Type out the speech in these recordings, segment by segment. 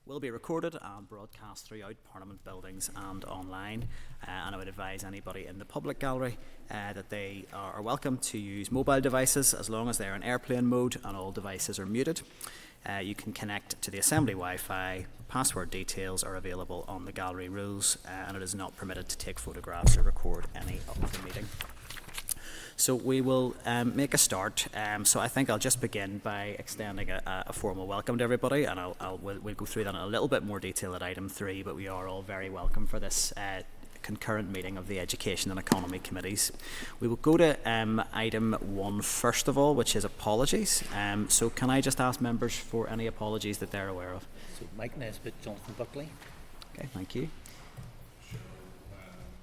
will be recorded and broadcast throughout Parliament buildings and online. And I would advise anybody in the public gallery that they are welcome to use mobile devices as long as they're in airplane mode and all devices are muted. You can connect to the Assembly Wi-Fi. Password details are available on the gallery rules, and it is not permitted to take photographs or record any of the meeting. So we will make a start. So I think I'll just begin by extending a formal welcome to everybody, and we'll go through that in a little bit more detail at item 3, but we are all very welcome for this concurrent meeting of the Education and Economy Committees. We will go to item 1 first of all, which is apologies. So can I just ask members for any apologies that they're aware of? So Mike Nesbitt, Jonathan Buckley. Okay, thank you.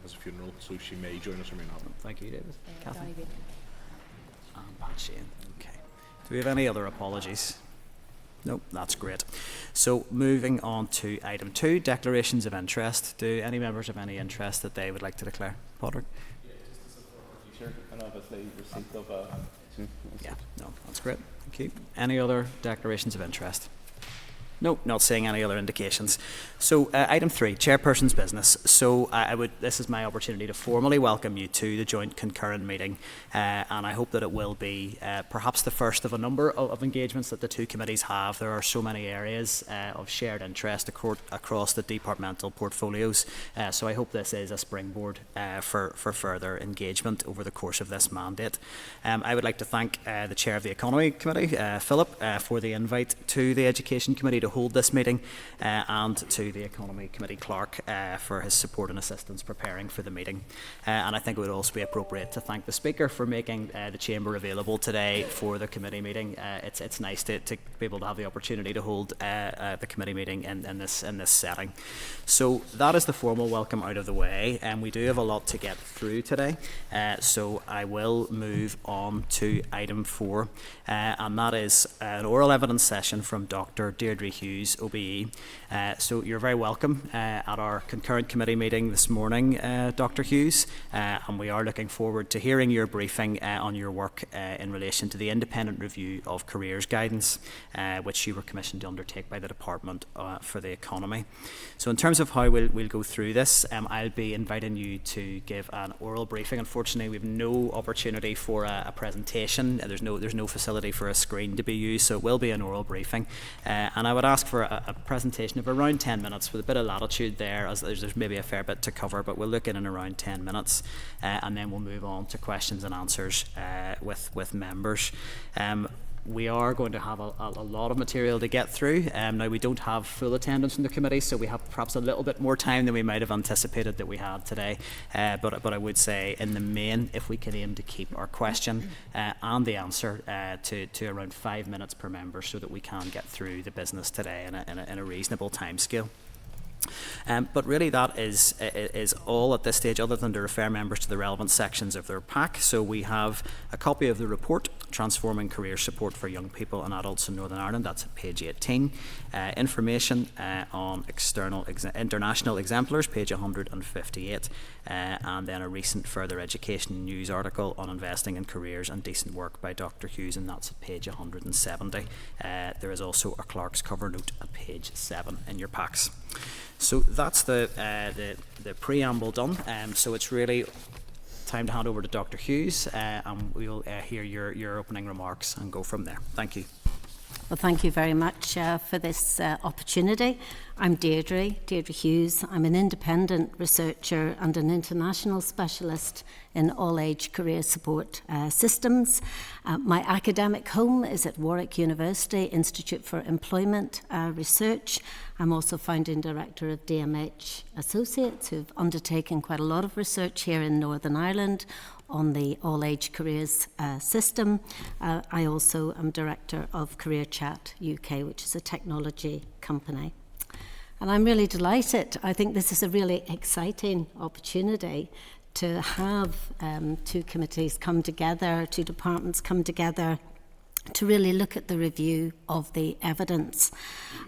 Has a funeral, so she may join us or may not. Thank you, David. Catherine? And Pat Shane. Okay. Do we have any other apologies? Nope, that's great. So moving on to item 2, declarations of interest. Do any members have any interest that they would like to declare? Potter? Yeah, just to support the future and obviously receipt of yeah, no, that's great. Thank you. Any other declarations of interest? No, not seeing any other indications. So item 3, chairperson's business. So this is my opportunity to formally welcome you to the joint concurrent meeting, and I hope that it will be perhaps the first of a number of engagements that the two committees have. There are so many areas of shared interest across the departmental portfolios, so I hope this is a springboard for further engagement over the course of this mandate. I would like to thank the Chair of the Economy Committee, Philip, for the invite to the Education Committee to hold this meeting, and to the Economy Committee Clerk for his support and assistance preparing for the meeting. And I think it would also be appropriate to thank the Speaker for making the Chamber available today for the committee meeting. It's nice to be able to have the opportunity to hold the committee meeting in this setting. So that is the formal welcome out of the way, and we do have a lot to get through today. So I will move on to item 4, and that is an oral evidence session from Dr Deirdre Hughes OBE. So you're very welcome at our concurrent committee meeting this morning, Dr Hughes, and we are looking forward to hearing your briefing on your work in relation to the independent review of careers guidance, which you were commissioned to undertake by the Department for the Economy. So in terms of how we'll go through this, I'll be inviting you to give an oral briefing. Unfortunately, we have no opportunity for a presentation. There's no facility for a screen to be used, so it will be an oral briefing. And I would ask for a presentation of around 10 minutes with a bit of latitude there, as there's maybe a fair bit to cover, but we'll look in around 10 minutes, and then we'll move on to questions and answers with members. We are going to have a lot of material to get through. Now, we don't have full attendance from the committee, so we have perhaps a little bit more time than we might have anticipated that we had today. But I would say, in the main, if we can aim to keep our question and the answer to around 5 minutes per member, so that we can get through the business today in a reasonable timescale. But really that is all at this stage, other than to refer members to the relevant sections of their pack. So we have a copy of the report, Transforming Career Support for Young People and Adults in Northern Ireland, that's at page 18. Information on international exemplars, page 158. And then a recent further education news article on investing in careers and decent work by Dr Hughes, and that's at page 170. There is also a clerk's cover note at page 7 in your packs. So that's the preamble done. So it's really time to hand over to Dr Hughes, and we'll hear your opening remarks and go from there. Thank you. Well, thank you very much for this opportunity. I'm Deirdre Hughes. I'm an independent researcher and an international specialist in all-age career support systems. My academic home is at Warwick University Institute for Employment Research. I'm also founding director of DMH Associates, who've undertaken quite a lot of research here in Northern Ireland on the all-age careers system. I also am director of Career Chat UK, which is a technology company. And I'm really delighted. I think this is a really exciting opportunity to have two committees come together, two departments come together to really look at the review of the evidence.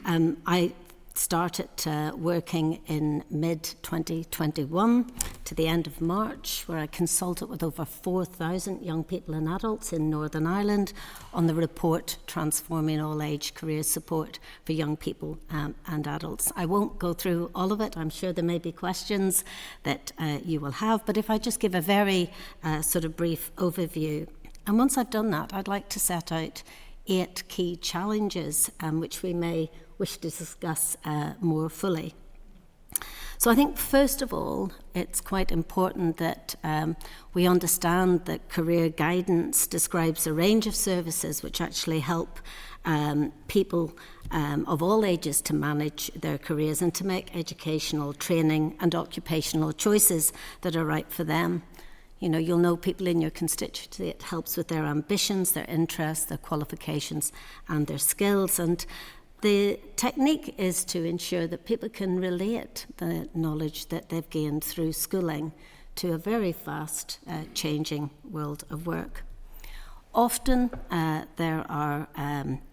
I started working in mid-2021 to the end of March, where I consulted with over 4,000 young people and adults in Northern Ireland on the report Transforming All-Age Career Support for Young People and Adults. I won't go through all of it. I'm sure there may be questions that you will have, but if I just give a very sort of brief overview. And once I've done that, I'd like to set out 8 key challenges which we may wish to discuss more fully. So I think, first of all, it's quite important that we understand that career guidance describes a range of services which actually help people of all ages to manage their careers and to make educational, training and occupational choices that are right for them. You know, you'll know people in your constituency. It helps with their ambitions, their interests, their qualifications and their skills. And the technique is to ensure that people can relate the knowledge that they've gained through schooling to a very fast changing world of work. Often there are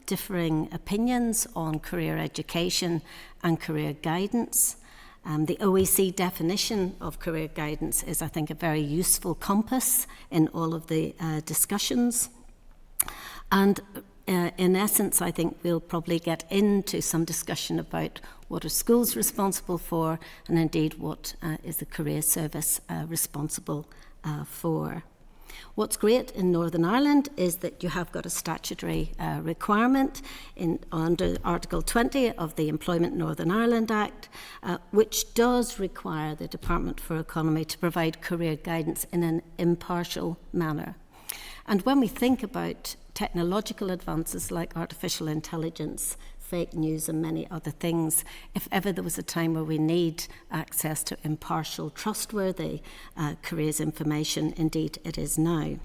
differing opinions on career education and career guidance. The OEC definition of career guidance is, I think, a very useful compass in all of the discussions. And in essence, I think we'll probably get into some discussion about what are schools responsible for, and indeed what is the career service responsible for. What's great in Northern Ireland is that you have got a statutory requirement under Article 20 of the Employment Northern Ireland Act, which does require the Department for Economy to provide career guidance in an impartial manner. And when we think about technological advances like artificial intelligence, fake news and many other things, if ever there was a time where we need access to impartial, trustworthy careers information, indeed it is now.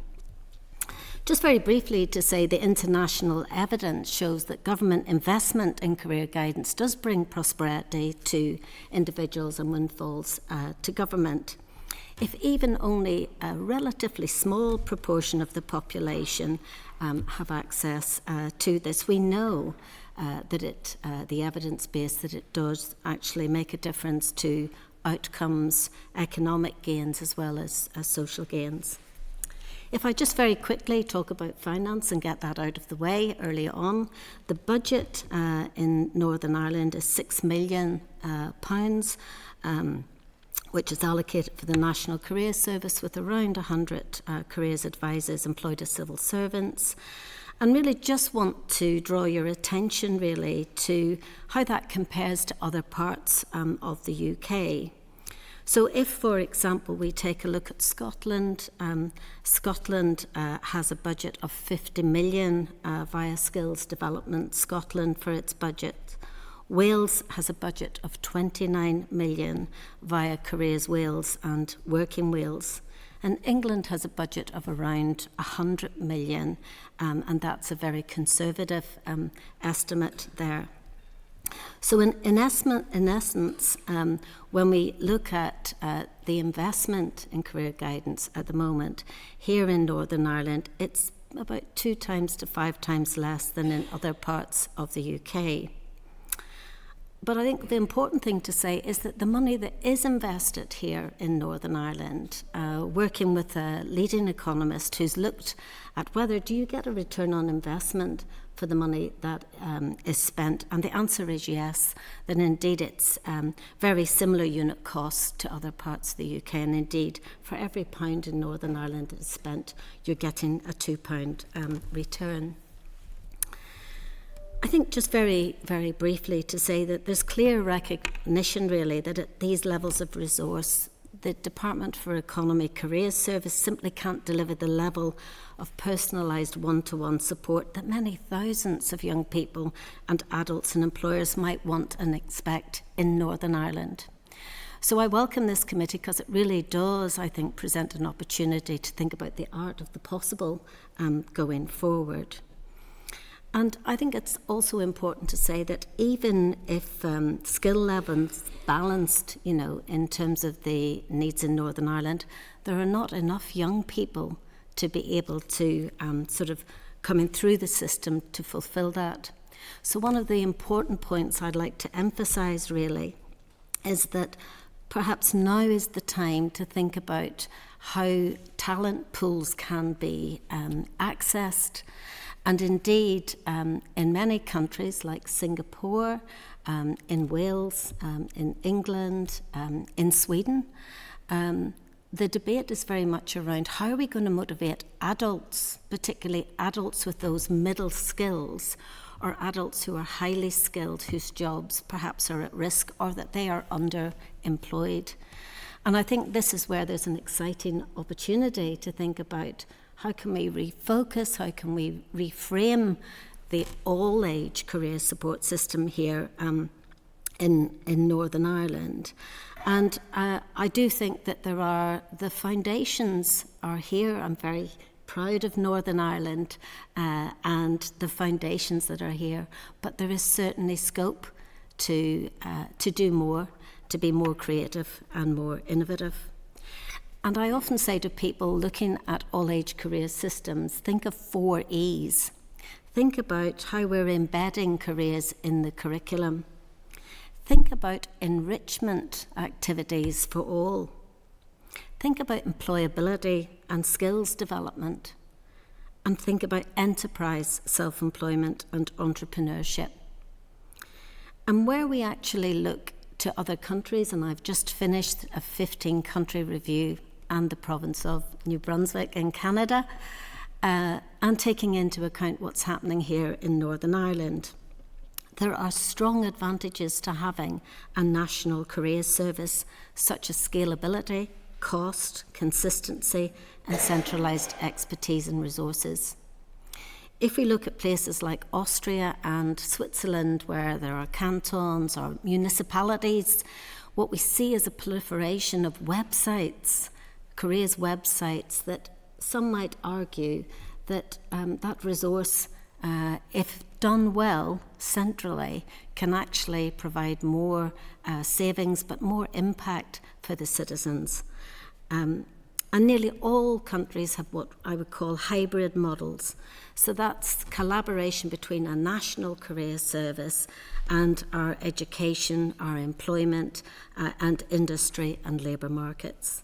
Just very briefly to say the international evidence shows that government investment in career guidance does bring prosperity to individuals and windfalls to government. If even only a relatively small proportion of the population have access to this, we know that the evidence base that it does actually make a difference to outcomes, economic gains as well as social gains. If I just very quickly talk about finance and get that out of the way early on, the budget in Northern Ireland is £6 million, which is allocated for the National Career Service, with around 100 careers advisors employed as civil servants. And really just want to draw your attention really to how that compares to other parts of the UK. So if, for example, we take a look at Scotland, Scotland has a budget of 50 million via Skills Development Scotland for its budget. Wales has a budget of 29 million via Careers Wales and Working Wales. And England has a budget of around 100 million, and that's a very conservative estimate there. So in essence, when we look at the investment in career guidance at the moment, here in Northern Ireland, it's about 2 times to 5 times less than in other parts of the UK. But I think the important thing to say is that the money that is invested here in Northern Ireland, working with a leading economist who's looked at whether do you get a return on investment for the money that is spent, and the answer is yes, then indeed it's very similar unit costs to other parts of the UK, and indeed for every pound in Northern Ireland that is spent, you're getting a £2 return. I think just very, very briefly to say that there's clear recognition really that at these levels of resource, the Department for Economy Careers Service simply can't deliver the level of personalised one-to-one support that many thousands of young people and adults and employers might want and expect in Northern Ireland. So I welcome this committee because it really does, I think, present an opportunity to think about the art of the possible going forward. And I think it's also important to say that even if skill levels balanced, in terms of the needs in Northern Ireland, there are not enough young people to be able to sort of coming through the system to fulfil that. So one of the important points I'd like to emphasise really is that perhaps now is the time to think about how talent pools can be accessed. And indeed, in many countries like Singapore, in Wales, in England, in Sweden, the debate is very much around how are we going to motivate adults, particularly adults with those middle skills, or adults who are highly skilled, whose jobs perhaps are at risk or that they are underemployed. And I think this is where there's an exciting opportunity to think about how can we refocus, how can we reframe the all-age career support system here in Northern Ireland. And I do think that the foundations are here. I'm very proud of Northern Ireland and the foundations that are here, but there is certainly scope to do more, to be more creative and more innovative. And I often say to people looking at all-age career systems, think of 4 E's. Think about how we're embedding careers in the curriculum. Think about enrichment activities for all. Think about employability and skills development. And think about enterprise self-employment and entrepreneurship. And where we actually look to other countries, and I've just finished a 15-country review and the province of New Brunswick in Canada, and taking into account what's happening here in Northern Ireland. There are strong advantages to having a national career service, such as scalability, cost, consistency, and centralised expertise and resources. If we look at places like Austria and Switzerland, where there are cantons or municipalities, what we see is a proliferation of websites, careers websites, that some might argue that that resource, if done well centrally, can actually provide more savings but more impact for the citizens. And nearly all countries have what I would call hybrid models. So that's collaboration between a national career service and our education, our employment, and industry and labour markets.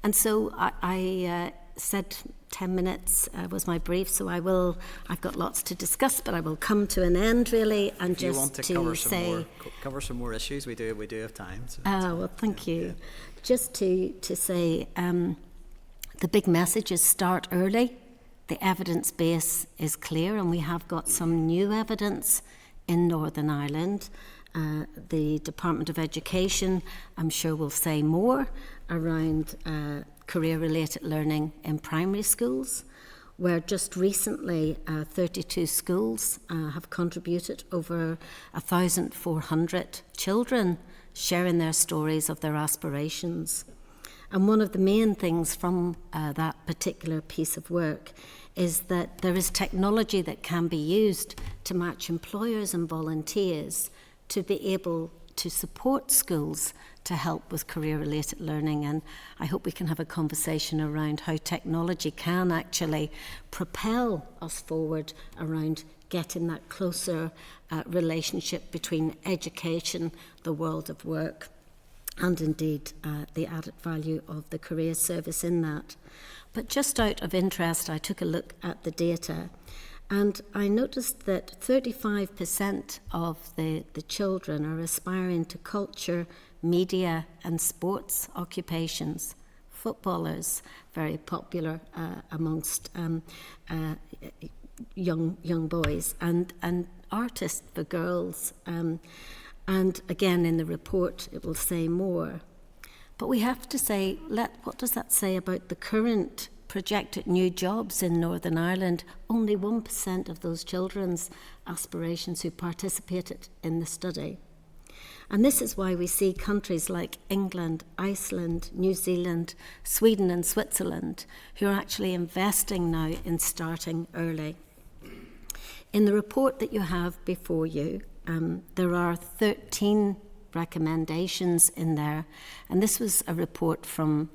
And so I said 10 minutes was my brief, so I've got lots to discuss, but I will come to an end really, and if just you want to cover some more issues, we do have time. So well, thank you. Yeah. Just to say, the big message is start early. The evidence base is clear, and we have got some new evidence in Northern Ireland. The Department of Education, I'm sure, will say more around career-related learning in primary schools, where just recently 32 schools have contributed over 1,400 children sharing their stories of their aspirations. And one of the main things from that particular piece of work is that there is technology that can be used to match employers and volunteers to be able to support schools to help with career-related learning. And I hope we can have a conversation around how technology can actually propel us forward around getting that closer relationship between education, the world of work, and indeed the added value of the career service in that. But just out of interest, I took a look at the data, and I noticed that 35% of the children are aspiring to culture, media and sports occupations. Footballers, very popular amongst young boys, and artists for girls. And again, in the report, it will say more. But we have to say, what does that say about the current projected new jobs in Northern Ireland? Only 1% of those children's aspirations who participated in the study. And this is why we see countries like England, Iceland, New Zealand, Sweden and Switzerland who are actually investing now in starting early. In the report that you have before you, there are 13 recommendations in there, and this was a report from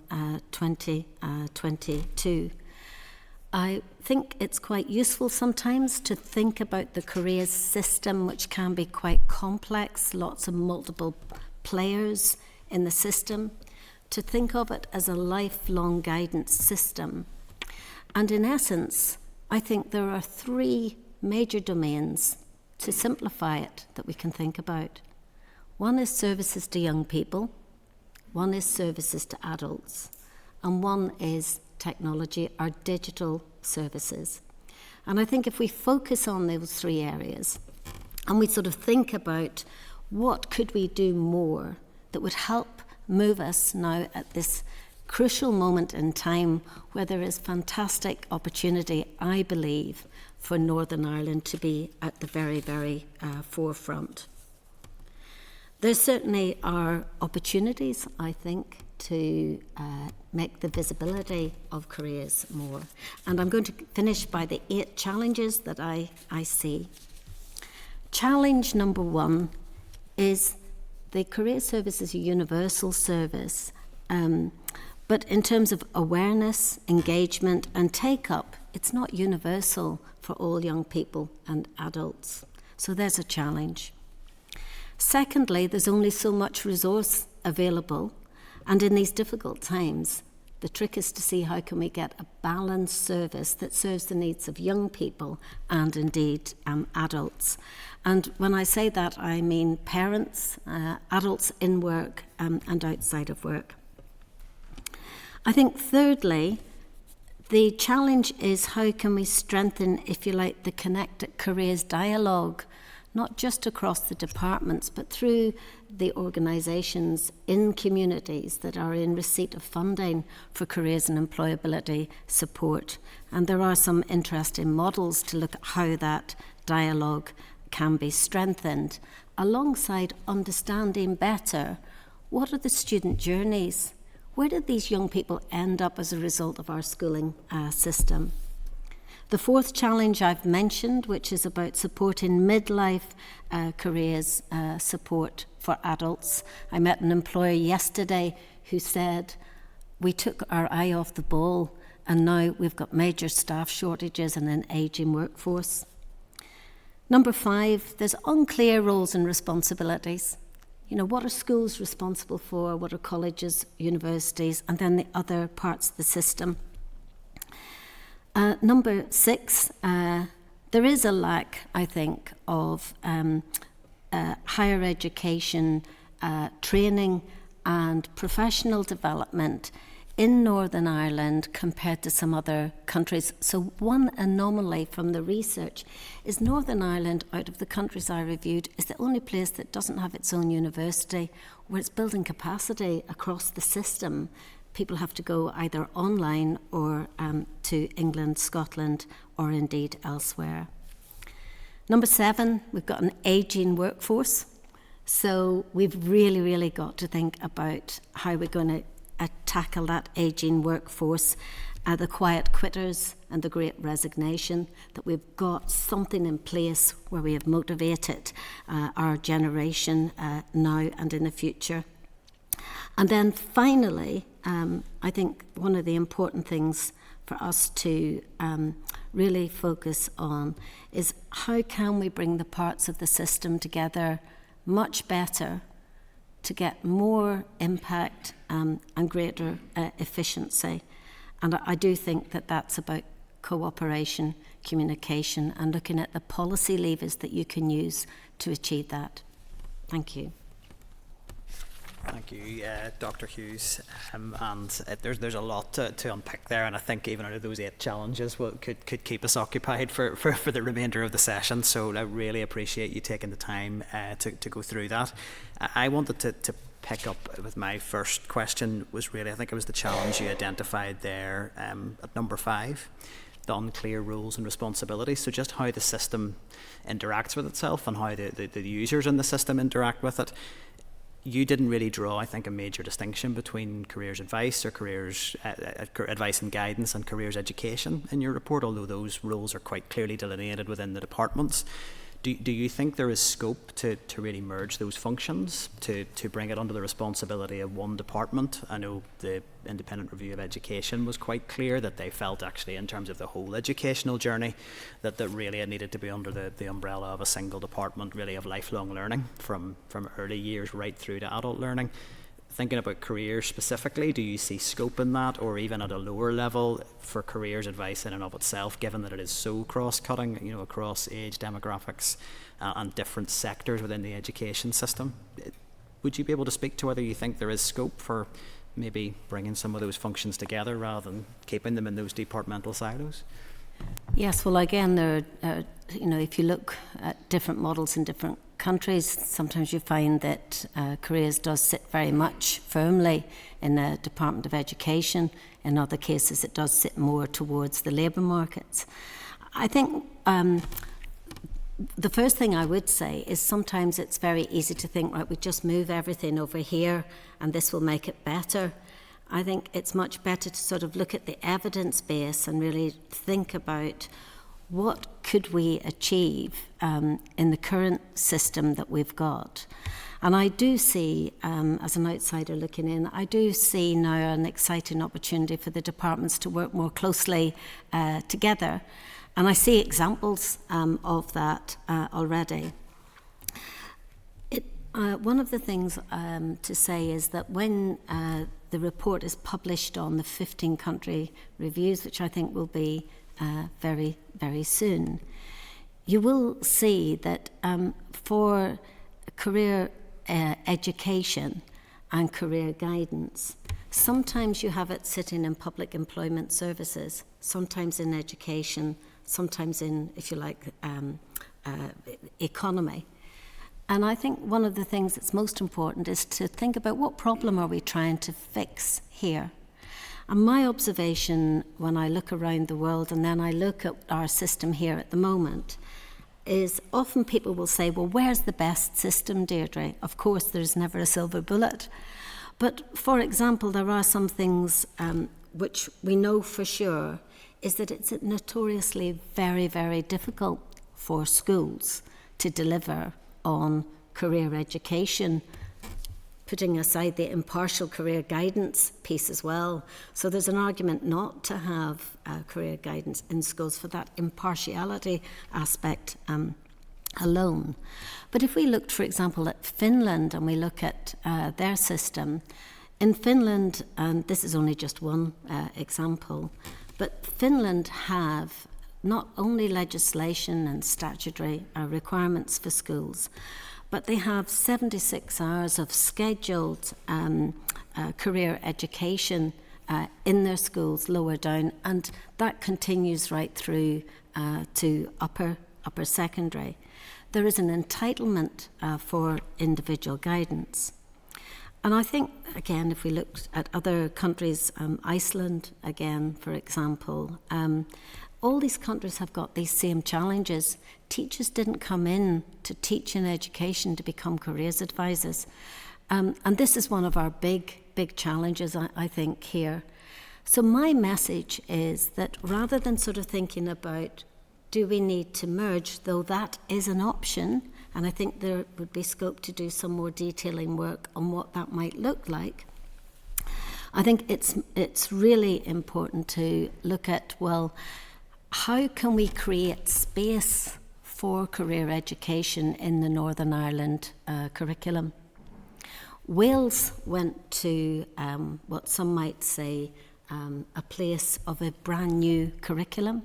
2022. I think it's quite useful sometimes to think about the careers system, which can be quite complex, lots of multiple players in the system, to think of it as a lifelong guidance system. And in essence, I think there are three major domains, to simplify it, that we can think about. One is services to young people, one is services to adults, and one is technology, our digital services. And I think if we focus on those three areas and we sort of think about what could we do more that would help move us now at this crucial moment in time where there is fantastic opportunity, I believe, for Northern Ireland to be at the very, very forefront. There certainly are opportunities, I think, to make the visibility of careers more. And I'm going to finish by the 8 challenges that I see. Challenge number 1 is the career service is a universal service, but in terms of awareness, engagement and take-up, it's not universal for all young people and adults. So there's a challenge. Secondly, there's only so much resource available, and in these difficult times, the trick is to see how can we get a balanced service that serves the needs of young people and indeed adults. And when I say that, I mean parents, adults in work and outside of work. I think thirdly, the challenge is how can we strengthen, if you like, the Connected Careers dialogue, not just across the departments, but through the organisations in communities that are in receipt of funding for careers and employability support. And there are some interesting models to look at how that dialogue can be strengthened, alongside understanding better what are the student journeys. Where did these young people end up as a result of our schooling system? The fourth challenge I've mentioned, which is about supporting midlife careers support for adults. I met an employer yesterday who said, we took our eye off the ball and now we've got major staff shortages and an ageing workforce. Number 5, there's unclear roles and responsibilities. You know, what are schools responsible for? What are colleges, universities, and then the other parts of the system? Number 6, there is a lack, I think, of higher education, training and professional development in Northern Ireland compared to some other countries. So one anomaly from the research is Northern Ireland, out of the countries I reviewed, is the only place that doesn't have its own university, where it's building capacity across the system. People have to go either online or to England, Scotland, or indeed elsewhere. Number 7, we've got an ageing workforce. So we've really got to think about how we're going to tackle that ageing workforce, the quiet quitters and the great resignation, that we've got something in place where we have motivated our generation now and in the future. And then finally, I think one of the important things for us to really focus on is how can we bring the parts of the system together much better to get more impact and greater efficiency. And I do think that that's about cooperation, communication, and looking at the policy levers that you can use to achieve that. Thank you. Thank you, Dr Hughes. There's a lot to unpick there, and I think even out of those 8 challenges could keep us occupied for the remainder of the session. So I really appreciate you taking the time to go through that. I wanted to pick up with my first question was really, I think it was the challenge you identified there at number 5, the unclear rules and responsibilities. So just how the system interacts with itself and how the users in the system interact with it. You didn't really draw, I think, a major distinction between careers advice or careers advice and guidance and careers education in your report, although those roles are quite clearly delineated within the departments. do you think there is scope to really merge those functions, to bring it under the responsibility of one department? I know the Independent Review of Education was quite clear that they felt actually in terms of the whole educational journey that really it needed to be under the umbrella of a single department, really, of lifelong learning from early years right through to adult learning. Thinking about careers specifically, do you see scope in that, or even at a lower level for careers advice in and of itself, given that it is so cross-cutting, you know, across age demographics and different sectors within the education system? Would you be able to speak to whether you think there is scope for maybe bringing some of those functions together rather than keeping them in those departmental silos? Yes, well, again, there are, if you look at different models in different countries, sometimes you find that careers does sit very much firmly in the Department of Education. In other cases, it does sit more towards the labour markets. I think the first thing I would say is sometimes it's very easy to think, right, we just move everything over here and this will make it better. I think it's much better to sort of look at the evidence base and really think about what could we achieve in the current system that we've got. And I do see, as an outsider looking in, I do see now an exciting opportunity for the departments to work more closely together. And I see examples of that already. One of the things to say is that when the report is published on the 15 country reviews, which I think will be very, very soon, you will see that for career education and career guidance, sometimes you have it sitting in public employment services, sometimes in education, sometimes in, if you like, economy. And I think one of the things that's most important is to think about what problem are we trying to fix here. And my observation when I look around the world and then I look at our system here at the moment is often people will say, well, where's the best system, Deirdre? Of course, there's never a silver bullet. But for example, there are some things which we know for sure is that it's notoriously very, very difficult for schools to deliver on career education, putting aside the impartial career guidance piece as well. So there's an argument not to have career guidance in schools for that impartiality aspect alone. But if we looked, for example, at Finland and we look at their system, in Finland, and this is only just one example, but Finland have not only legislation and statutory requirements for schools, but they have 76 hours of scheduled career education in their schools lower down, and that continues right through to upper secondary. There is an entitlement for individual guidance. And I think, again, if we looked at other countries, Iceland, again, for example, all these countries have got these same challenges. Teachers didn't come in to teach in education to become careers advisors. And this is one of our big challenges, I think, here. So my message is that rather than sort of thinking about, do we need to merge, though that is an option, and I think there would be scope to do some more detailing work on what that might look like, I think it's really important to look at, well, how can we create space for career education in the Northern Ireland curriculum? Wales went to what some might say a place of a brand new curriculum.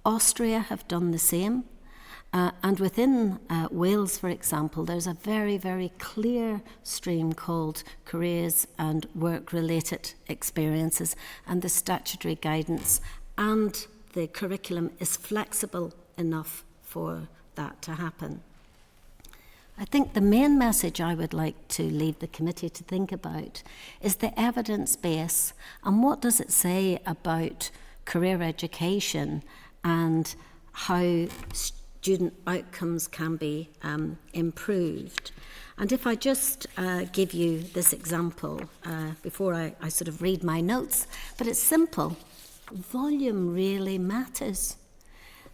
Austria have done the same. And within Wales, for example, there's a very, very clear stream called careers and work-related experiences, and the statutory guidance and the curriculum is flexible enough for that to happen. I think the main message I would like to leave the committee to think about is the evidence base and what does it say about career education and how student outcomes can be improved. And if I just give you this example before I sort of read my notes, but it's simple. Volume really matters.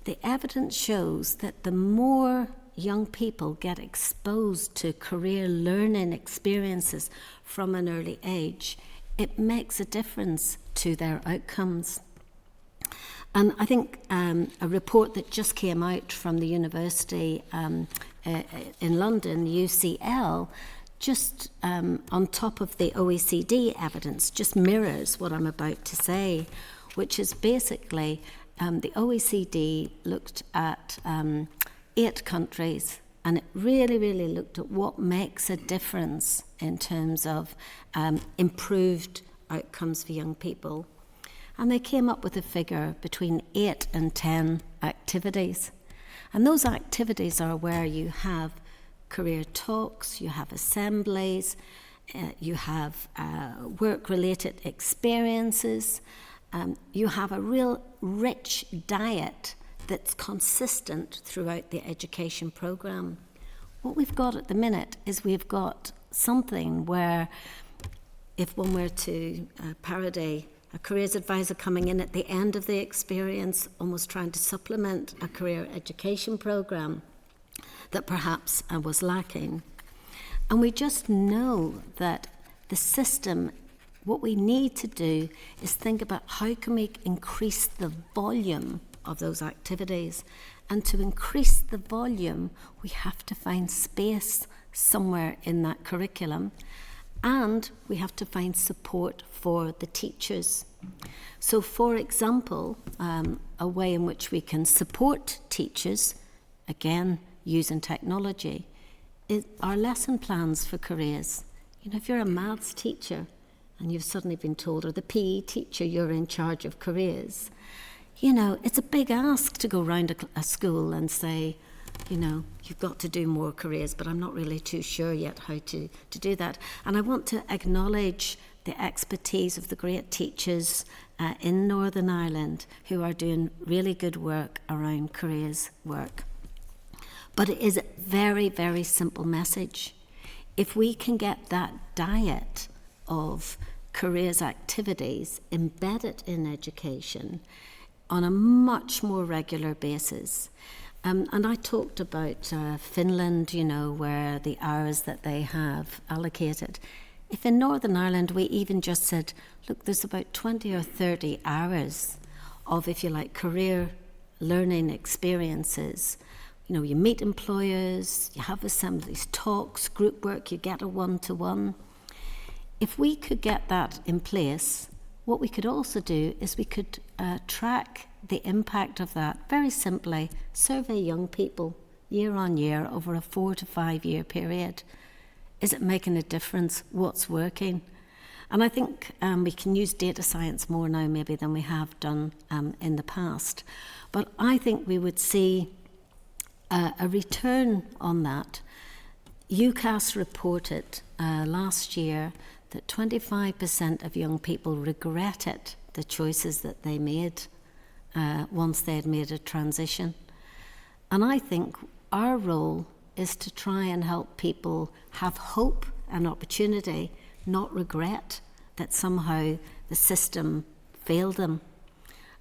The evidence shows that the more young people get exposed to career learning experiences from an early age, it makes a difference to their outcomes. And I think a report that just came out from the university in London, UCL, just on top of the OECD evidence, just mirrors what I'm about to say, which is basically the OECD looked at 8 countries, and it really looked at what makes a difference in terms of improved outcomes for young people. And they came up with a figure between 8 and 10 activities. And those activities are where you have career talks, you have assemblies, you have work-related experiences, you have a real rich diet that's consistent throughout the education programme. What we've got at the minute is we've got something where, if one were to parody a careers advisor coming in at the end of the experience, almost trying to supplement a career education programme that perhaps was lacking. And we just know that the system, what we need to do is think about how can we increase the volume of those activities. And to increase the volume, we have to find space somewhere in that curriculum, and we have to find support for the teachers. So, for example, a way in which we can support teachers, again, using technology, is our lesson plans for careers. You know, if you're a maths teacher and you've suddenly been told, or the PE teacher, you're in charge of careers, you know, it's a big ask to go round a school and say, you know, you've got to do more careers, but I'm not really too sure yet how to do that. And I want to acknowledge the expertise of the great teachers in Northern Ireland who are doing really good work around careers work. But it is a very simple message. If we can get that diet of careers activities embedded in education on a much more regular basis, and I talked about Finland, you know, where the hours that they have allocated. If in Northern Ireland we even just said, look, there's about 20 or 30 hours of, if you like, career learning experiences. You know, you meet employers, you have assemblies, talks, group work, you get a one-to-one. If we could get that in place, what we could also do is we could track the impact of that very simply, survey young people year on year over a 4 to 5 year period. Is it making a difference? What's working? And I think we can use data science more now maybe than we have done in the past. But I think we would see a return on that. UCAS reported last year that 25% of young people regretted the choices that they made once they had made a transition. And I think our role is to try and help people have hope and opportunity, not regret that somehow the system failed them.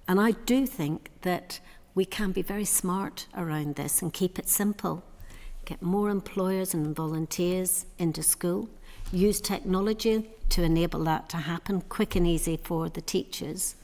And I do think that we can be very smart around this and keep it simple. Get more employers and volunteers into school, use technology to enable that to happen quick and easy for the teachers.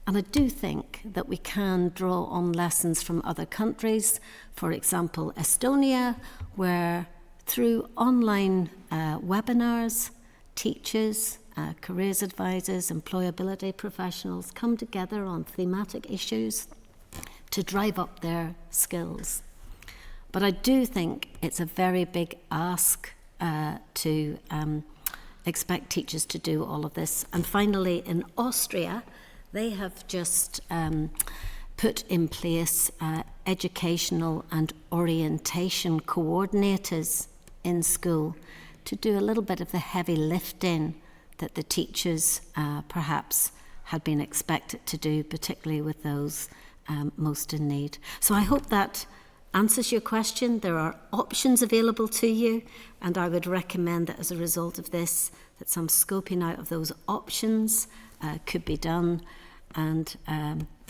And I do think that we can draw on lessons from other countries, for example, Estonia, where through online webinars, teachers, careers advisors, employability professionals come together on thematic issues to drive up their skills. But I do think it's a very big ask to expect teachers to do all of this. And finally, in Austria, they have just put in place educational and orientation coordinators in school to do a little bit of the heavy lifting that the teachers perhaps had been expected to do, particularly with those most in need. So I hope that answers your question. There are options available to you, and I would recommend that as a result of this, that some scoping out of those options could be done. and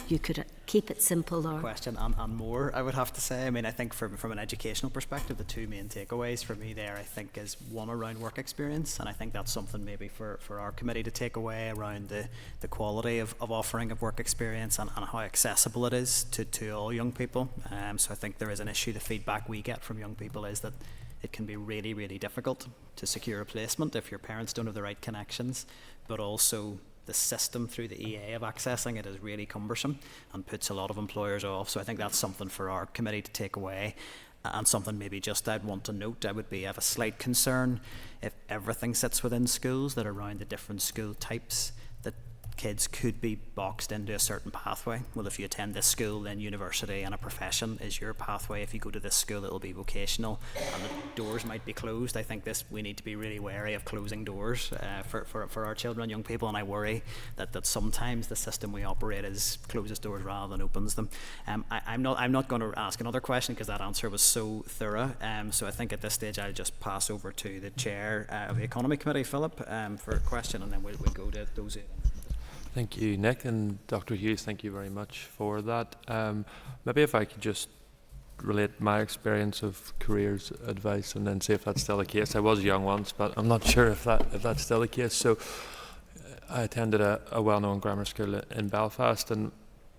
you could keep it simple or... Question and more, I would have to say. I mean, I think from an educational perspective, the two main takeaways for me there, I think, is one around work experience, and I think that's something maybe for our committee to take away around the quality of offering of work experience and how accessible it is to all young people. So I think there is an issue. The feedback we get from young people is that it can be really, really difficult to secure a placement if your parents don't have the right connections, but also the system through the EA of accessing it is really cumbersome and puts a lot of employers off. So I think that's something for our committee to take away, and something maybe just I'd want to note. I would have a slight concern if everything sits within schools, that around the different school types, that kids could be boxed into a certain pathway. Well, if you attend this school, then university and a profession is your pathway. If you go to this school, it'll be vocational, and the doors might be closed. I think we need to be really wary of closing doors for our children and young people, and I worry that sometimes the system we operate closes doors rather than opens them. I'm not going to ask another question because that answer was so thorough. So I think at this stage I'll just pass over to the chair of the Economy Committee, Philip, for a question, and then we'll go to those. Thank you, Nick, and Dr. Hughes, thank you very much for that. Maybe if I could just relate my experience of careers advice and then see if that's still the case. I was young once, but I'm not sure if that's still the case. So I attended a well-known grammar school in Belfast, and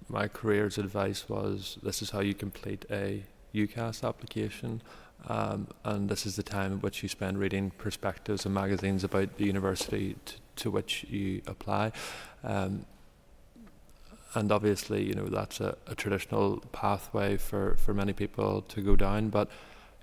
my careers advice was, this is how you complete a UCAS application, and this is the time at which you spend reading perspectives and magazines about the university to which you apply. And obviously, you know, that's a traditional pathway for many people to go down, but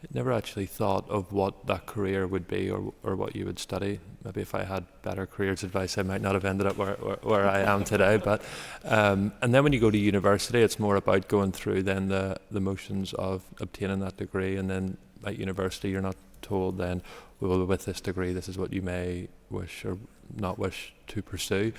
I never actually thought of what that career would be or what you would study. Maybe if I had better careers advice, I might not have ended up where I am today. But and then when you go to university, it's more about going through then the motions of obtaining that degree, and then at university you're not told then, well, with this degree this is what you may wish or not wish to pursue.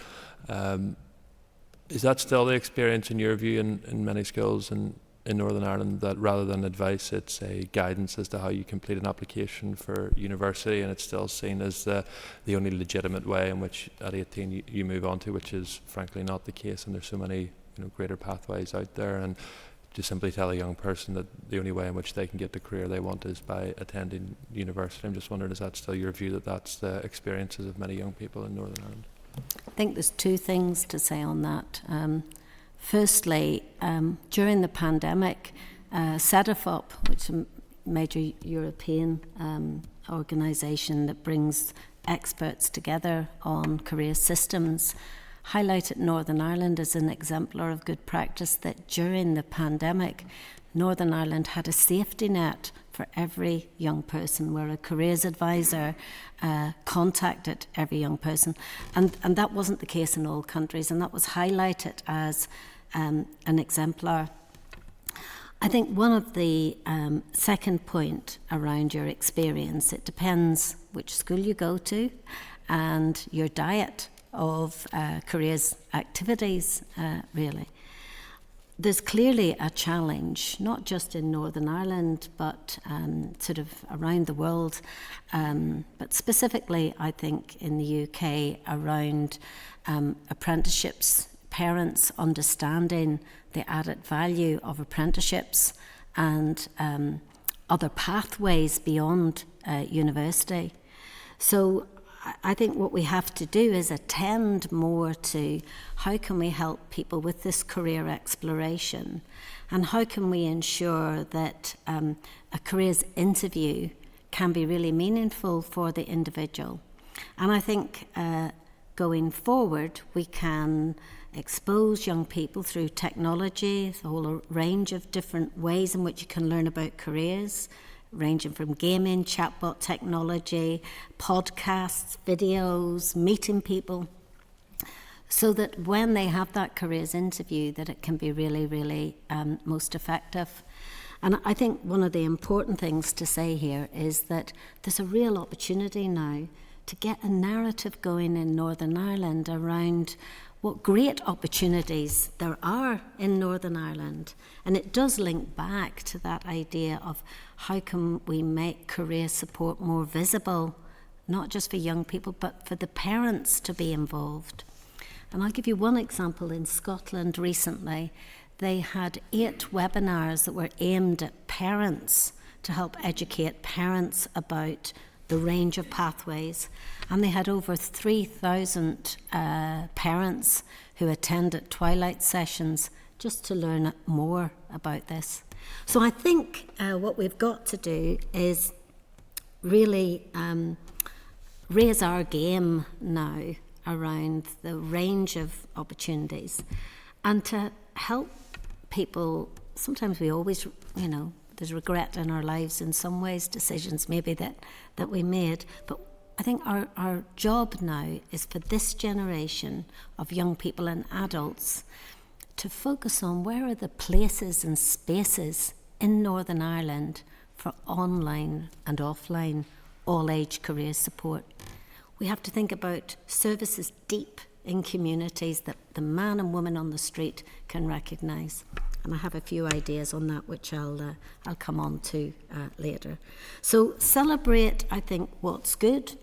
Is that still the experience in your view in many schools in Northern Ireland, that rather than advice it's a guidance as to how you complete an application for university, and it's still seen as the only legitimate way in which at 18 you move on to, which is frankly not the case, and there's so many greater pathways out there, and to simply tell a young person that the only way in which they can get the career they want is by attending university? I'm just wondering, is that still your view, that that's the experiences of many young people in Northern Ireland? I think there's two things to say on that. Firstly, during the pandemic, CEDEFOP, which is a major European organisation that brings experts together on career systems, highlighted Northern Ireland as an exemplar of good practice, that during the pandemic, Northern Ireland had a safety net for every young person, where a careers advisor contacted every young person. And that wasn't the case in all countries, and that was highlighted as an exemplar. I think one of the second point around your experience, it depends which school you go to and your diet of careers activities, really. There's clearly a challenge, not just in Northern Ireland, but sort of around the world, but specifically, I think, in the UK, around apprenticeships, parents understanding the added value of apprenticeships and other pathways beyond university. So I think what we have to do is attend more to how can we help people with this career exploration, and how can we ensure that a careers interview can be really meaningful for the individual. And I think going forward we can expose young people through technology, a whole range of different ways in which you can learn about careers, ranging from gaming, chatbot technology, podcasts, videos, meeting people, so that when they have that careers interview, that it can be really, really most effective. And I think one of the important things to say here is that there's a real opportunity now to get a narrative going in Northern Ireland around what great opportunities there are in Northern Ireland. And it does link back to that idea of how can we make career support more visible, not just for young people, but for the parents to be involved. And I'll give you one example. In Scotland recently, they had 8 webinars that were aimed at parents to help educate parents about the range of pathways. And they had over 3,000 parents who attended twilight sessions just to learn more about this. So I think what we've got to do is really raise our game now around the range of opportunities and to help people. Sometimes we always, there's regret in our lives in some ways, decisions maybe that we made. But I think our job now is for this generation of young people and adults to focus on where are the places and spaces in Northern Ireland for online and offline all-age career support. We have to think about services deep in communities that the man and woman on the street can recognise. And I have a few ideas on that which I'll come on to later. So celebrate, I think, what's good.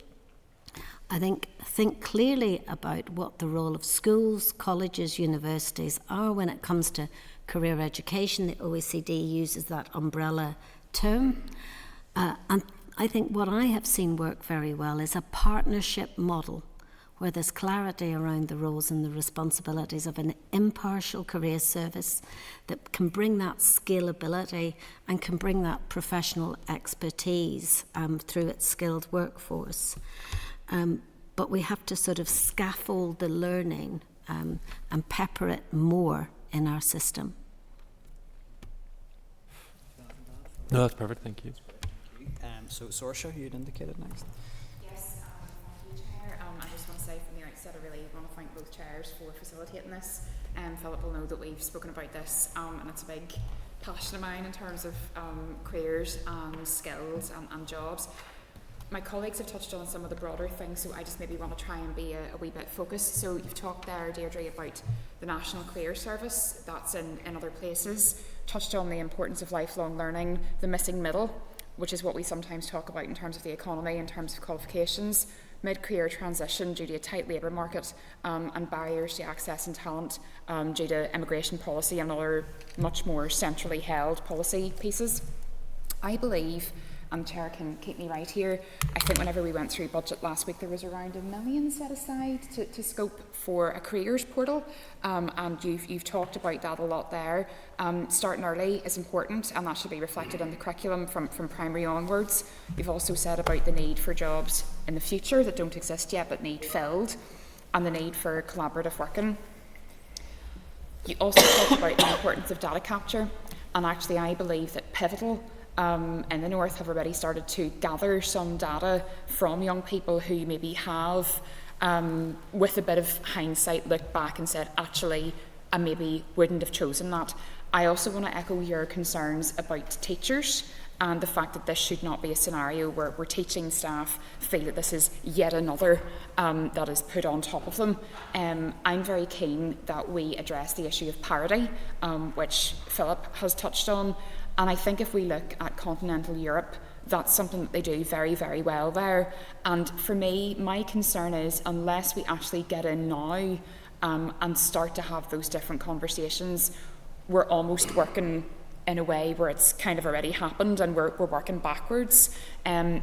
I think clearly about what the role of schools, colleges, universities are when it comes to career education. The OECD uses that umbrella term. And I think what I have seen work very well is a partnership model where there's clarity around the roles and the responsibilities of an impartial career service that can bring that scalability and can bring that professional expertise through its skilled workforce. But we have to sort of scaffold the learning and pepper it more in our system. No, that's perfect, thank you. So Saoirse, you'd indicated next. Yes, thank you, Chair. I just want to say from the outset, I really want to thank both chairs for facilitating this. Philip will know that we've spoken about this, and it's a big passion of mine in terms of careers and skills and jobs. My colleagues have touched on some of the broader things, so I just maybe want to try and be a wee bit focused. So you've talked there, Deirdre, about the National Career Service, that's in other places, touched on the importance of lifelong learning, the missing middle, which is what we sometimes talk about in terms of the economy, in terms of qualifications, mid-career transition due to a tight labour market, and barriers to access and talent due to immigration policy and other much more centrally held policy pieces. I believe, and the Chair can keep me right here, I think whenever we went through budget last week there was around £1 million set aside to scope for a careers portal, and you've talked about that a lot there. Starting early is important, and that should be reflected in the curriculum from primary onwards. We've also said about the need for jobs in the future that don't exist yet but need filled, and the need for collaborative working. You also talked about the importance of data capture, and actually I believe that Pivotal in the North have already started to gather some data from young people who maybe have, with a bit of hindsight, looked back and said, actually, I maybe wouldn't have chosen that. I also want to echo your concerns about teachers and the fact that this should not be a scenario where teaching staff feel that this is yet another that is put on top of them. I'm very keen that we address the issue of parity, which Philip has touched on. And I think if we look at continental Europe, that's something that they do very, very well there. And for me, my concern is unless we actually get in now and start to have those different conversations, we're almost working in a way where it's kind of already happened and we're working backwards.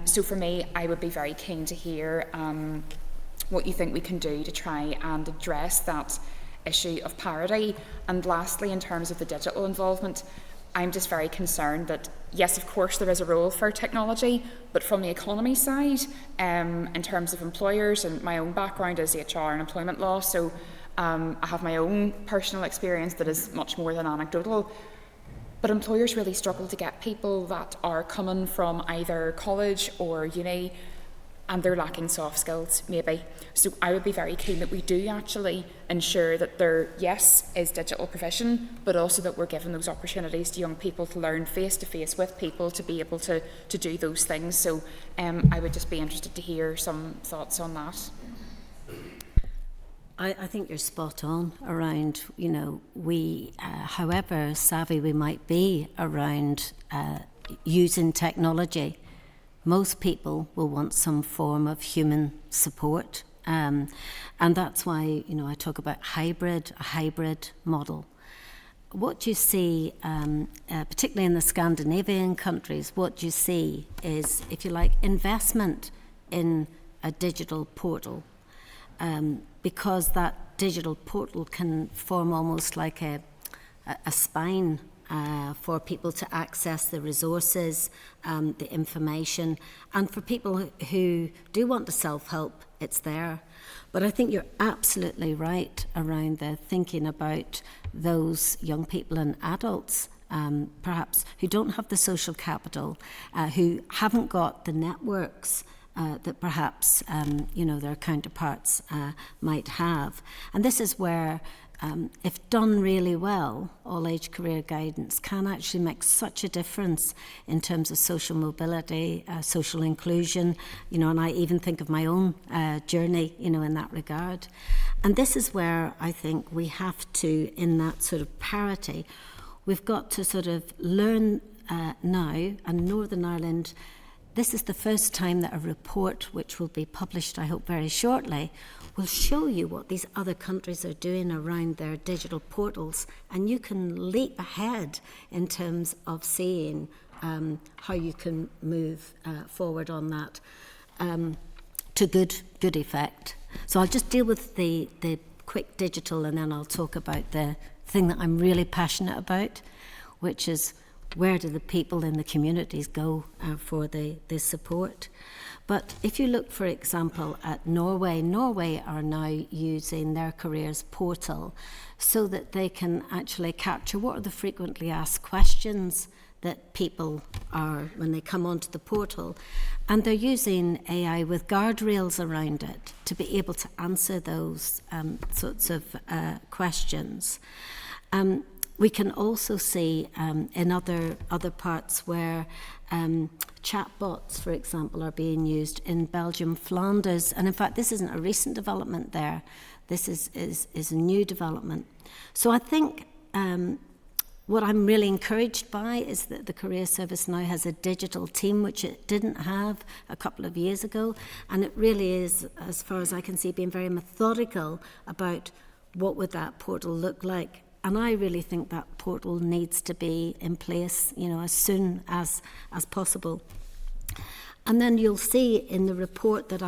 So for me, I would be very keen to hear what you think we can do to try and address that issue of parity. And lastly, in terms of the digital involvement, I'm just very concerned that, yes, of course, there is a role for technology, but from the economy side, in terms of employers, and my own background is HR and employment law, so I have my own personal experience that is much more than anecdotal. But employers really struggle to get people that are coming from either college or uni, and they're lacking soft skills, maybe. So I would be very keen that we do actually ensure that there, yes, is digital provision, but also that we're giving those opportunities to young people to learn face-to-face with people to be able to do those things. So I would just be interested to hear some thoughts on that. I think you're spot on around, we, however savvy we might be around using technology, most people will want some form of human support And that's why, you know, I talk about a hybrid model. What you see, particularly in the Scandinavian countries, what you see is, if you like, investment in a digital portal, because that digital portal can form almost like a spine for people to access the resources, the information, and for people who do want to self-help, it's there. But I think you're absolutely right around the thinking about those young people and adults, perhaps, who don't have the social capital, who haven't got the networks that perhaps you know, their counterparts might have. And this is where, if done really well, all-age career guidance can actually make such a difference in terms of social mobility, social inclusion, you know, and I even think of my own journey, you know, in that regard. And this is where I think we have to, in that sort of parity, we've got to sort of learn now, and Northern Ireland, this is the first time that a report, which will be published, I hope, very shortly, will show you what these other countries are doing around their digital portals, and you can leap ahead in terms of seeing how you can move forward on that to good effect. So I'll just deal with the quick digital, and then I'll talk about the thing that I'm really passionate about, which is where do the people in the communities go for the support. But if you look, for example, at Norway are now using their careers portal so that they can actually capture what are the frequently asked questions that people are when they come onto the portal. And they're using AI with guardrails around it to be able to answer those sorts of questions. We can also see in other parts where chatbots, for example, are being used in Belgium, Flanders, and in fact this isn't a recent development there. This is a new development. So I think what I'm really encouraged by is that the Career Service now has a digital team, which it didn't have a couple of years ago, and it really is, as far as I can see, being very methodical about what would that portal look like. And I really think that portal needs to be in place, you know, as soon as possible. And then you'll see in the report that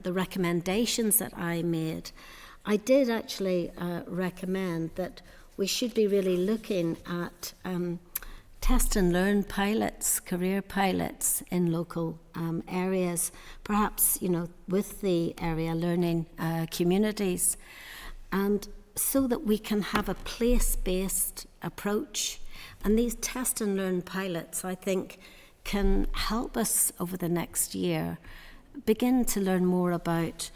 the recommendations that I made, I did actually recommend that we should be really looking at test and learn pilots, career pilots in local areas, perhaps, you know, with the area learning communities. And so that we can have a place-based approach. And these test and learn pilots, I think, can help us over the next year begin to learn more about,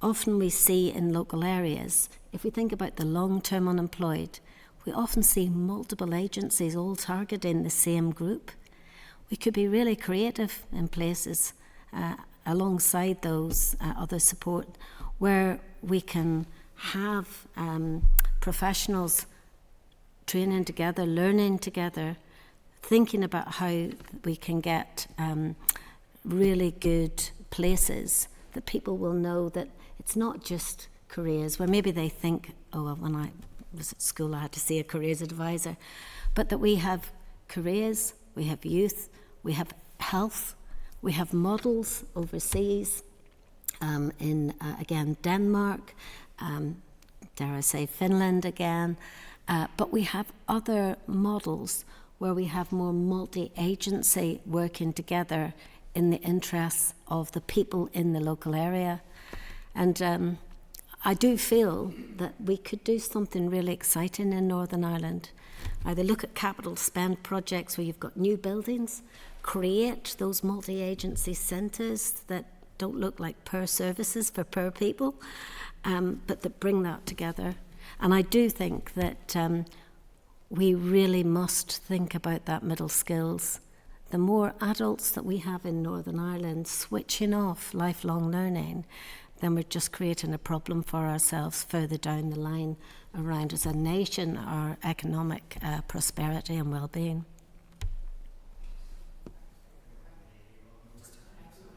often we see in local areas, if we think about the long-term unemployed, we often see multiple agencies all targeting the same group. We could be really creative in places alongside those other support where we can have professionals training together, learning together, thinking about how we can get really good places that people will know that it's not just careers, where maybe they think, oh, well, when I was at school I had to see a careers advisor, but that we have careers, we have youth, we have health, we have models overseas, in, again, Denmark, dare I say Finland again, but we have other models where we have more multi-agency working together in the interests of the people in the local area. And I do feel that we could do something really exciting in Northern Ireland. Either look at capital spend projects where you've got new buildings, create those multi-agency centres that don't look like per services for per people, but that bring that together. And I do think that we really must think about that middle skills. The more adults that we have in Northern Ireland switching off lifelong learning, then we're just creating a problem for ourselves further down the line around, as a nation, our economic prosperity and well-being.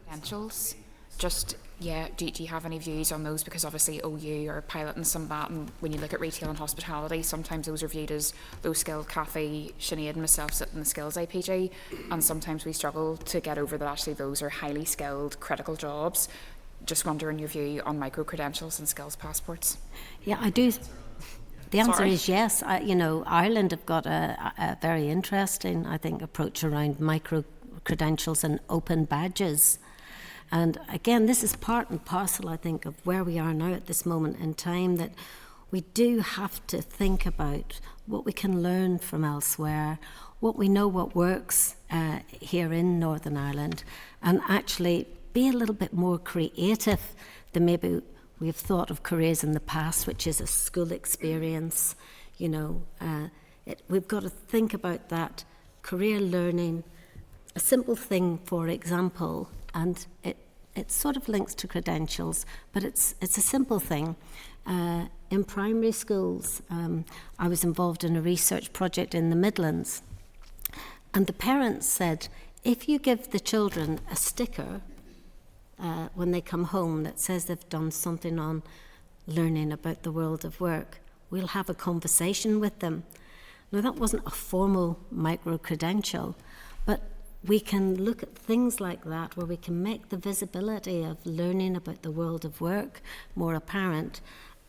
Credentials just, yeah, do you have any views on those? Because obviously OU are piloting some of that, and when you look at retail and hospitality, sometimes those are viewed as low skilled. Kathy, Sinead and myself sit in the skills IPG, and sometimes we struggle to get over that actually those are highly skilled, critical jobs. Just wondering your view on micro-credentials and skills passports. Yeah, I do. The answer Sorry. is yes. Ireland have got a very interesting, I think, approach around micro-credentials and open badges. And again, this is part and parcel, I think, of where we are now at this moment in time, that we do have to think about what we can learn from elsewhere, what we know what works here in Northern Ireland, and actually be a little bit more creative than maybe we've thought of careers in the past, which is a school experience. We've got to think about that career learning. A simple thing, for example, and it sort of links to credentials, but it's a simple thing. In primary schools, I was involved in a research project in the Midlands, and the parents said, if you give the children a sticker when they come home that says they've done something on learning about the world of work, we'll have a conversation with them. Now, that wasn't a formal micro-credential, but we can look at things like that where we can make the visibility of learning about the world of work more apparent,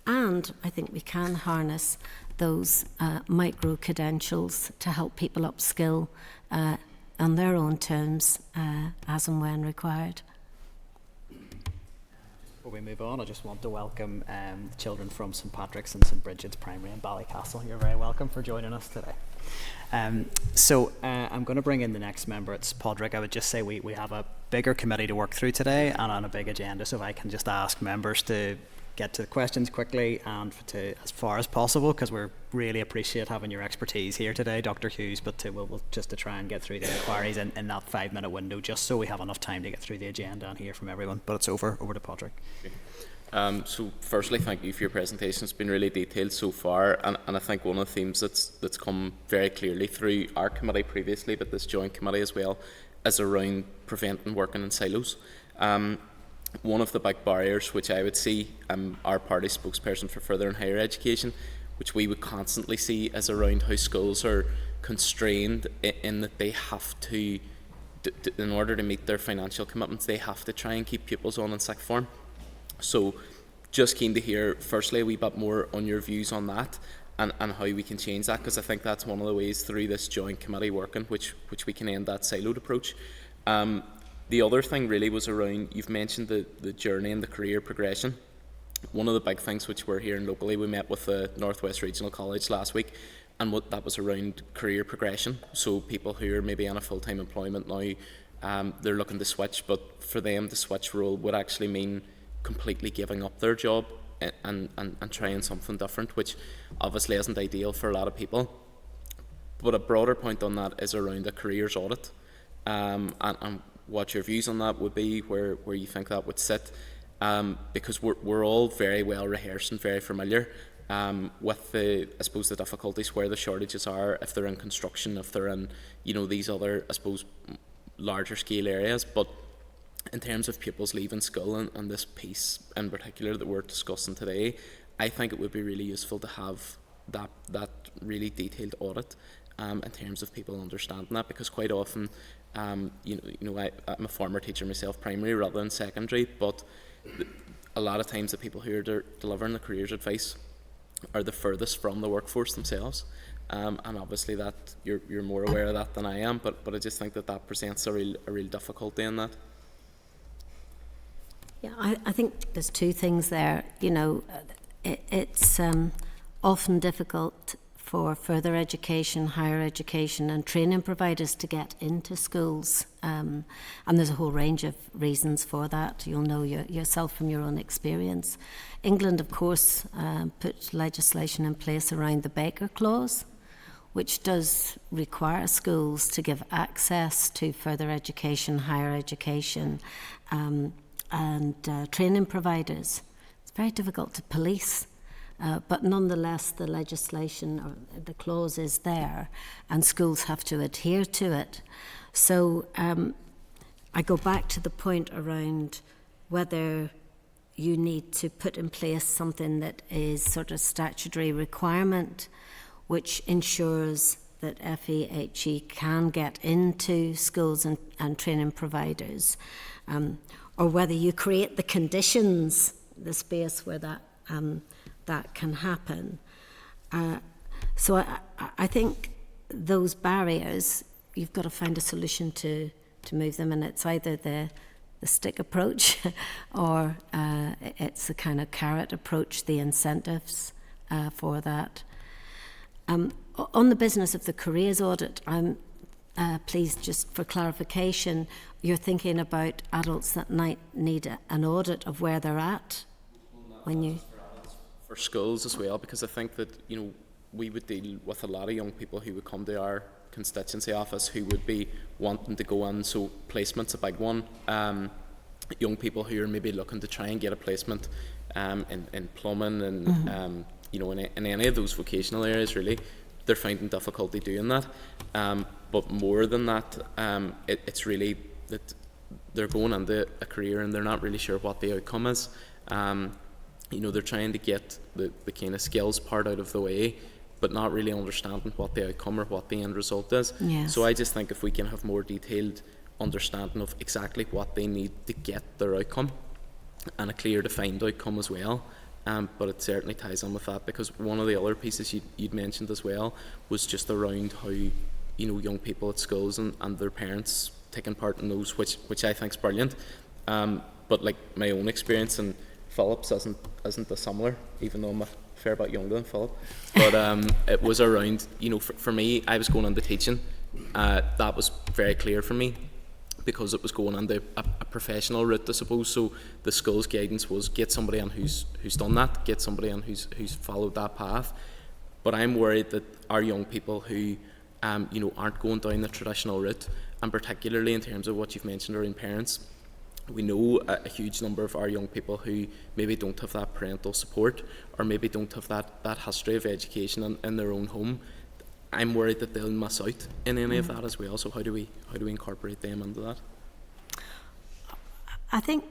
and I think we can harness those micro-credentials to help people upskill on their own terms as and when required. Before we move on, I just want to welcome the children from St Patrick's and St Bridget's Primary in Ballycastle. You're very welcome for joining us today. I'm going to bring in the next member. It's Padraig. I would just say we have a bigger committee to work through today and on a big agenda, so if I can just ask members to get to the questions quickly and to as far as possible, because we really appreciate having your expertise here today, Dr Hughes, but we'll just to try and get through the inquiries in that 5-minute window, just so we have enough time to get through the agenda and hear from everyone. But it's over to Padraig. So firstly, thank you for your presentation. It's been really detailed so far, and I think one of the themes that's come very clearly through our committee previously, but this joint committee as well, is around preventing working in silos. One of the big barriers which I would see, our party spokesperson for further and higher education, which we would constantly see, is around how schools are constrained in that they have to, in order to meet their financial commitments, they have to try and keep pupils on in sixth form. So just keen to hear firstly a wee bit more on your views on that and how we can change that, because I think that's one of the ways through this joint committee working which we can end that siloed approach. The other thing really was around, you've mentioned the journey and the career progression. One of the big things which we're hearing locally, we met with the Northwest Regional College last week, and what that was around career progression. So people who are maybe in a full-time employment now, they're looking to switch, but for them to switch role would actually mean completely giving up their job and trying something different, which obviously isn't ideal for a lot of people. But a broader point on that is around a careers audit, and what your views on that would be, where you think that would sit, because we're all very well rehearsed and very familiar with the difficulties where the shortages are, if they're in construction, if they're in these other larger scale areas. But in terms of pupils leaving school and this piece in particular that we're discussing today, I think it would be really useful to have that really detailed audit in terms of people understanding that, because quite often I'm a former teacher myself, primary rather than secondary, but a lot of times the people who are delivering the careers advice are the furthest from the workforce themselves, and obviously that you're more aware of that than I am, but I just think that presents a real difficulty in that. Yeah, I think there's two things there. It's often difficult for further education, higher education and training providers to get into schools. And there's a whole range of reasons for that. You'll know yourself from your own experience. England, of course, put legislation in place around the Baker Clause, which does require schools to give access to further education, higher education, and training providers. It's very difficult to police. But nonetheless, the legislation or the clause is there, and schools have to adhere to it. So I go back to the point around whether you need to put in place something that is sort of statutory requirement, which ensures that FEHE can get into schools and training providers, or whether you create the conditions, the space where that can happen. So I think those barriers, you've got to find a solution to move them, and it's either the stick approach or it's the kind of carrot approach, the incentives for that. On the business of the careers audit, I'm pleased, just for clarification, you're thinking about adults that might need an audit of where they're at when you... For schools as well, because I think that, you know, we would deal with a lot of young people who would come to our constituency office who would be wanting to go in, so placement's a big one. Young people who are maybe looking to try and get a placement in plumbing and you know, in any of those vocational areas, really, they're finding difficulty doing that. But more than that, it's really that they're going into a career and they're not really sure what the outcome is. You know, they're trying to get the kind of skills part out of the way, but not really understanding what the outcome or what the end result is. Yes. So I just think if we can have more detailed understanding of exactly what they need to get their outcome, and a clear defined outcome as well. But it certainly ties in with that, because one of the other pieces you'd mentioned as well was just around how, you know, young people at schools and their parents taking part in those, which I think is brilliant. But like my own experience, and Philip's isn't dissimilar, even though I'm a fair bit younger than Philip. But it was around, you know, for me, I was going into teaching. That was very clear for me, because it was going into a professional route, I suppose. So the school's guidance was get somebody in who's done that, get somebody in who's followed that path. But I'm worried that our young people who you know, aren't going down the traditional route, and particularly in terms of what you've mentioned around parents, we know a huge number of our young people who maybe don't have that parental support, or maybe don't have that history of education in their own home. I'm worried that they'll miss out in any of that as well. So how do we incorporate them into that? I think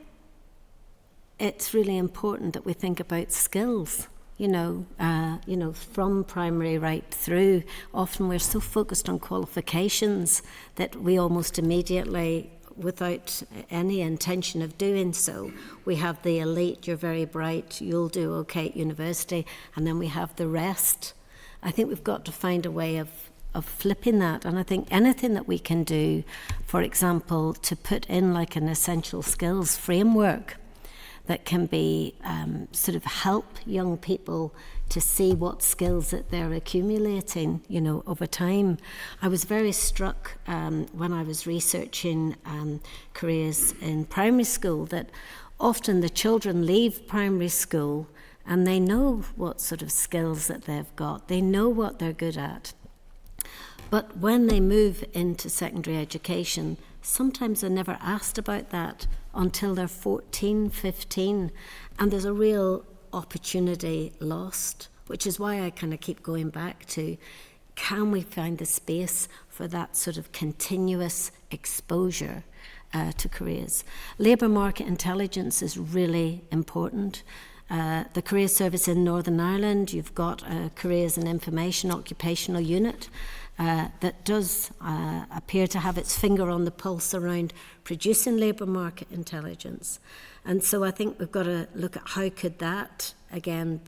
it's really important that we think about skills. You know, from primary right through. Often we're so focused on qualifications that we almost immediately, without any intention of doing so, we have the elite, you're very bright, you'll do okay at university, and then we have the rest. I think we've got to find a way of flipping that, and I think anything that we can do, for example, to put in like an essential skills framework that can be sort of help young people to see what skills that they're accumulating, you know, over time. I was very struck when I was researching careers in primary school that often the children leave primary school and they know what sort of skills that they've got. They know what they're good at. But when they move into secondary education, sometimes they're never asked about that until they're 14, 15, and there's a real opportunity lost, which is why I kind of keep going back to, can we find the space for that sort of continuous exposure to careers? Labour market intelligence is really important. The Career Service in Northern Ireland, you've got a Careers and Information Occupational Unit that does appear to have its finger on the pulse around producing labour market intelligence. And so I think we've got to look at how could that, again,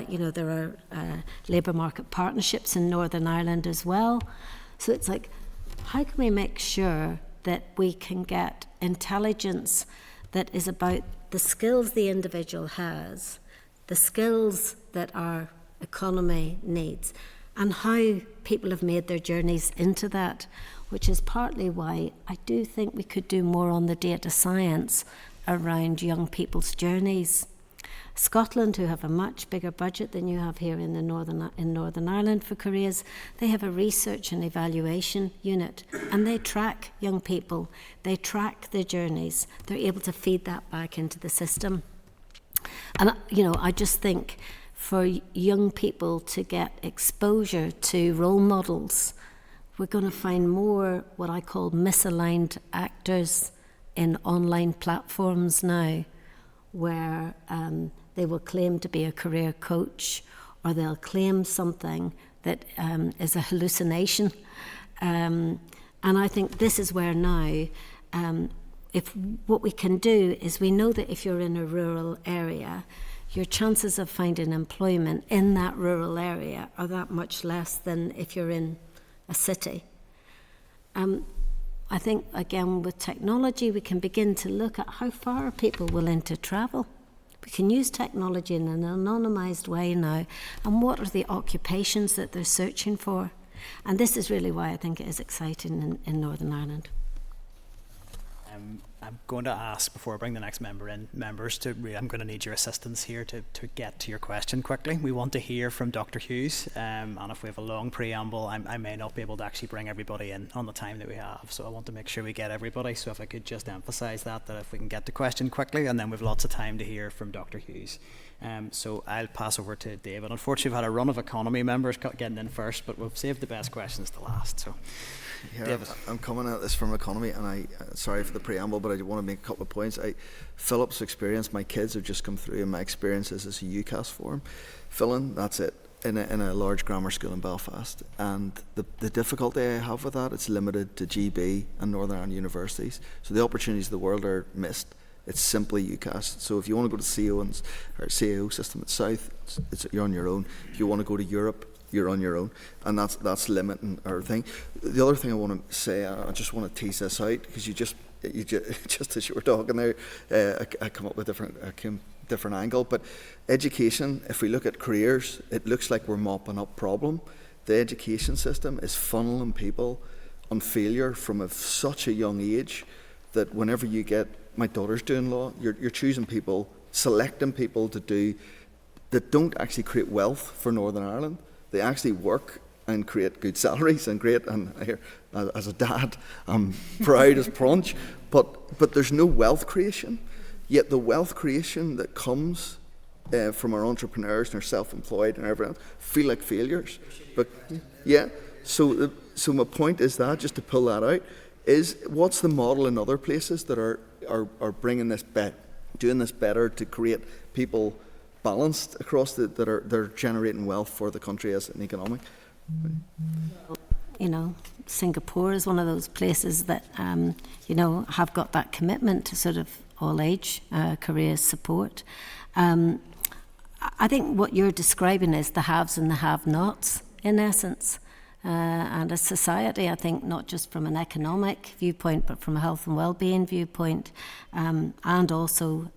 you know, there are labour market partnerships in Northern Ireland as well. So it's like, how can we make sure that we can get intelligence that is about the skills the individual has, the skills that our economy needs, and how people have made their journeys into that, which is partly why I do think we could do more on the data science around young people's journeys. Scotland, who have a much bigger budget than you have here in Northern Ireland for careers, they have a research and evaluation unit, and they track young people, they track their journeys, they're able to feed that back into the system. And, you know, I just think for young people to get exposure to role models, we're going to find more what I call misaligned actors in online platforms now where they will claim to be a career coach, or they'll claim something that is a hallucination. And I think this is where now, if what we can do is, we know that if you're in a rural area, your chances of finding employment in that rural area are that much less than if you're in a city. I think, again, with technology, we can begin to look at how far are people willing to travel. We can use technology in an anonymised way now, and what are the occupations that they're searching for? And this is really why I think it is exciting in Northern Ireland. I'm going to ask, before I bring the next member in, members, I'm going to need your assistance here to get to your question quickly. We want to hear from Dr Hughes, and if we have a long preamble, I may not be able to actually bring everybody in on the time that we have, so I want to make sure we get everybody. So if I could just emphasise that if we can get the question quickly, and then we've lots of time to hear from Dr Hughes. So I'll pass over to David. Unfortunately, we've had a run of economy members getting in first, but we've saved the best questions to last. So, David. I'm coming at this from economy, and sorry for the preamble, but I want to make a couple of points. Philip's experience, my kids have just come through, and my experience is as a UCAS form. Filling, that's it, in a large grammar school in Belfast. And the difficulty I have with that, it's limited to GB and Northern Ireland universities. So the opportunities of the world are missed. It's simply UCAS. So if you want to go to CAO system at South, you're on your own. If you want to go to Europe, you're on your own, and that's limiting our thing. The other thing I want to say, I just want to tease this out, because you just as you were talking there, I come up with a different angle. But education, if we look at careers, it looks like we're mopping up problem. The education system is funneling people on failure from such a young age that whenever you get, my daughter's doing law, you're choosing people, selecting people that don't actually create wealth for Northern Ireland. They actually work and create good salaries and here, as a dad, I'm proud as punch, but there's no wealth creation. Yet the wealth creation that comes from our entrepreneurs and our self-employed and everyone else feel like failures. But yeah, so my point is that, just to pull that out, is what's the model in other places that are bringing this doing this better to create people balanced across that are generating wealth for the country as an economic. You know, Singapore is one of those places that have got that commitment to sort of all age career support. I think what you're describing is the haves and the have-nots in essence. And as society, I think, not just from an economic viewpoint, but from a health and well-being viewpoint, and also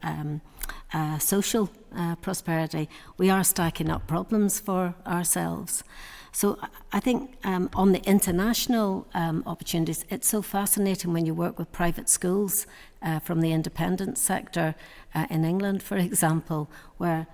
social prosperity, we are stacking up problems for ourselves. So I think on the international opportunities, it's so fascinating when you work with private schools from the independent sector in England, for example, where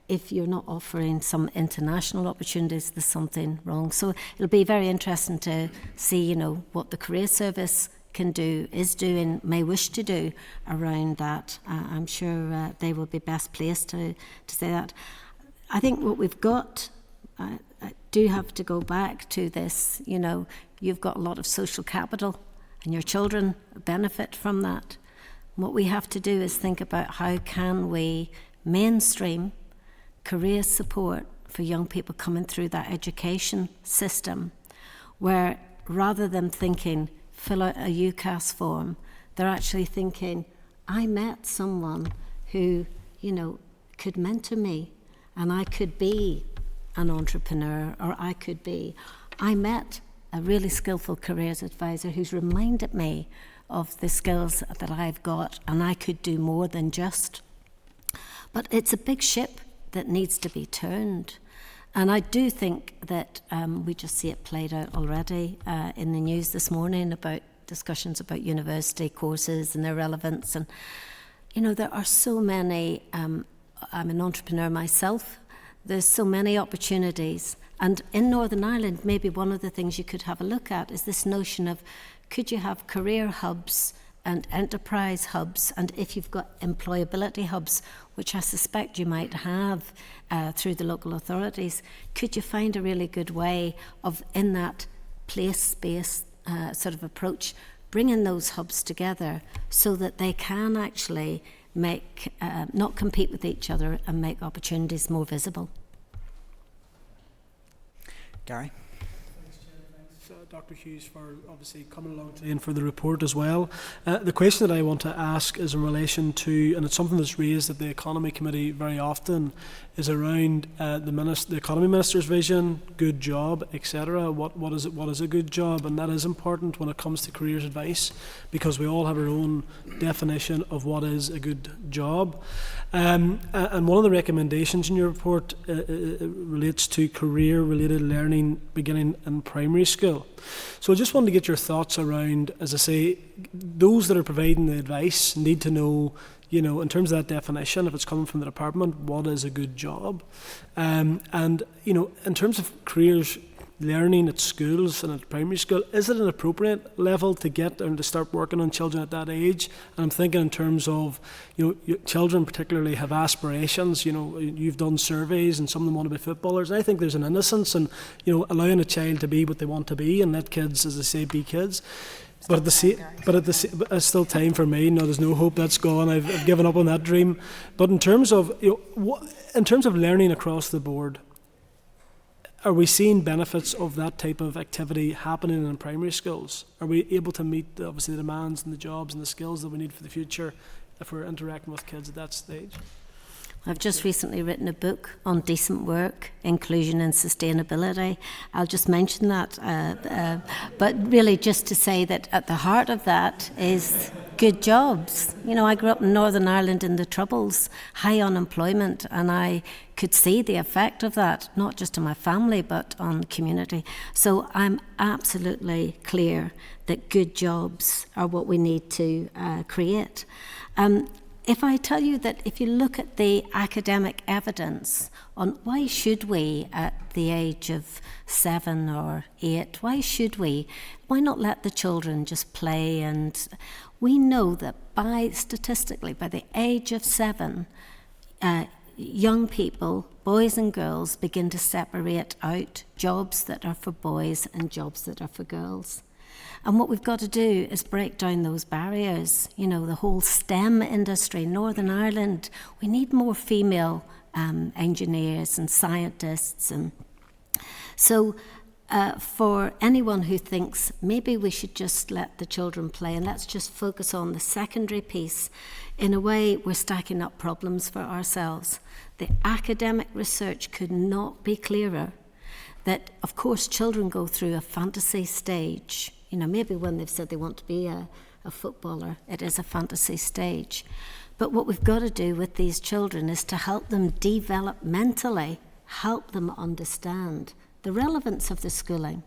if you're not offering some international opportunities, there's something wrong. So it'll be very interesting to see, what the career service can do, is doing, may wish to do around that. I'm sure they will be best placed to say that. I think what we've got, I do have to go back to this, you've got a lot of social capital and your children benefit from that. What we have to do is think about how can we mainstream career support for young people coming through that education system, where rather than thinking, fill out a UCAS form, they're actually thinking, I met someone who, could mentor me, and I could be an entrepreneur, or I met a really skillful careers advisor who's reminded me of the skills that I've got, and I could do more than just. But it's a big ship that needs to be turned. And I do think that we just see it played out already in the news this morning about discussions about university courses and their relevance. And, there are so many, I'm an entrepreneur myself, there's so many opportunities. And in Northern Ireland, maybe one of the things you could have a look at is this notion of, could you have career hubs and enterprise hubs, and if you've got employability hubs, which I suspect you might have through the local authorities, could you find a really good way of, in that place-based sort of approach, bringing those hubs together so that they can actually make, not compete with each other and make opportunities more visible. Gary? Dr Hughes, for obviously coming along today and for the report as well. The question that I want to ask is in relation to, and it's something that's raised at the Economy Committee very often, is around the Economy Minister's vision, good job, etc. What is a good job? And that is important when it comes to careers advice, because we all have our own definition of what is a good job. And one of the recommendations in your report relates to career-related learning beginning in primary school. So I just wanted to get your thoughts around, as I say, those that are providing the advice need to know, in terms of that definition, if it's coming from the department, what is a good job? And, in terms of careers learning at schools and at primary school, is it an appropriate level to get and to start working on children at that age? And I'm thinking in terms of, children particularly have aspirations. You've done surveys and some of them want to be footballers. I think there's an innocence in, allowing a child to be what they want to be and let kids, as they say, be kids. But it's still time for me. No, there's no hope. That's gone. I've given up on that dream. But in terms of, in terms of learning across the board, are we seeing benefits of that type of activity happening in primary schools? Are we able to meet, obviously, the demands and the jobs and the skills that we need for the future if we're interacting with kids at that stage? I've just recently written a book on decent work, inclusion and sustainability. I'll just mention that, but really just to say that at the heart of that is good jobs. I grew up in Northern Ireland in the Troubles, high unemployment, and I could see the effect of that, not just on my family, but on the community. So I'm absolutely clear that good jobs are what we need to create. If I tell you that if you look at the academic evidence on why should we at the age of 7 or 8, why not let the children just play? And we know that statistically, by the age of 7, young people, boys and girls, begin to separate out jobs that are for boys and jobs that are for girls. And what we've got to do is break down those barriers. The whole STEM industry, Northern Ireland, we need more female engineers and scientists. And so for anyone who thinks maybe we should just let the children play and let's just focus on the secondary piece, in a way we're stacking up problems for ourselves. The academic research could not be clearer that, of course, children go through a fantasy stage. Maybe when they've said they want to be a footballer, it is a fantasy stage. But what we've got to do with these children is to help them developmentally, help them understand the relevance of the schooling.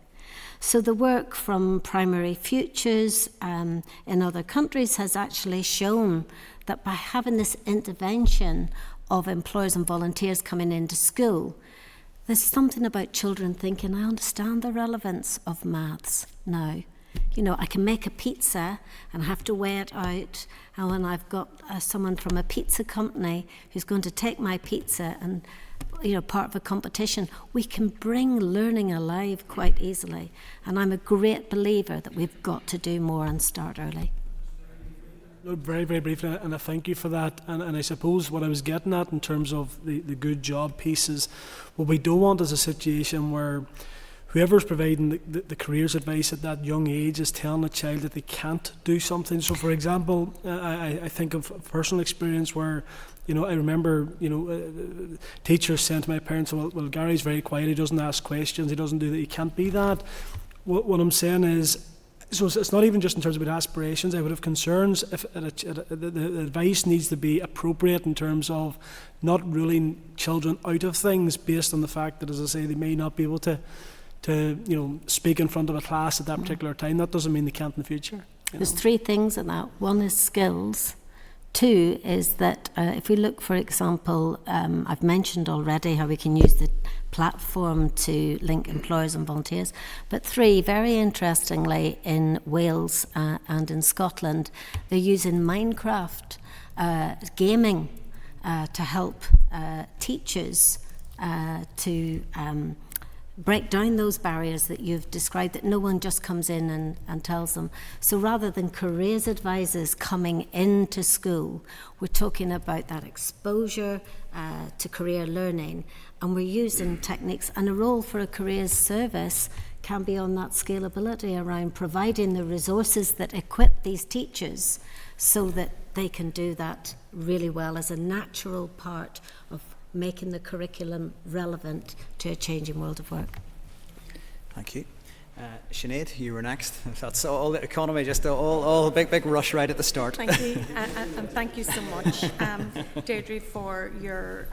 So the work from Primary Futures in other countries has actually shown that by having this intervention of employers and volunteers coming into school, there's something about children thinking, I understand the relevance of maths now. I can make a pizza and have to weigh it out. And when I've got someone from a pizza company who's going to take my pizza and, part of a competition, we can bring learning alive quite easily. And I'm a great believer that we've got to do more and start early. Very, very briefly, and I thank you for that. And I suppose what I was getting at in terms of the good job pieces, what we don't want is a situation where whoever's providing the careers advice at that young age is telling a child that they can't do something. So, for example, I think of a personal experience where, I remember, teachers saying to my parents, well, Gary's very quiet, he doesn't ask questions, he doesn't do that, he can't be that. What I'm saying is, so it's not even just in terms of aspirations. I would have concerns if the advice needs to be appropriate in terms of not ruling children out of things based on the fact that, as I say, they may not be able to speak in front of a class at that particular time. That doesn't mean they can't in the future. There's 3 things in that. 1 is skills. 2 is that if we look, for example, I've mentioned already how we can use the platform to link employers and volunteers. But 3, very interestingly, in Wales and in Scotland, they're using Minecraft gaming to help teachers to break down those barriers that you've described, that no one just comes in and tells them. So rather than careers advisors coming into school, we're talking about that exposure to career learning, and we're using techniques, and a role for a careers service can be on that scalability around providing the resources that equip these teachers so that they can do that really well as a natural part of making the curriculum relevant to a changing world of work. Thank you. Sinead, you were next. That's all the economy, just all a big rush right at the start. Thank you, and thank you so much, Deirdre, for your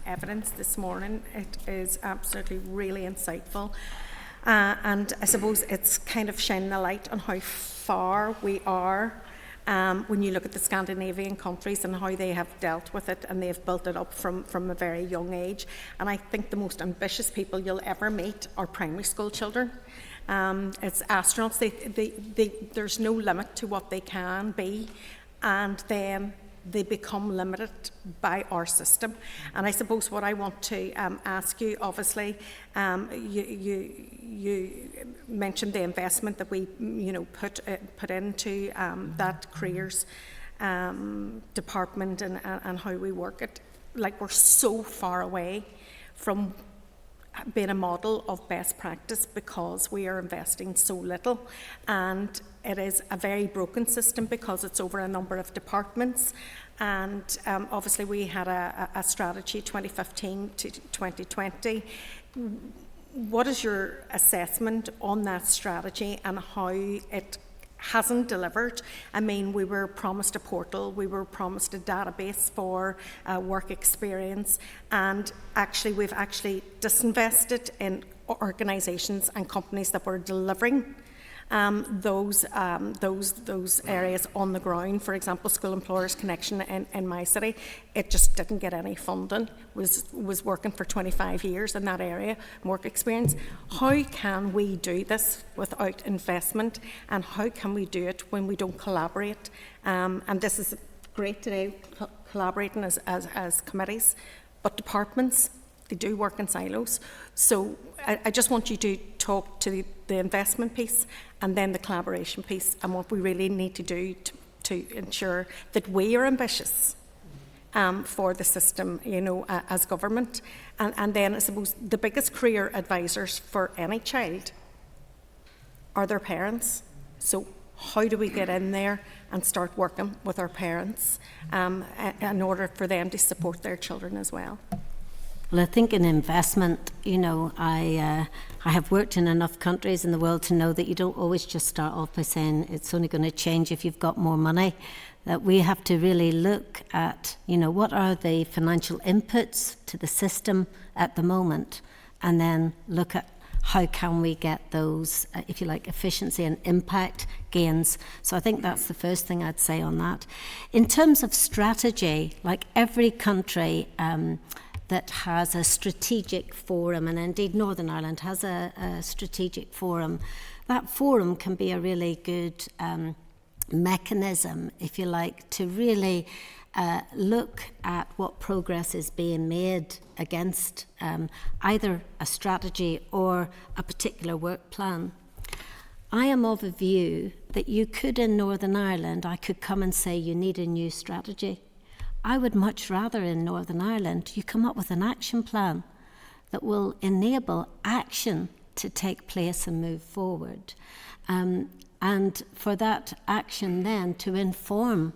evidence this morning. It is absolutely really insightful. And I suppose it's kind of shining a light on how far we are when you look at the Scandinavian countries and how they have dealt with it, and they've built it up from a very young age. And I think the most ambitious people you'll ever meet are primary school children. It's astronauts. There's no limit to what they can be, and then they become limited by our system. And I suppose what I want to ask you, obviously, you mentioned the investment that we, put into that careers department and how we work it. Like, we're so far away from being a model of best practice because we are investing so little, and it is a very broken system because it's over a number of departments. And obviously we had a strategy 2015 to 2020. What is your assessment on that strategy and how it hasn't delivered? I mean, we were promised a portal, we were promised a database for work experience, and actually we've actually disinvested in organisations and companies that were delivering those areas on the ground. For example, School Employers Connection in my city, it just didn't get any funding. Was working for 25 years in that area, work experience. How can we do this without investment, and how can we do it when we don't collaborate? And this is great today, collaborating as committees, but departments, they do work in silos. So I just want you to talk to the investment piece and then the collaboration piece, and what we really need to do to ensure that we are ambitious for the system, as government. And then I suppose the biggest career advisors for any child are their parents. So how do we get in there and start working with our parents in order for them to support their children as well? Well, I think in investment, I have worked in enough countries in the world to know that you don't always just start off by saying it's only going to change if you've got more money. That we have to really look at, what are the financial inputs to the system at the moment, and then look at how can we get those, if you like, efficiency and impact gains. So I think that's the first thing I'd say on that. In terms of strategy, like every country that has a strategic forum, and indeed Northern Ireland has a strategic forum, that forum can be a really good mechanism, if you like, to really look at what progress is being made against either a strategy or a particular work plan. I am of a view that you could, in Northern Ireland, I could come and say you need a new strategy. I would much rather in Northern Ireland you come up with an action plan that will enable action to take place and move forward. And for that action then to inform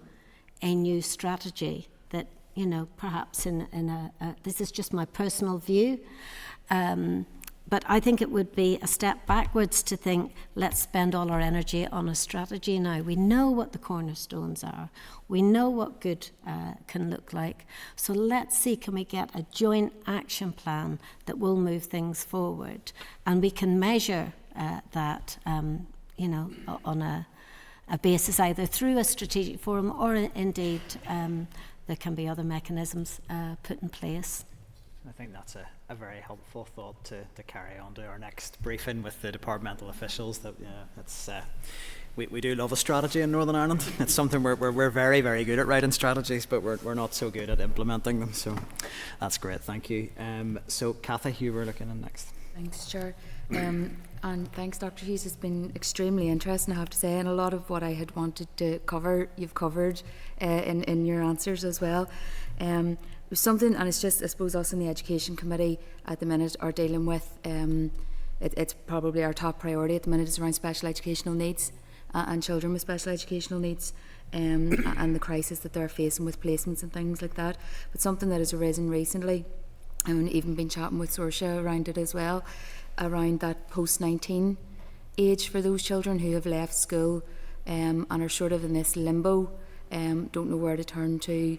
a new strategy that, perhaps this is just my personal view, but I think it would be a step backwards to think, let's spend all our energy on a strategy now. We know what the cornerstones are. We know what good can look like. So let's see, can we get a joint action plan that will move things forward? And we can measure that, on a basis either through a strategic forum or indeed there can be other mechanisms put in place. I think that's a very helpful thought to carry on to our next briefing with the departmental officials. That we do love a strategy in Northern Ireland. It's something we're very, very good at writing strategies, but we're not so good at implementing them. So that's great. Thank you. So Cathy, you were looking in next. Thanks, Chair. And thanks, Dr. Hughes. It's been extremely interesting, I have to say, and a lot of what I had wanted to cover, you've covered in your answers as well. It was something, and it's just, I suppose, us in the Education Committee at the minute are dealing with, it's probably our top priority at the minute is around special educational needs and children with special educational needs. And the crisis that they're facing with placements and things like that. But something that has arisen recently, and even been chatting with Saoirse around it as well, around that post-19 age for those children who have left school and are sort of in this limbo, don't know where to turn to.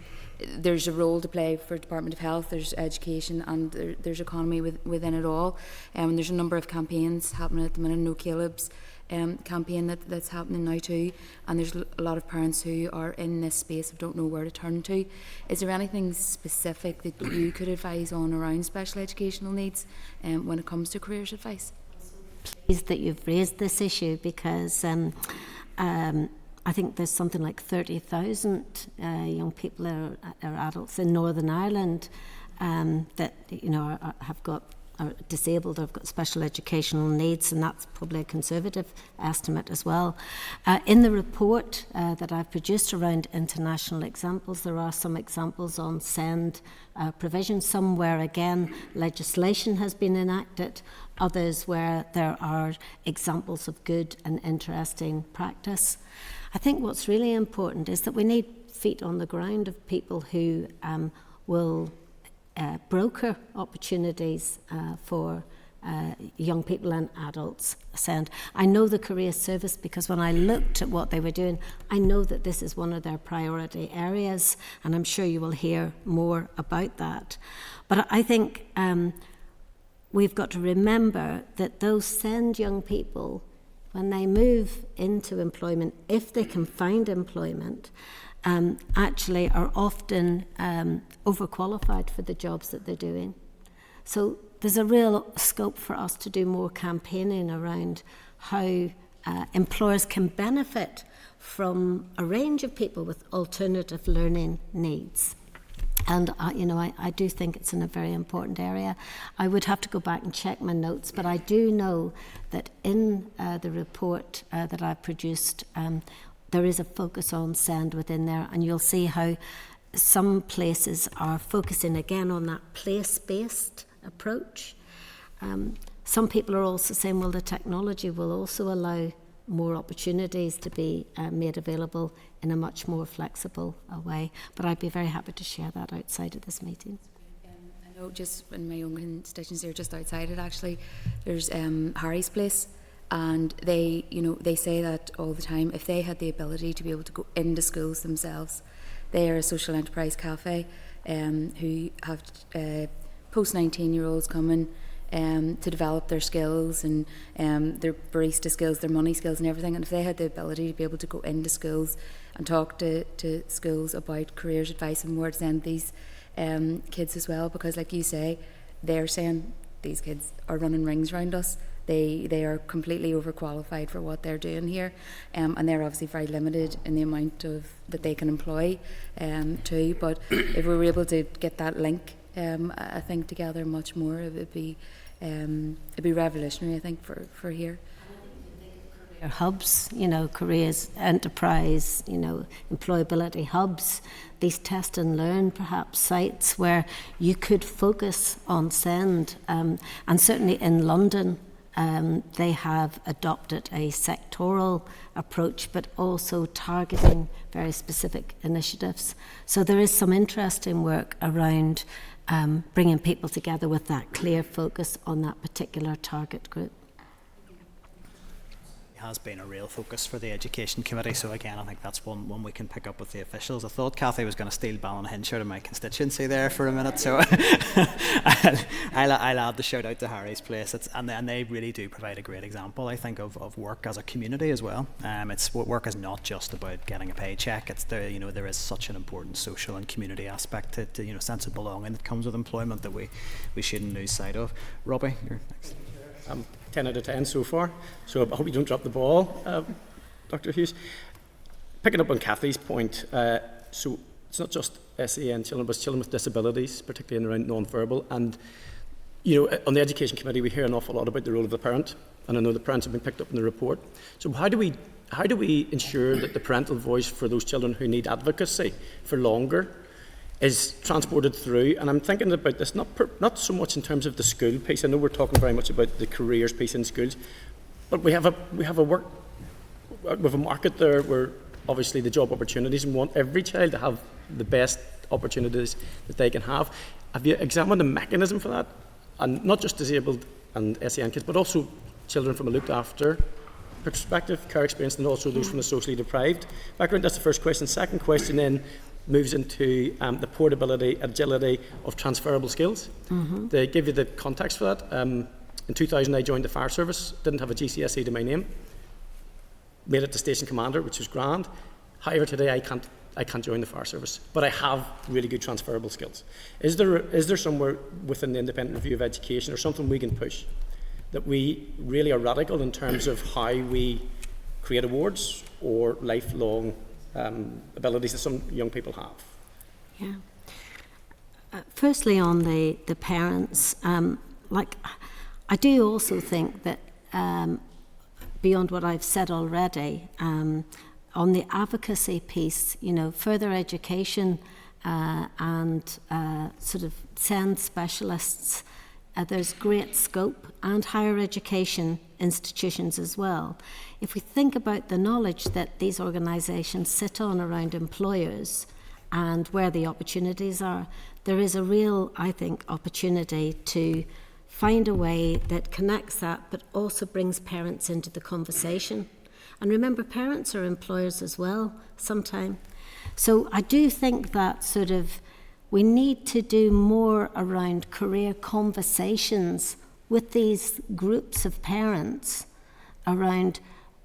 There's a role to play for Department of Health, there's education, and there's economy within it all. There's a number of campaigns happening at the minute, No Caleb's campaign that's happening now too, and there's a lot of parents who are in this space who don't know where to turn to. Is there anything specific that you could advise on around special educational needs when it comes to careers advice? Pleased that you've raised this issue, because I think there's something like 30,000 young people or adults in Northern Ireland that are disabled or have got special educational needs, and that's probably a conservative estimate as well. In the report that I've produced around international examples, there are some examples on SEND provision, some where again legislation has been enacted, others where there are examples of good and interesting practice. I think what's really important is that we need feet on the ground of people who will broker opportunities for young people and adults. I know the career service because when I looked at what they were doing, I know that this is one of their priority areas, and I'm sure you will hear more about that. But I think we've got to remember that those SEND young people, when they move into employment, if they can find employment, actually are often overqualified for the jobs that they're doing. So there's a real scope for us to do more campaigning around how employers can benefit from a range of people with alternative learning needs. And I do think it's in a very important area. I would have to go back and check my notes, but I do know that in the report that I've produced, there is a focus on SEND within there, and you'll see how some places are focusing again on that place-based approach. Some people are also saying, well, the technology will also allow more opportunities to be made available in a much more flexible way. But I'd be very happy to share that outside of this meeting. I know just in my own constituency, or just outside it actually, there's Harry's Place. And they say that all the time, if they had the ability to be able to go into schools themselves, they are a social enterprise cafe who have post-19-year-olds coming to develop their skills and their barista skills, their money skills and everything. And if they had the ability to be able to go into schools and talk to schools about careers advice and where to send these kids as well, because like you say, they're saying these kids are running rings around us. They are completely overqualified for what they're doing here, and they're obviously very limited in the amount of that they can employ too. But if we were able to get that link, I think together much more, it'd be revolutionary. I think for here. Hubs, careers, enterprise, employability hubs, these test and learn perhaps sites where you could focus on SEND, and certainly in London. They have adopted a sectoral approach, but also targeting very specific initiatives. So there is some interesting work around bringing people together with that clear focus on that particular target group. Has been a real focus for the Education Committee, so again I think that's one we can pick up with the officials. I thought Cathy was going to steal Ballinhinch out of my constituency there for a minute, so I'll add the shout out to Harry's Place. And they really do provide a great example, I think, of work as a community as well. Work is not just about getting a paycheck. It's there is such an important social and community aspect to sense of belonging that comes with employment that we shouldn't lose sight of. Robbie, you're next. 10 out of 10 so far, so I hope you don't drop the ball, Dr. Hughes. Picking up on Cathy's point, so it's not just SEN children, but children with disabilities, particularly in around non-verbal, and On the Education Committee, we hear an awful lot about the role of the parent, and I know the parents have been picked up in the report. So how do we ensure that the parental voice for those children who need advocacy for longer is transported through? And I'm thinking about this not so much in terms of the school piece. I know we're talking very much about the careers piece in schools, but we have a market there where obviously the job opportunities, and want every child to have the best opportunities that they can have. Have you examined a mechanism for that? And not just disabled and SEN kids, but also children from a looked after perspective, care experience, and also those from a socially deprived background. That's the first question. Second question then moves into the portability, agility of transferable skills. They give you the context for that. In 2000, I joined the fire service, didn't have a GCSE to my name, made it to station commander, which was grand. However, today I can't join the fire service, but I have really good transferable skills. Is there somewhere within the independent review of education or something we can push that we really are radical in terms of how we create awards or lifelong abilities that some young people have? Yeah. Firstly, on the parents, I do also think that beyond what I've said already, on the advocacy piece, further education and sort of SEND specialists, there's great scope, and higher education institutions as well. If we think about the knowledge that these organisations sit on around employers and where the opportunities are, there is a real, I think, opportunity to find a way that connects that but also brings parents into the conversation. And remember, parents are employers as well sometimes. So I do think that sort of we need to do more around career conversations with these groups of parents around,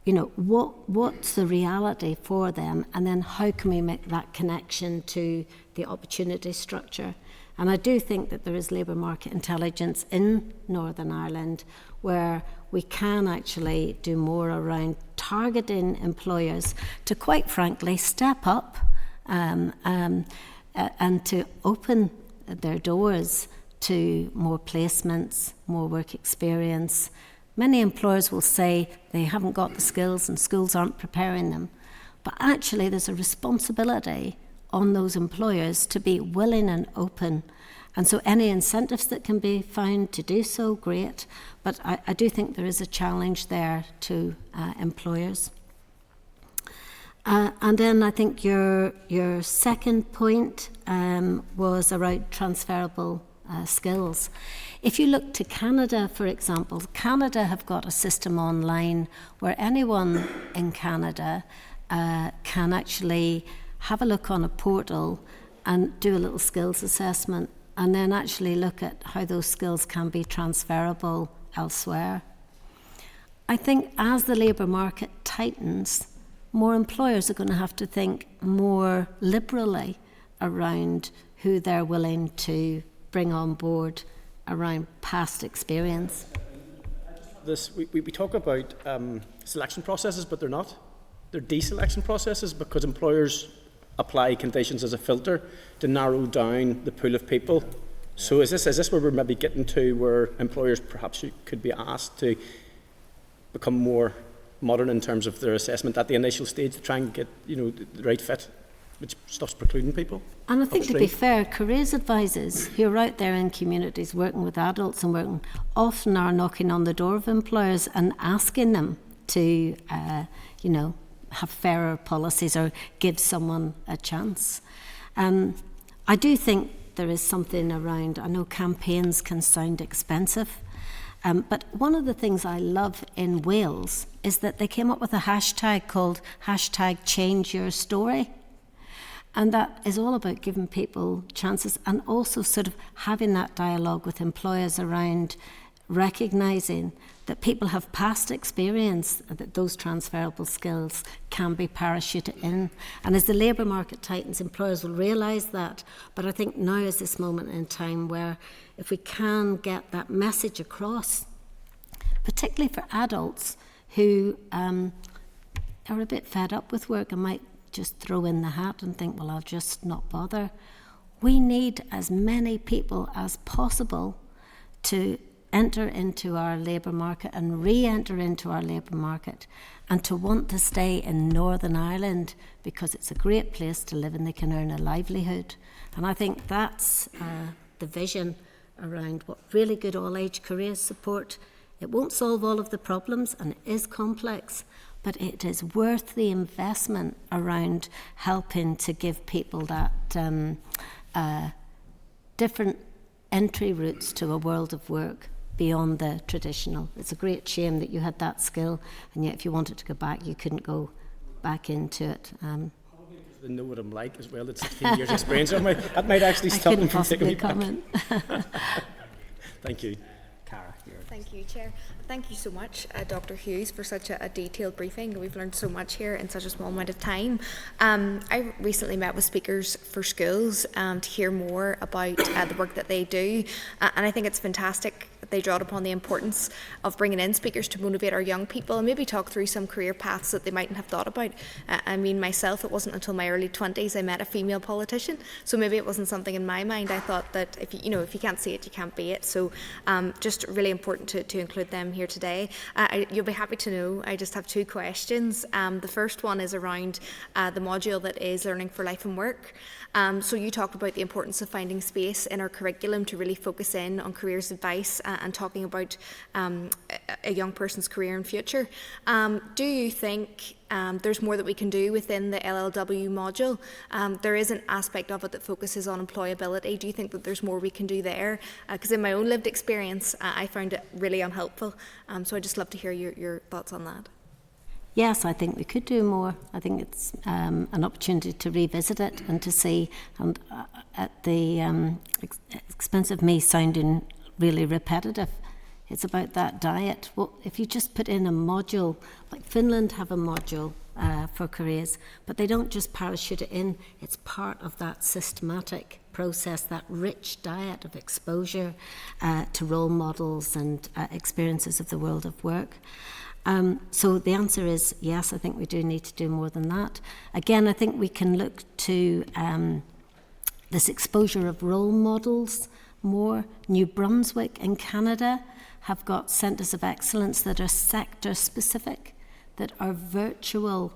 what's the reality for them, and then how can we make that connection to the opportunity structure. And I do think that there is labour market intelligence in Northern Ireland where we can actually do more around targeting employers to, quite frankly, step up and to open their doors to more placements, more work experience. Many employers will say they haven't got the skills and schools aren't preparing them. But actually there's a responsibility on those employers to be willing and open. And so any incentives that can be found to do so, great. But I do think there is a challenge there to employers. And then I think your second point was around transferable skills. If you look to Canada, for example, Canada have got a system online where anyone in Canada can actually have a look on a portal and do a little skills assessment, and then actually look at how those skills can be transferable elsewhere. I think as the labour market tightens, more employers are going to have to think more liberally around who they're willing to bring on board around past experience. We talk about selection processes, but they're not. They're deselection processes because employers apply conditions as a filter to narrow down the pool of people. So is this where we're maybe getting to, where employers perhaps could be asked to become more modern in terms of their assessment at the initial stage to try and get the right fit, which stops precluding people? And I think, to be fair, careers advisors who are out there in communities working with adults and often are knocking on the door of employers and asking them to have fairer policies or give someone a chance. I do think there is something around, I know campaigns can sound expensive, but one of the things I love in Wales is that they came up with a hashtag called #ChangeYourStory. And that is all about giving people chances and also sort of having that dialogue with employers around recognising that people have past experience, that those transferable skills can be parachuted in. And as the labour market tightens, employers will realise that. But I think now is this moment in time where if we can get that message across, particularly for adults who are a bit fed up with work and might just throw in the hat and think, well, I'll just not bother. We need as many people as possible to enter into our labour market and re-enter into our labour market, and to want to stay in Northern Ireland because it's a great place to live and they can earn a livelihood. And I think that's the vision around what really good all-age careers support. It won't solve all of the problems, and it is complex, but it is worth the investment around helping to give people that different entry routes to a world of work beyond the traditional. It's a great shame that you had that skill, and yet if you wanted to go back, you couldn't go back into it. They know what I'm like as well. It's 16 years experience. That might actually stop them from taking me back. Thank you. Cara, thank you, Chair. Thank you so much, Dr Hughes, for such a detailed briefing. We've learned so much here in such a small amount of time. I recently met with Speakers for Schools to hear more about the work that they do, and I think it's fantastic that they draw upon the importance of bringing in speakers to motivate our young people and maybe talk through some career paths that they mightn't have thought about. I mean, myself, it wasn't until my early 20s I met a female politician, so maybe it wasn't something in my mind. I thought that if you can't see it, you can't be it. So just really important to include them here today. You'll be happy to know I just have 2 questions. The first one is around the module that is Learning for Life and Work. So you talked about the importance of finding space in our curriculum to really focus in on careers advice and talking about a young person's career and future. Do you think there's more that we can do within the LLW module? There is an aspect of it that focuses on employability. Do you think that there's more we can do there? Because in my own lived experience, I found it really unhelpful. So I'd just love to hear your thoughts on that. Yes, I think we could do more. I think it's an opportunity to revisit it and to see, and at the expense of me sounding really repetitive, it's about that diet. Well, if you just put in a module, like Finland have a module for careers, but they don't just parachute it in, it's part of that systematic process, that rich diet of exposure to role models and experiences of the world of work. So the answer is yes, I think we do need to do more than that. Again, I think we can look to this exposure of role models more. New Brunswick in Canada have got centres of excellence that are sector specific, that are virtual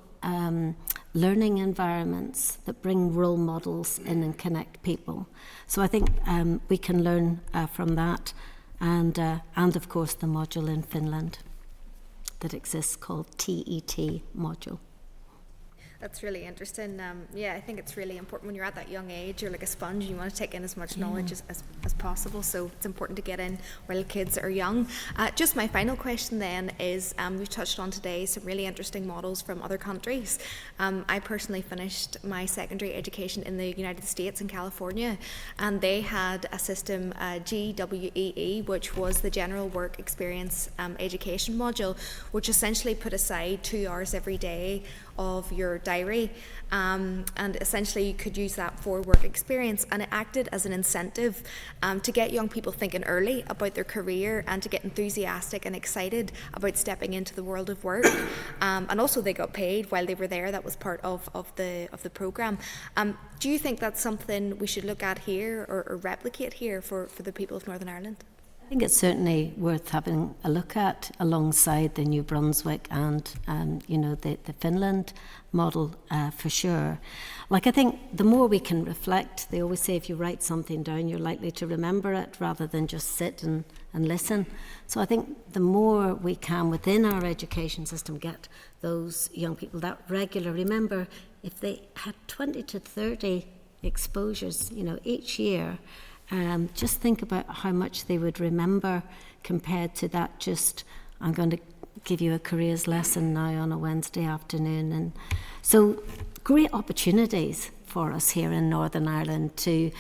learning environments that bring role models in and connect people. So I think we can learn from that, and of course the module in Finland that exists called TET module. That's really interesting. Yeah, I think it's really important when you're at that young age, you're like a sponge, you want to take in as much knowledge as possible, so it's important to get in while kids are young. Just my final question then is, we've touched on today some really interesting models from other countries. I personally finished my secondary education in the United States in California, and they had a system, GWEE, which was the General Work Experience Education module, which essentially put aside 2 hours every day of your diary, and essentially you could use that for work experience, and it acted as an incentive to get young people thinking early about their career and to get enthusiastic and excited about stepping into the world of work. And also they got paid while they were there. That was part of the programme. Do you think that's something we should look at here or replicate here for the people of Northern Ireland? I think it's certainly worth having a look at alongside the New Brunswick and the Finland model for sure. Like, I think the more we can reflect, they always say if you write something down, you're likely to remember it rather than just sit and listen. So I think the more we can within our education system get those young people that regular, remember if they had 20 to 30 exposures, each year, just think about how much they would remember compared to that just, I'm going to give you a careers lesson now on a Wednesday afternoon. And so great opportunities for us here in Northern Ireland to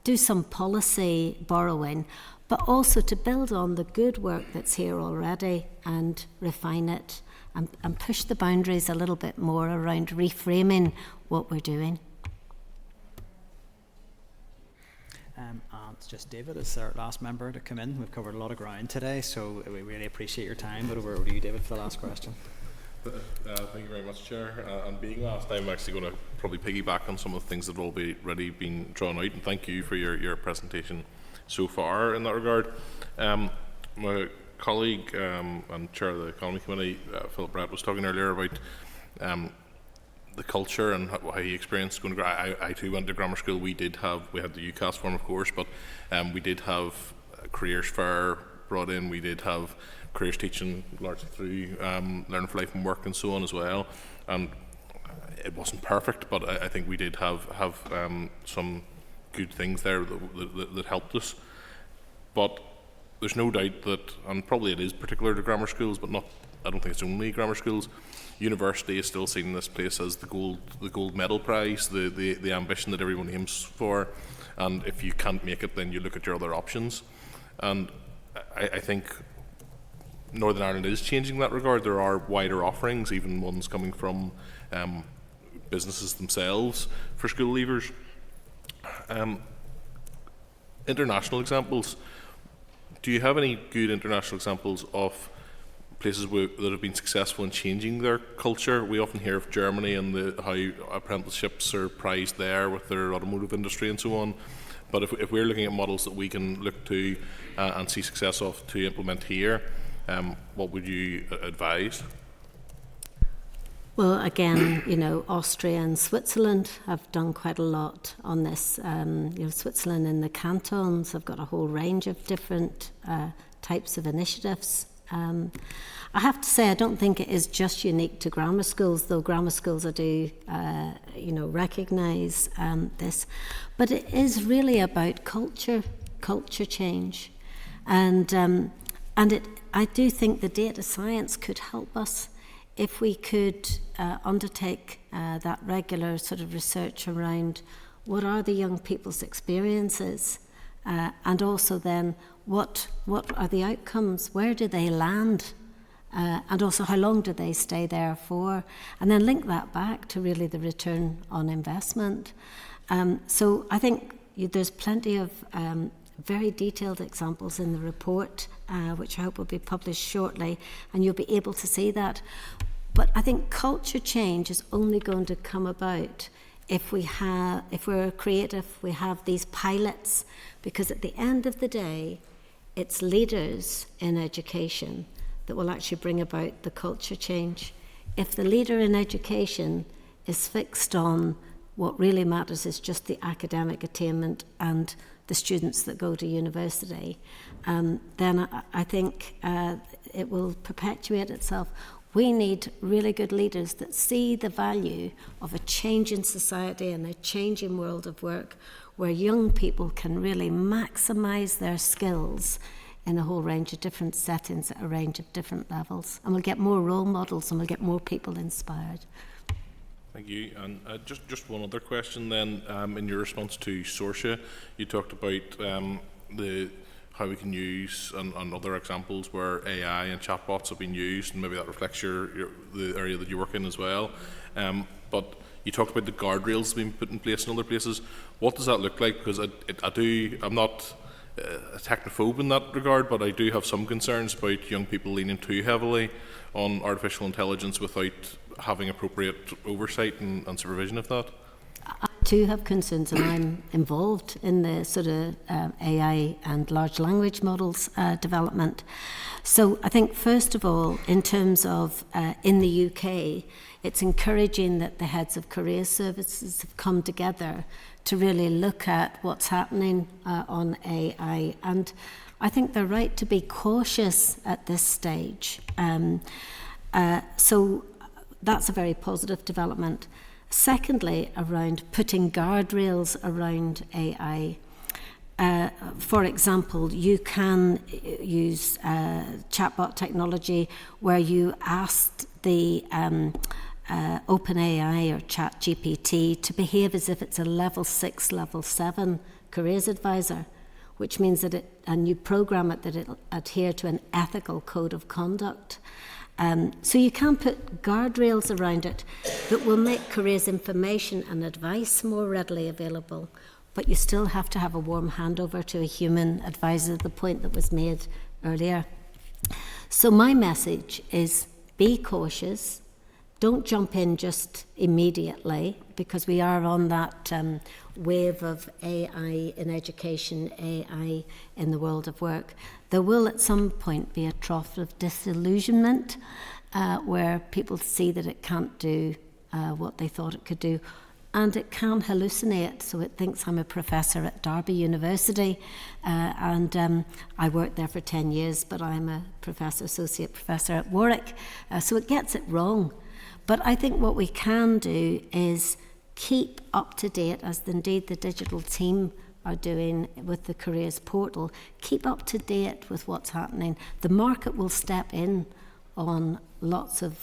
do some policy borrowing, but also to build on the good work that's here already and refine it and push the boundaries a little bit more around reframing what we're doing. And it's just David is our last member to come in. We've covered a lot of ground today, so we really appreciate your time. But over to you, David, for the last question. Thank you very much, Chair. And being last, I'm actually going to probably piggyback on some of the things that have already been drawn out. And thank you for your presentation so far in that regard. My colleague and chair of the Economy Committee, Philip Brett, was talking earlier about the culture and how he experienced going to. I too went to grammar school. We had the UCAS form, of course, but we did have a careers fair brought in. We did have careers teaching largely through Learning for Life and Work and so on as well. And it wasn't perfect, but I think we did have some good things there that helped us. But there's no doubt that, and probably it is particular to grammar schools, but not. I don't think it's only grammar schools. University is still seen in this place as the gold medal prize, the ambition that everyone aims for. And if you can't make it, then you look at your other options. And I think Northern Ireland is changing that regard. There are wider offerings, even ones coming from businesses themselves for school leavers. International examples. Do you have any good international examples of places that have been successful in changing their culture? We often hear of Germany and how apprenticeships are prized there with their automotive industry and so on. But if we're looking at models that we can look to and see success of to implement here, what would you advise? Well, again, Austria and Switzerland have done quite a lot on this. Switzerland in the cantons have got a whole range of different types of initiatives. I have to say, I don't think it is just unique to grammar schools, though grammar schools I do, recognise this. But it is really about culture change. And I do think the data science could help us if we could undertake that regular sort of research around what are the young people's experiences, and also then what are the outcomes, where do they land, and also how long do they stay there for, and then link that back to really the return on investment. So I think there's plenty of very detailed examples in the report, which I hope will be published shortly, and you'll be able to see that. But I think culture change is only going to come about if we're creative, we have these pilots, because at the end of the day, it's leaders in education that will actually bring about the culture change. If the leader in education is fixed on what really matters is just the academic attainment and the students that go to university, then I think it will perpetuate itself. We need really good leaders that see the value of a change in society and a changing world of work where young people can really maximise their skills in a whole range of different settings at a range of different levels. And we'll get more role models and we'll get more people inspired. Thank you. And just one other question then. In your response to Sorcia, you talked about how we can use and other examples where AI and chatbots have been used, and maybe that reflects the area that you work in as well. But you talked about the guardrails being put in place in other places. What does that look like? Because I'm not a technophobe in that regard, but I do have some concerns about young people leaning too heavily on artificial intelligence without having appropriate oversight and supervision of that. I too have concerns, and I'm involved in the sort of AI and large language models development. So I think, first of all, in terms of in the UK, it's encouraging that the heads of career services have come together to really look at what's happening on AI. And I think they're right to be cautious at this stage. So that's a very positive development. Secondly, around putting guardrails around AI. For example, you can use chatbot technology where you asked the OpenAI or ChatGPT to behave as if it's a level 6, level 7 careers advisor, which means that and you program it that it'll adhere to an ethical code of conduct. So you can put guardrails around it that will make careers information and advice more readily available, but you still have to have a warm handover to a human advisor, the point that was made earlier. So my message is be cautious, don't jump in just immediately, because we are on that wave of AI in education, AI in the world of work. There will at some point be a trough of disillusionment where people see that it can't do what they thought it could do. And it can hallucinate, so it thinks I'm a professor at Derby University, and I worked there for 10 years, but I'm a professor, associate professor at Warwick, so it gets it wrong. But I think what we can do is keep up to date, as indeed the digital team are doing with the careers portal, keep up to date with what's happening. The market will step in on lots of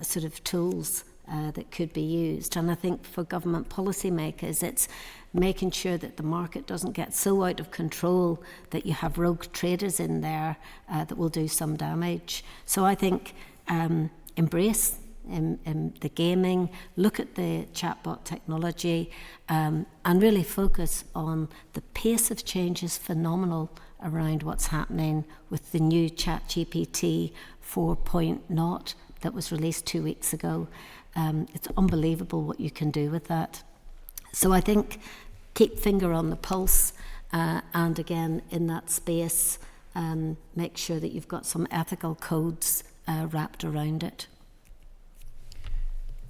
sort of tools that could be used. And I think for government policymakers, it's making sure that the market doesn't get so out of control that you have rogue traders in there that will do some damage. So I think embrace in the gaming, look at the chatbot technology, and really focus on the pace of change is phenomenal around what's happening with the new ChatGPT 4.0 that was released 2 weeks ago. It's unbelievable what you can do with that. So I think keep finger on the pulse, and again, in that space, make sure that you've got some ethical codes wrapped around it.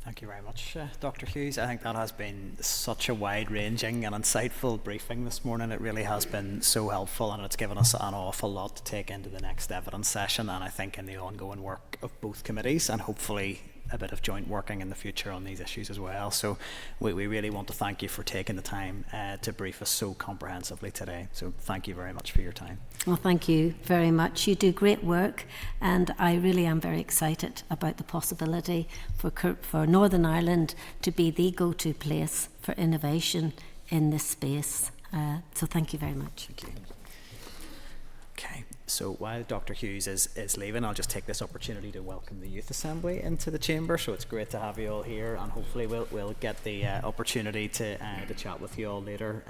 Thank you very much, Dr. Hughes. I think that has been such a wide-ranging and insightful briefing this morning. It really has been so helpful, and it's given us an awful lot to take into the next evidence session, and I think in the ongoing work of both committees, and hopefully a bit of joint working in the future on these issues as well. So we really want to thank you for taking the time to brief us so comprehensively today. So thank you very much for your time. Well, thank you very much. You do great work, and I really am very excited about the possibility for Northern Ireland to be the go-to place for innovation in this space. So thank you very much. Thank you. Okay. So while Dr. Hughes is leaving, I'll just take this opportunity to welcome the Youth Assembly into the chamber. So it's great to have you all here, and hopefully we'll get the opportunity to chat with you all later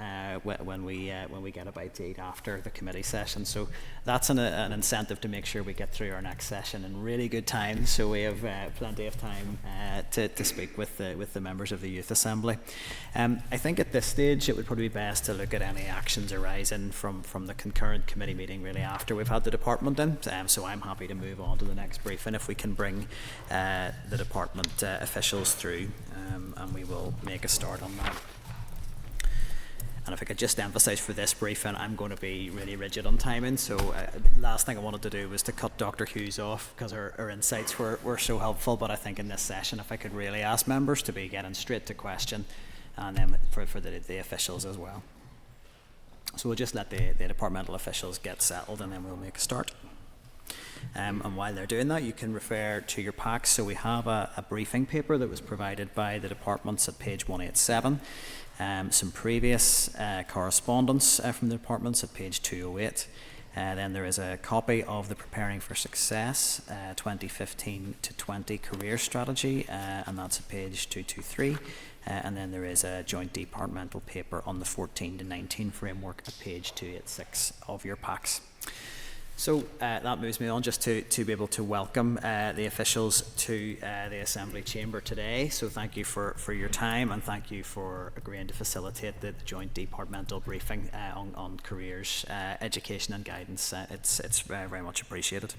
when we get a bite to eat after the committee session. So that's an incentive to make sure we get through our next session in really good time. So we have plenty of time to speak with the members of the Youth Assembly. I think at this stage it would probably be best to look at any actions arising from the concurrent committee meeting really after we've had the department in, so I'm happy to move on to the next briefing if we can bring the department officials through, and we will make a start on that. And if I could just emphasise for this briefing, I'm going to be really rigid on timing, so last thing I wanted to do was to cut Dr. Hughes off because her insights were so helpful, but I think in this session if I could really ask members to be getting straight to question, and then for the officials as well. So we'll just let the departmental officials get settled, and then we'll make a start. And while they're doing that, you can refer to your packs. So we have a briefing paper that was provided by the departments at page 187. Some previous correspondence from the departments at page 208. Then there is a copy of the Preparing for Success 2015 to 20 career strategy, and that's at page 223. And then there is a joint departmental paper on the 14 to 19 framework at page 286 of your packs. So that moves me on just to be able to welcome the officials to the Assembly Chamber today. So thank you for your time, and thank you for agreeing to facilitate the joint departmental briefing on careers, education and guidance. It's very, very much appreciated.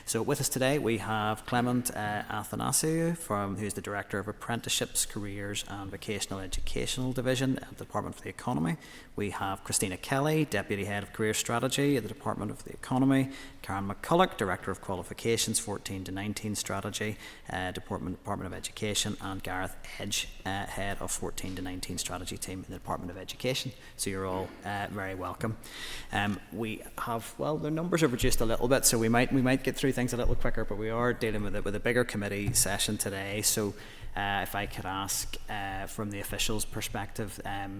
So with us today we have Clement Athanasiou, who's the Director of Apprenticeships, Careers and Vocational Educational Division at the Department of the Economy. We have Christina Kelly, Deputy Head of Career Strategy at the Department of the Economy. Karen McCulloch, Director of Qualifications 14 to 19 Strategy, Department of Education, and Gareth Edge, Head of 14 to 19 Strategy Team in the Department of Education. So you're all very welcome. We have, well, the numbers are reduced a little bit, so we might get through things a little quicker, but we are dealing with a bigger committee session today. So if I could ask from the officials' perspective,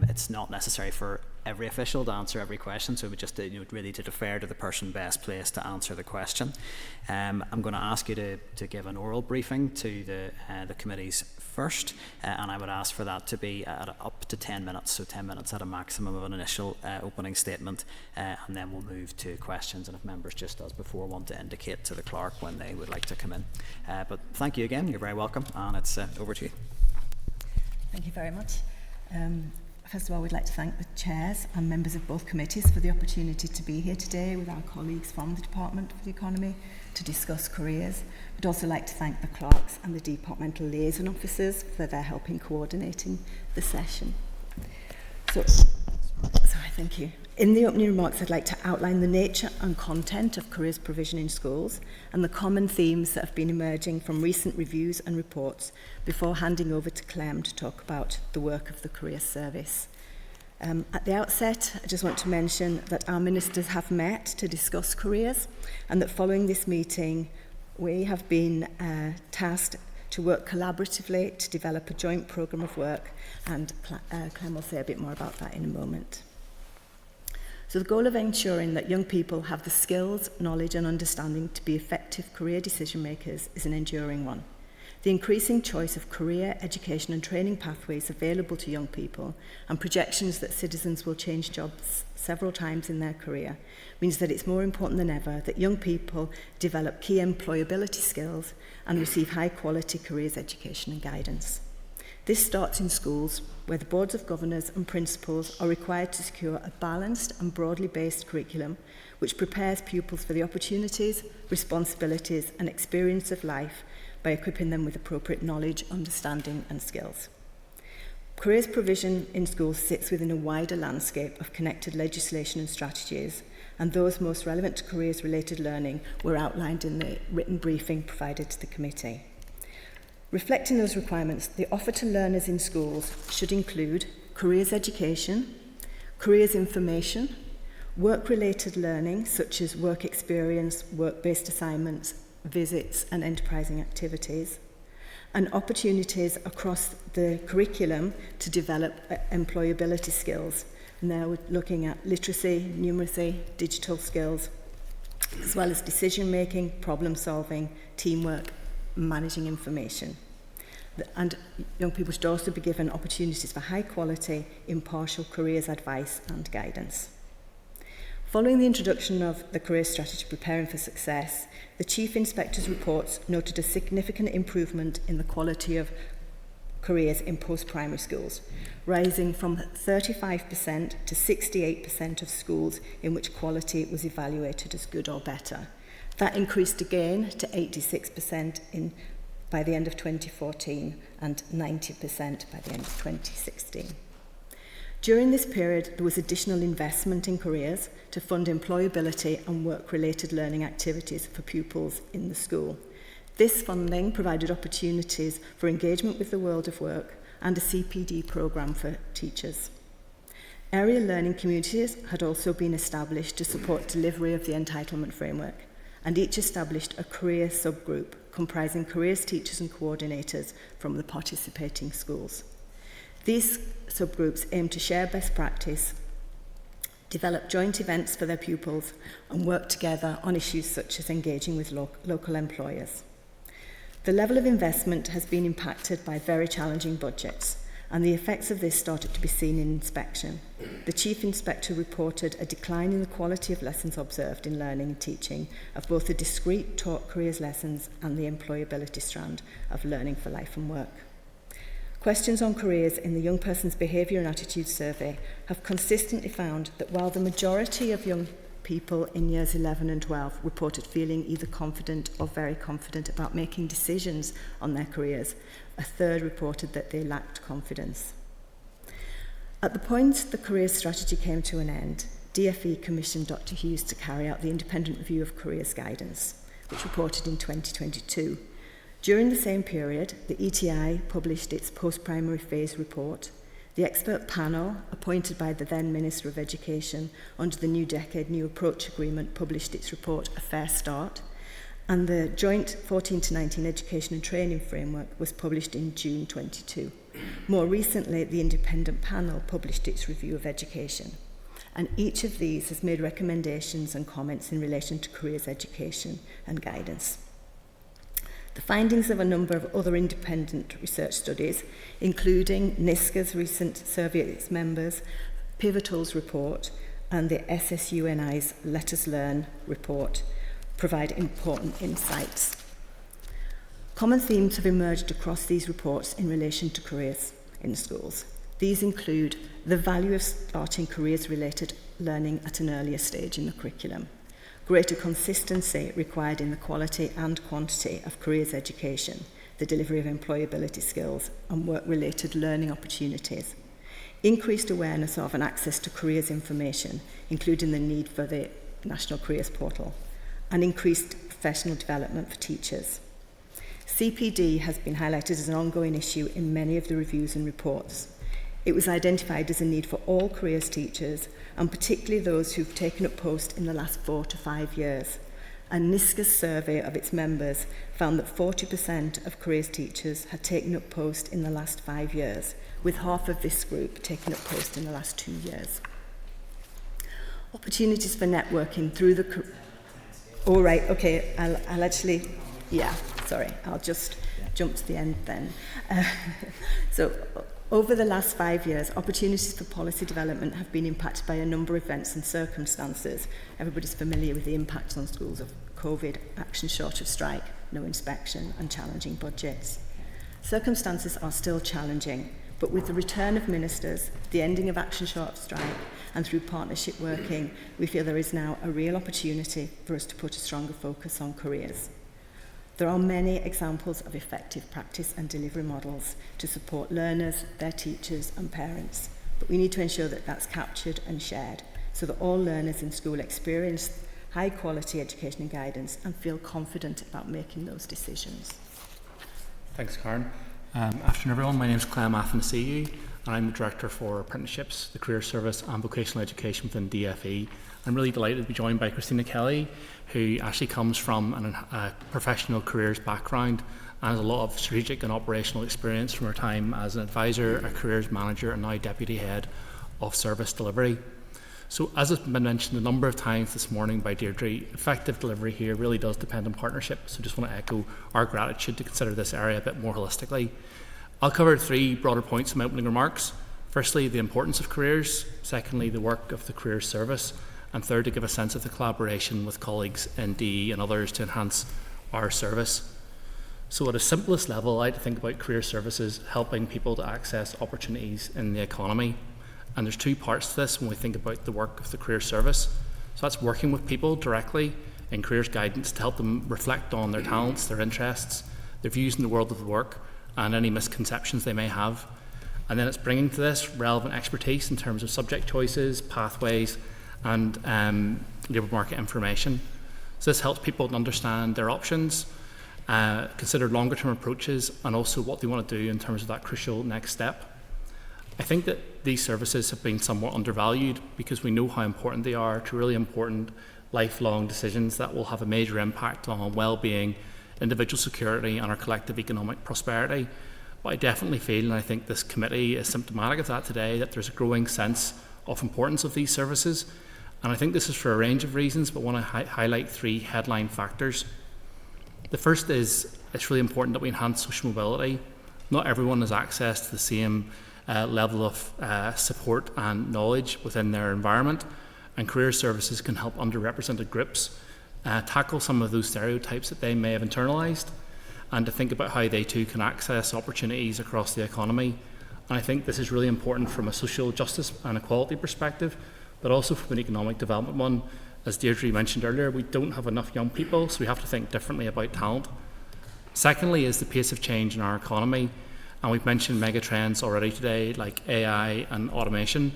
it's not necessary for every official to answer every question, so we just really to defer to the person best placed to answer the question. I'm going to ask you to give an oral briefing to the committee's first, and I would ask for that to be at up to 10 minutes, so 10 minutes at a maximum of an initial opening statement, and then we'll move to questions, and if members, just as before, want to indicate to the clerk when they would like to come in. But thank you again, you're very welcome, and it's over to you. Thank you very much. First of all, we'd like to thank the chairs and members of both committees for the opportunity to be here today with our colleagues from the Department for the Economy to discuss careers. We'd also like to thank the clerks and the departmental liaison officers for their help in coordinating the session. Sorry, thank you. In the opening remarks, I'd like to outline the nature and content of careers provision in schools and the common themes that have been emerging from recent reviews and reports before handing over to Clem to talk about the work of the Careers Service. At the outset, I just want to mention that our ministers have met to discuss careers, and that following this meeting, we have been tasked to work collaboratively to develop a joint programme of work, and Clem will say a bit more about that in a moment. So the goal of ensuring that young people have the skills, knowledge and understanding to be effective career decision makers is an enduring one. The increasing choice of career, education and training pathways available to young people and projections that citizens will change jobs several times in their career means that it's more important than ever that young people develop key employability skills and receive high quality careers education and guidance. This starts in schools, where the boards of governors and principals are required to secure a balanced and broadly based curriculum which prepares pupils for the opportunities, responsibilities and experience of life by equipping them with appropriate knowledge, understanding and skills. Careers provision in schools sits within a wider landscape of connected legislation and strategies, and those most relevant to careers-related learning were outlined in the written briefing provided to the committee. Reflecting those requirements, the offer to learners in schools should include careers education, careers information, work-related learning such as work experience, work-based assignments, visits and enterprising activities, and opportunities across the curriculum to develop employability skills. Now we're looking at literacy, numeracy, digital skills, as well as decision-making, problem-solving, teamwork, managing information. And young people should also be given opportunities for high-quality, impartial careers advice and guidance. Following the introduction of the Career Strategy Preparing for Success, the Chief Inspector's reports noted a significant improvement in the quality of careers in post-primary schools, rising from 35% to 68% of schools in which quality was evaluated as good or better. That increased again to 86% by the end of 2014 and 90% by the end of 2016. During this period, there was additional investment in careers to fund employability and work-related learning activities for pupils in the school. This funding provided opportunities for engagement with the world of work and a CPD programme for teachers. Area learning communities had also been established to support delivery of the entitlement framework, and each established a career subgroup comprising careers teachers and coordinators from the participating schools. These subgroups aim to share best practice, develop joint events for their pupils, and work together on issues such as engaging with local employers. The level of investment has been impacted by very challenging budgets, and the effects of this started to be seen in inspection. The Chief Inspector reported a decline in the quality of lessons observed in learning and teaching of both the discrete taught careers lessons and the employability strand of learning for life and work. Questions on careers in the Young Person's Behaviour and Attitude Survey have consistently found that while the majority of young people in years 11 and 12 reported feeling either confident or very confident about making decisions on their careers, a third reported that they lacked confidence. At the point the careers strategy came to an end, DFE commissioned Dr Hughes to carry out the independent review of careers guidance, which reported in 2022. During the same period, the ETI published its post-primary phase report. The expert panel, appointed by the then Minister of Education under the New Decade New Approach Agreement, published its report, A Fair Start, and the joint 14 to 19 Education and Training Framework was published in June 22. More recently, the independent panel published its review of education, and each of these has made recommendations and comments in relation to careers education and guidance. The findings of a number of other independent research studies, including NISCA's recent survey of its members, Pivotal's report, and the SSUNI's Let Us Learn report, provide important insights. Common themes have emerged across these reports in relation to careers in schools. These include the value of starting careers-related learning at an earlier stage in the curriculum, greater consistency required in the quality and quantity of careers education, the delivery of employability skills and work-related learning opportunities, increased awareness of and access to careers information, including the need for the National Careers Portal, and increased professional development for teachers. CPD has been highlighted as an ongoing issue in many of the reviews and reports. It was identified as a need for all careers teachers, and particularly those who've taken up post in the last 4 to 5 years. And NISCA's survey of its members found that 40% of careers teachers had taken up post in the last 5 years, with half of this group taking up post in the last 2 years. Opportunities for networking through the... All right, okay, I'll actually... Yeah, sorry, I'll just jump to the end then. So, over the last 5 years, opportunities for policy development have been impacted by a number of events and circumstances. Everybody's familiar with the impacts on schools of COVID, action short of strike, no inspection, and challenging budgets. Circumstances are still challenging, but with the return of ministers, the ending of action short of strike, and through partnership working, we feel there is now a real opportunity for us to put a stronger focus on careers. There are many examples of effective practice and delivery models to support learners, their teachers and parents, but we need to ensure that that's captured and shared so that all learners in school experience high quality education and guidance and feel confident about making those decisions. Thanks, Karen. Afternoon everyone, my name is Clem Athanasiou and I'm the Director for Apprenticeships, the Career Service and Vocational Education within DFE. I'm really delighted to be joined by Christina Kelly, who actually comes from a professional careers background and has a lot of strategic and operational experience from her time as an advisor, a careers manager and now Deputy Head of Service Delivery. So as has been mentioned a number of times this morning by Deirdre, effective delivery here really does depend on partnership, so just want to echo our gratitude to consider this area a bit more holistically. I'll cover 3 broader points in my opening remarks. Firstly, the importance of careers. Secondly, the work of the careers service. And third, to give a sense of the collaboration with colleagues in DE and others to enhance our service. So at a simplest level, I like to think about career services helping people to access opportunities in the economy. And there's 2 parts to this when we think about the work of the career service. So that's working with people directly in careers guidance to help them reflect on their talents, their interests, their views in the world of work, and any misconceptions they may have. And then it's bringing to this relevant expertise in terms of subject choices, pathways, and labour market information. So this helps people to understand their options, consider longer term approaches, and also what they want to do in terms of that crucial next step. I think that these services have been somewhat undervalued because we know how important they are to really important lifelong decisions that will have a major impact on well-being, individual security and our collective economic prosperity. But I definitely feel, and I think this committee is symptomatic of that today, that there's a growing sense of importance of these services. And I think this is for a range of reasons, but I want to highlight 3 headline factors. The first is it's really important that we enhance social mobility. Not everyone has access to the same level of support and knowledge within their environment, and career services can help underrepresented groups tackle some of those stereotypes that they may have internalised, and to think about how they too can access opportunities across the economy. And I think this is really important from a social justice and equality perspective, but also from an economic development one. As Deirdre mentioned earlier, we don't have enough young people, so we have to think differently about talent. Secondly is the pace of change in our economy, and we've mentioned mega trends already today like AI and automation,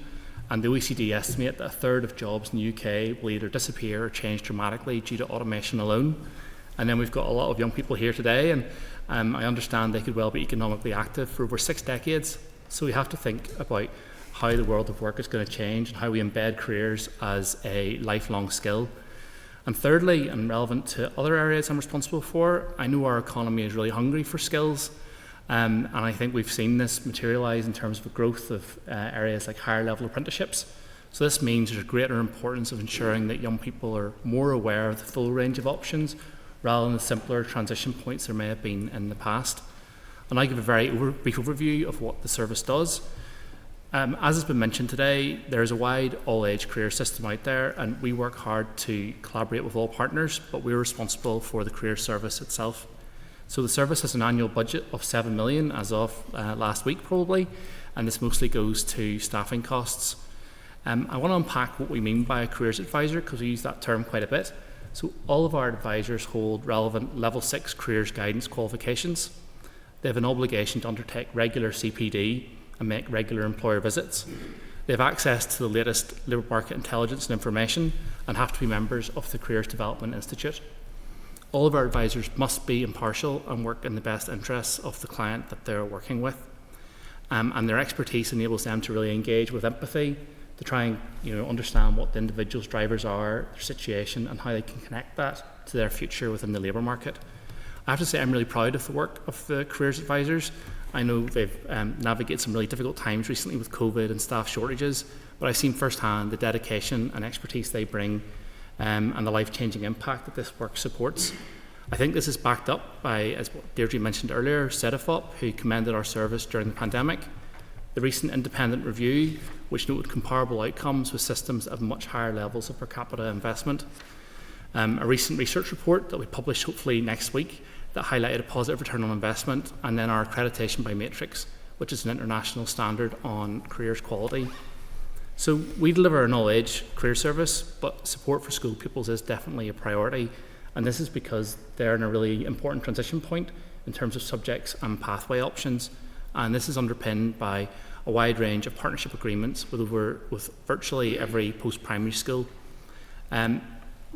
and the OECD estimate that 1/3 of jobs in the UK will either disappear or change dramatically due to automation alone. And then we've got a lot of young people here today, and I understand they could well be economically active for over 6 decades. So we have to think about how the world of work is going to change and how we embed careers as a lifelong skill. And thirdly, and relevant to other areas I'm responsible for, I know our economy is really hungry for skills, and I think we've seen this materialise in terms of the growth of areas like higher level apprenticeships. So this means there's a greater importance of ensuring that young people are more aware of the full range of options rather than the simpler transition points there may have been in the past. And I give a very brief overview of what the service does. As has been mentioned today, there is a wide all-age career system out there, and we work hard to collaborate with all partners, but we're responsible for the career service itself. So the service has an annual budget of 7 million as of last week probably, and this mostly goes to staffing costs. I want to unpack what we mean by a careers advisor, because we use that term quite a bit. So all of our advisors hold relevant level 6 careers guidance qualifications. They have an obligation to undertake regular CPD and make regular employer visits. They have access to the latest labour market intelligence and information and have to be members of the Careers Development Institute. All of our advisors must be impartial and work in the best interests of the client that they're working with. And their expertise enables them to really engage with empathy, to try and understand what the individual's drivers are, their situation, and how they can connect that to their future within the labour market. I have to say I'm really proud of the work of the careers advisors. I know they've navigated some really difficult times recently with COVID and staff shortages, but I've seen firsthand the dedication and expertise they bring and the life-changing impact that this work supports. I think this is backed up by, as what Deirdre mentioned earlier, CEDIFOP, who commended our service during the pandemic. The recent independent review, which noted comparable outcomes with systems that have much higher levels of per capita investment. A recent research report that we publish hopefully next week that highlighted a positive return on investment, and then our accreditation by Matrix, which is an international standard on careers quality. So we deliver an all-age career service, but support for school pupils is definitely a priority, and this is because they're in a really important transition point in terms of subjects and pathway options, and this is underpinned by a wide range of partnership agreements with virtually every post-primary school.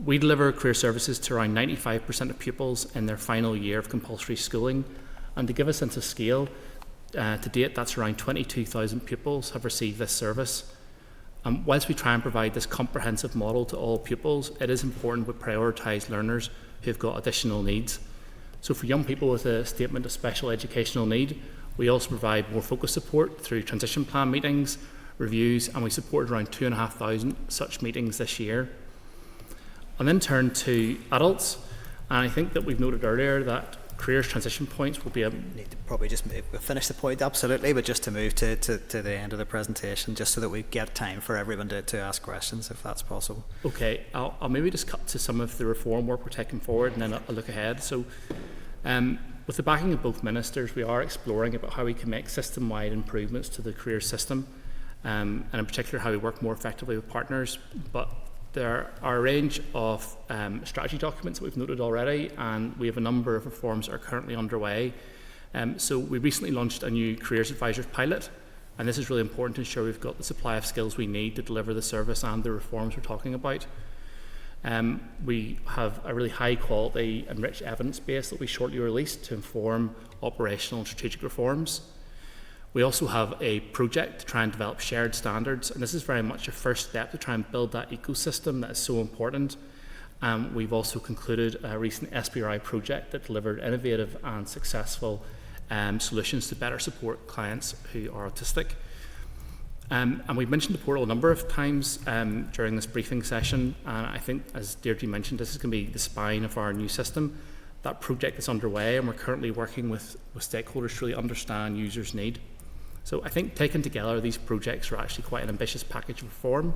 We deliver career services to around 95% of pupils in their final year of compulsory schooling, and to give a sense of scale, to date that's around 22,000 pupils have received this service. Whilst we try and provide this comprehensive model to all pupils, it is important we prioritise learners who have got additional needs. So for young people with a statement of special educational need, we also provide more focused support through transition plan meetings, reviews, and we supported around 2,500 such meetings this year. And then turn to adults, and I think that we've noted earlier that careers transition points will be need to probably just finish the point, absolutely, but just to move to the end of the presentation, just so that we get time for everyone to ask questions, if that's possible. Okay, I'll maybe just cut to some of the reform work we're taking forward, and then I'll look ahead. So, with the backing of both ministers, we are exploring about how we can make system-wide improvements to the career system, and in particular how we work more effectively with partners. But there are a range of strategy documents that we've noted already, and we have a number of reforms that are currently underway. So we recently launched a new Careers Advisors pilot, and this is really important to ensure we've got the supply of skills we need to deliver the service and the reforms we're talking about. We have a really high quality and rich evidence base that we shortly release to inform operational and strategic reforms. We also have a project to try and develop shared standards, and this is very much a first step to try and build that ecosystem that is so important. We've also concluded a recent SBRI project that delivered innovative and successful solutions to better support clients who are autistic. And we've mentioned the portal a number of times during this briefing session, and I think, as Deirdre mentioned, this is going to be the spine of our new system. That project is underway, and we're currently working with stakeholders to really understand users' need. So I think taken together, these projects are actually quite an ambitious package of reform,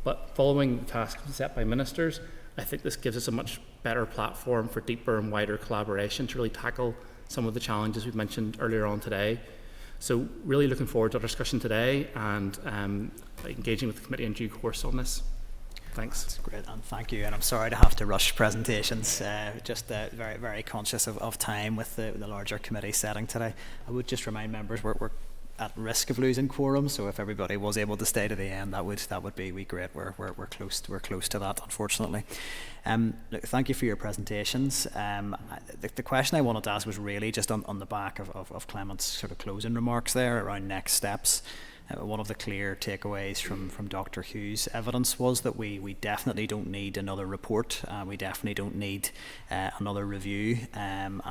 but following the tasks set by ministers, I think this gives us a much better platform for deeper and wider collaboration to really tackle some of the challenges we've mentioned earlier on today. So really looking forward to our discussion today and engaging with the committee in due course on this. Thanks. That's great, and thank you. And I'm sorry to have to rush presentations, just very, very conscious of time with the larger committee setting today. I would just remind members we're at risk of losing quorum, so if everybody was able to stay to the end, that would be great. We're close to that, unfortunately. Look, thank you for your presentations. The question I wanted to ask was really just on the back of Clement's sort of closing remarks there around next steps. One of the clear takeaways from Dr Hughes' evidence was that we definitely don't need another report, we definitely don't need another review, and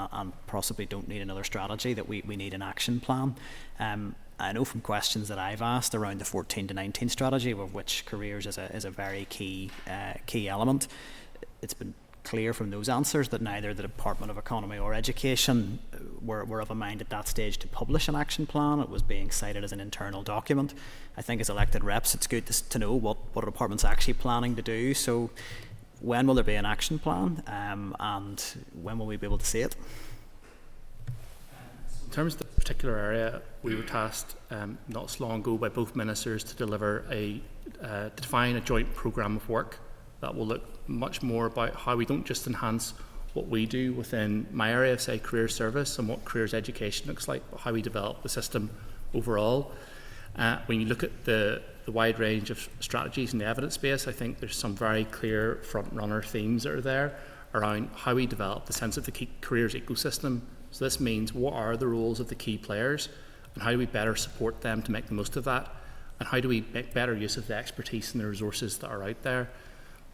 possibly don't need another strategy, that we need an action plan. I know from questions that I've asked around the 14 to 19 strategy, of which careers is a very key element, it's been clear from those answers that neither the Department of Economy or Education were of a mind at that stage to publish an action plan. It was being cited as an internal document. I think as elected reps, it's good to know what a department's actually planning to do. So when will there be an action plan, and when will we be able to see it? In terms of the particular area, we were tasked not so long ago by both ministers to deliver to define a joint programme of work that will look much more about how we don't just enhance what we do within my area of, say, career service and what careers education looks like, but how we develop the system overall. When you look at the wide range of strategies in the evidence base, I think there's some very clear front-runner themes that are there around how we develop the sense of the key careers ecosystem. So this means what are the roles of the key players and how do we better support them to make the most of that, and how do we make better use of the expertise and the resources that are out there.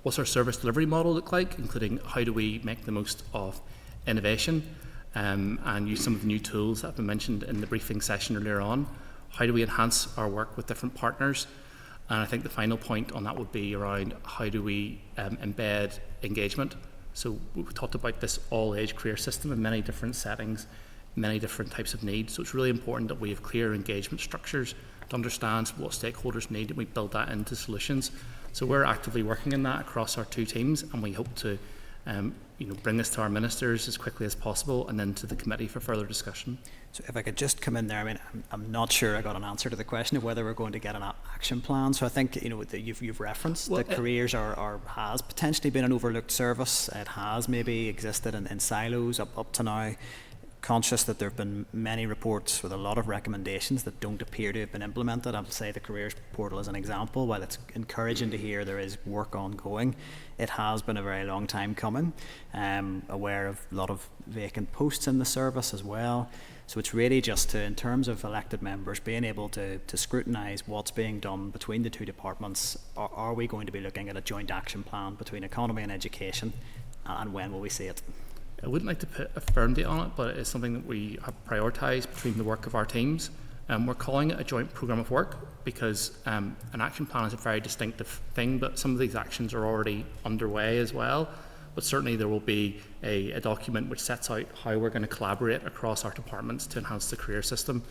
What's our service delivery model look like, including how do we make the most of innovation and use some of the new tools that have been mentioned in the briefing session earlier on. How do we enhance our work with different partners? And I think the final point on that would be around how do we embed engagement. So we've talked about this all-age career system in many different settings, many different types of needs. So it's really important that we have clear engagement structures to understand what stakeholders need and we build that into solutions. So we're actively working on that across our two teams, and we hope to bring this to our ministers as quickly as possible and then to the committee for further discussion. So if I could just come in there, I mean, I'm not sure I got an answer to the question of whether we're going to get an action plan. So I think you've referenced that careers has potentially been an overlooked service. It has maybe existed in silos up to now. Conscious that there have been many reports with a lot of recommendations that don't appear to have been implemented. I'll say the careers portal as an example. While it's encouraging to hear there is work ongoing, it has been a very long time coming. Aware of a lot of vacant posts in the service as well. So it's really just in terms of elected members, being able to scrutinise what's being done between the two departments. Are we going to be looking at a joint action plan between economy and education, and when will we see it? I wouldn't like to put a firm date on it, but it's something that we have prioritised between the work of our teams. We're calling it a joint programme of work because an action plan is a very distinctive thing, but some of these actions are already underway as well. But certainly there will be a document which sets out how we're going to collaborate across our departments to enhance the career system,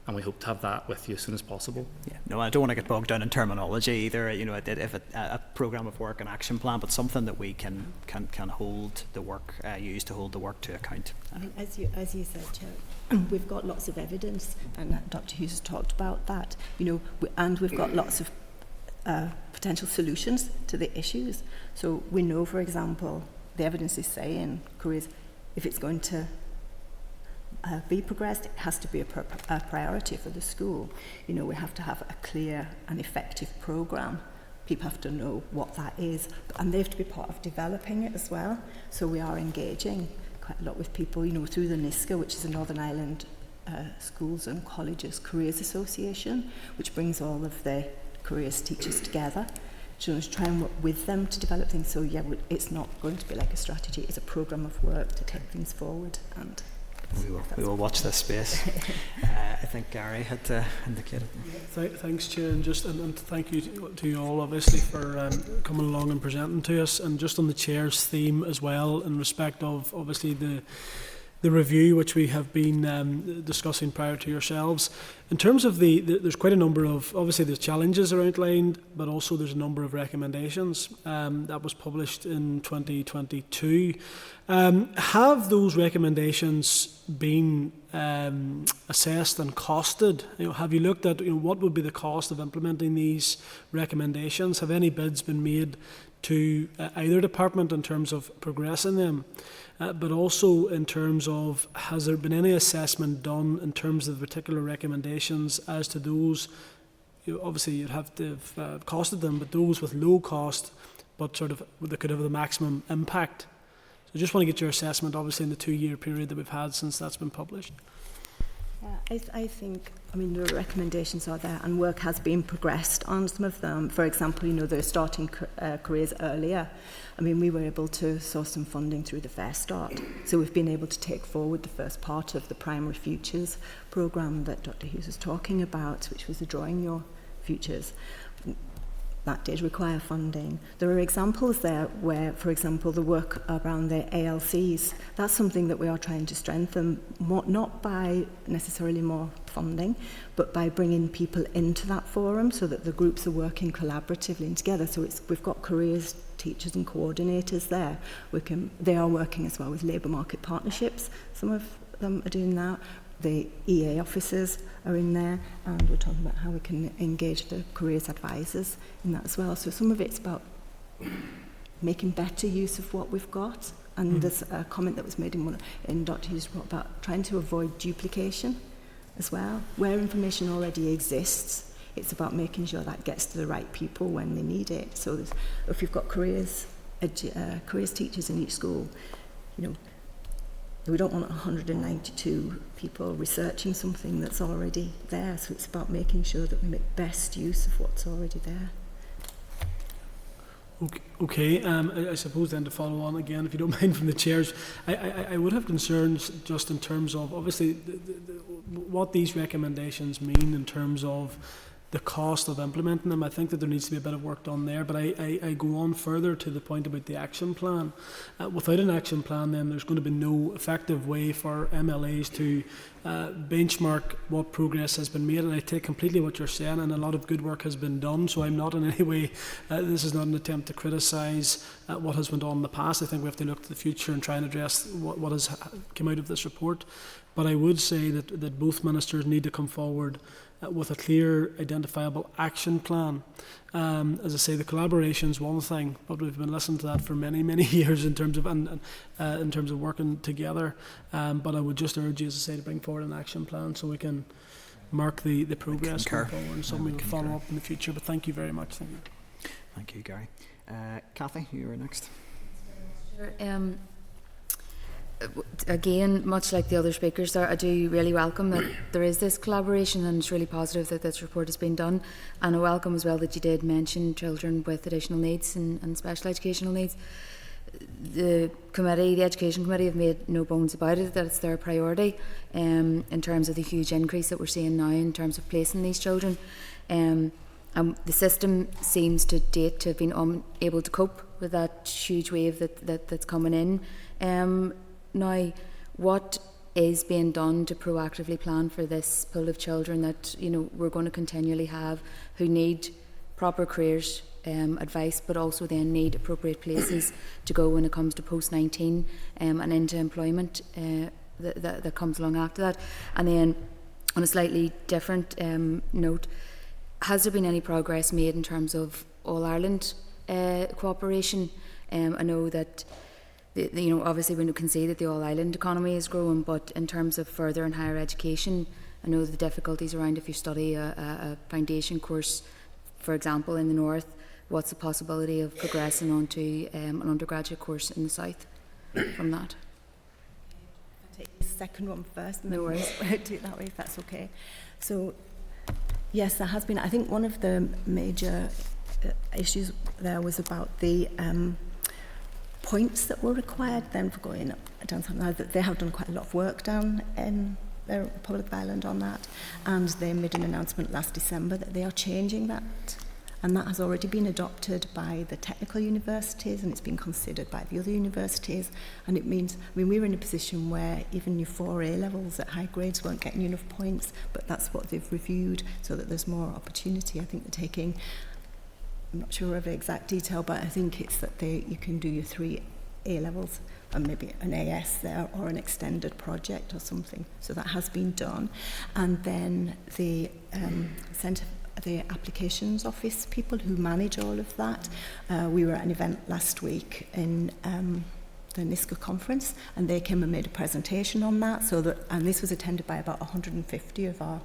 and we hope to have that with you as soon as possible. Yeah, no, I don't want to get bogged down in terminology either. If a programme of work, an action plan, but something that we can hold the work, use to hold the work to account. I mean, as you said, Chair, we've got lots of evidence, and Dr. Hughes has talked about that. And we've got lots of potential solutions to the issues. So we know, for example, the evidence is saying careers, if it's going to be progressed, it has to be a priority for the school. We have to have a clear and effective programme. People have to know what that is, and they have to be part of developing it as well. So we are engaging quite a lot with people, through the NISCA, which is the Northern Ireland Schools and Colleges Careers Association, which brings all of the careers teachers together to try and work with them to develop things. So yeah, it's not going to be like a strategy, it's a programme of work to take things forward. And we will watch this space. I think Gary had indicated. Thanks, Chair, and thank you to you all, obviously, for coming along and presenting to us. And just on the Chair's theme as well, in respect of obviously the review which we have been discussing prior to yourselves. In terms of there's quite a number of, obviously the challenges are outlined, but also there's a number of recommendations that was published in 2022. Have those recommendations been assessed and costed? Have you looked at what would be the cost of implementing these recommendations? Have any bids been made to either department in terms of progressing them? But also in terms of, has there been any assessment done in terms of the particular recommendations as to those, obviously you'd have to have costed them, but those with low cost, but sort of that could have the maximum impact? So I just want to get your assessment, obviously, in the 2-year period that we've had since that's been published. I think, the recommendations are there and work has been progressed on some of them. For example, they're starting careers earlier. We were able to source some funding through the Fair Start. So we've been able to take forward the first part of the Primary Futures programme that Dr. Hughes was talking about, which was the Drawing Your Futures. that did require funding. There are examples there where, for example, the work around the ALCs, that's something that we are trying to strengthen, not by necessarily more funding, but by bringing people into that forum so that the groups are working collaboratively and together. So we've got careers teachers and coordinators there. They are working as well with labour market partnerships. Some of them are doing that. The EA officers are in there, and we're talking about how we can engage the careers advisors in that as well. So some of it's about making better use of what we've got. And there's a comment that was made in Dr. Hughes' report about trying to avoid duplication as well. Where information already exists, it's about making sure that gets to the right people when they need it. So if you've got careers teachers in each school, we don't want 192 people researching something that's already there. So it's about making sure that we make best use of what's already there. Okay, I suppose then to follow on again, if you don't mind from the chairs, I would have concerns just in terms of, obviously, what these recommendations mean in terms of the cost of implementing them. I think that there needs to be a bit of work done there, but I go on further to the point about the action plan. Without an action plan, then there's going to be no effective way for MLAs to benchmark what progress has been made. And I take completely what you're saying, and a lot of good work has been done, so I'm not in any way, this is not an attempt to criticise what has went on in the past. I think we have to look to the future and try and address what has come out of this report. But I would say that both ministers need to come forward with a clear, identifiable action plan. As I say, the collaboration is one thing, but we've been listening to that for many, many years in terms of in terms of working together. But I would just urge you, as I say, to bring forward an action plan so we can mark the progress going forward, and something we will follow up in the future. But thank you very much. Thank you. Thank you, Gary. Kathy, you were next. Sure. Again, much like the other speakers there, I do really welcome that there is this collaboration, and it's really positive that this report has been done. And I welcome as well that you did mention children with additional needs and special educational needs. The Education Committee have made no bones about it, that it's their priority in terms of the huge increase that we're seeing now in terms of placing these children. The system seems to date to have been unable to cope with that huge wave that's coming in. Now, what is being done to proactively plan for this pool of children that we're going to continually have, who need proper careers advice, but also then need appropriate places to go when it comes to post-19 and into employment that comes along after that? And then, on a slightly different note, has there been any progress made in terms of All-Ireland cooperation? I know that obviously we can see that the all-island economy is growing, but in terms of further and higher education, I know the difficulties around if you study a foundation course, for example, in the north, what's the possibility of progressing onto an undergraduate course in the south from that? I'll take the second one first. No worries. Do it that way if that's okay. So, yes, there has been. I think one of the major issues there was about the points that were required then for going down south. Now that they have done quite a lot of work down in the Republic of Ireland on that, and they made an announcement last December that they are changing that, and that has already been adopted by the technical universities, and it's been considered by the other universities. And it means, we were in a position where even your 4 A levels at high grades weren't getting enough points, but that's what they've reviewed so that there's more opportunity. I think they're taking, I'm not sure of the exact detail, but I think it's that you can do your 3 A levels and maybe an AS there or an extended project or something. So that has been done. And then the the applications office people who manage all of that, we were at an event last week in the NISCA conference, and they came and made a presentation on that. And this was attended by about 150 of our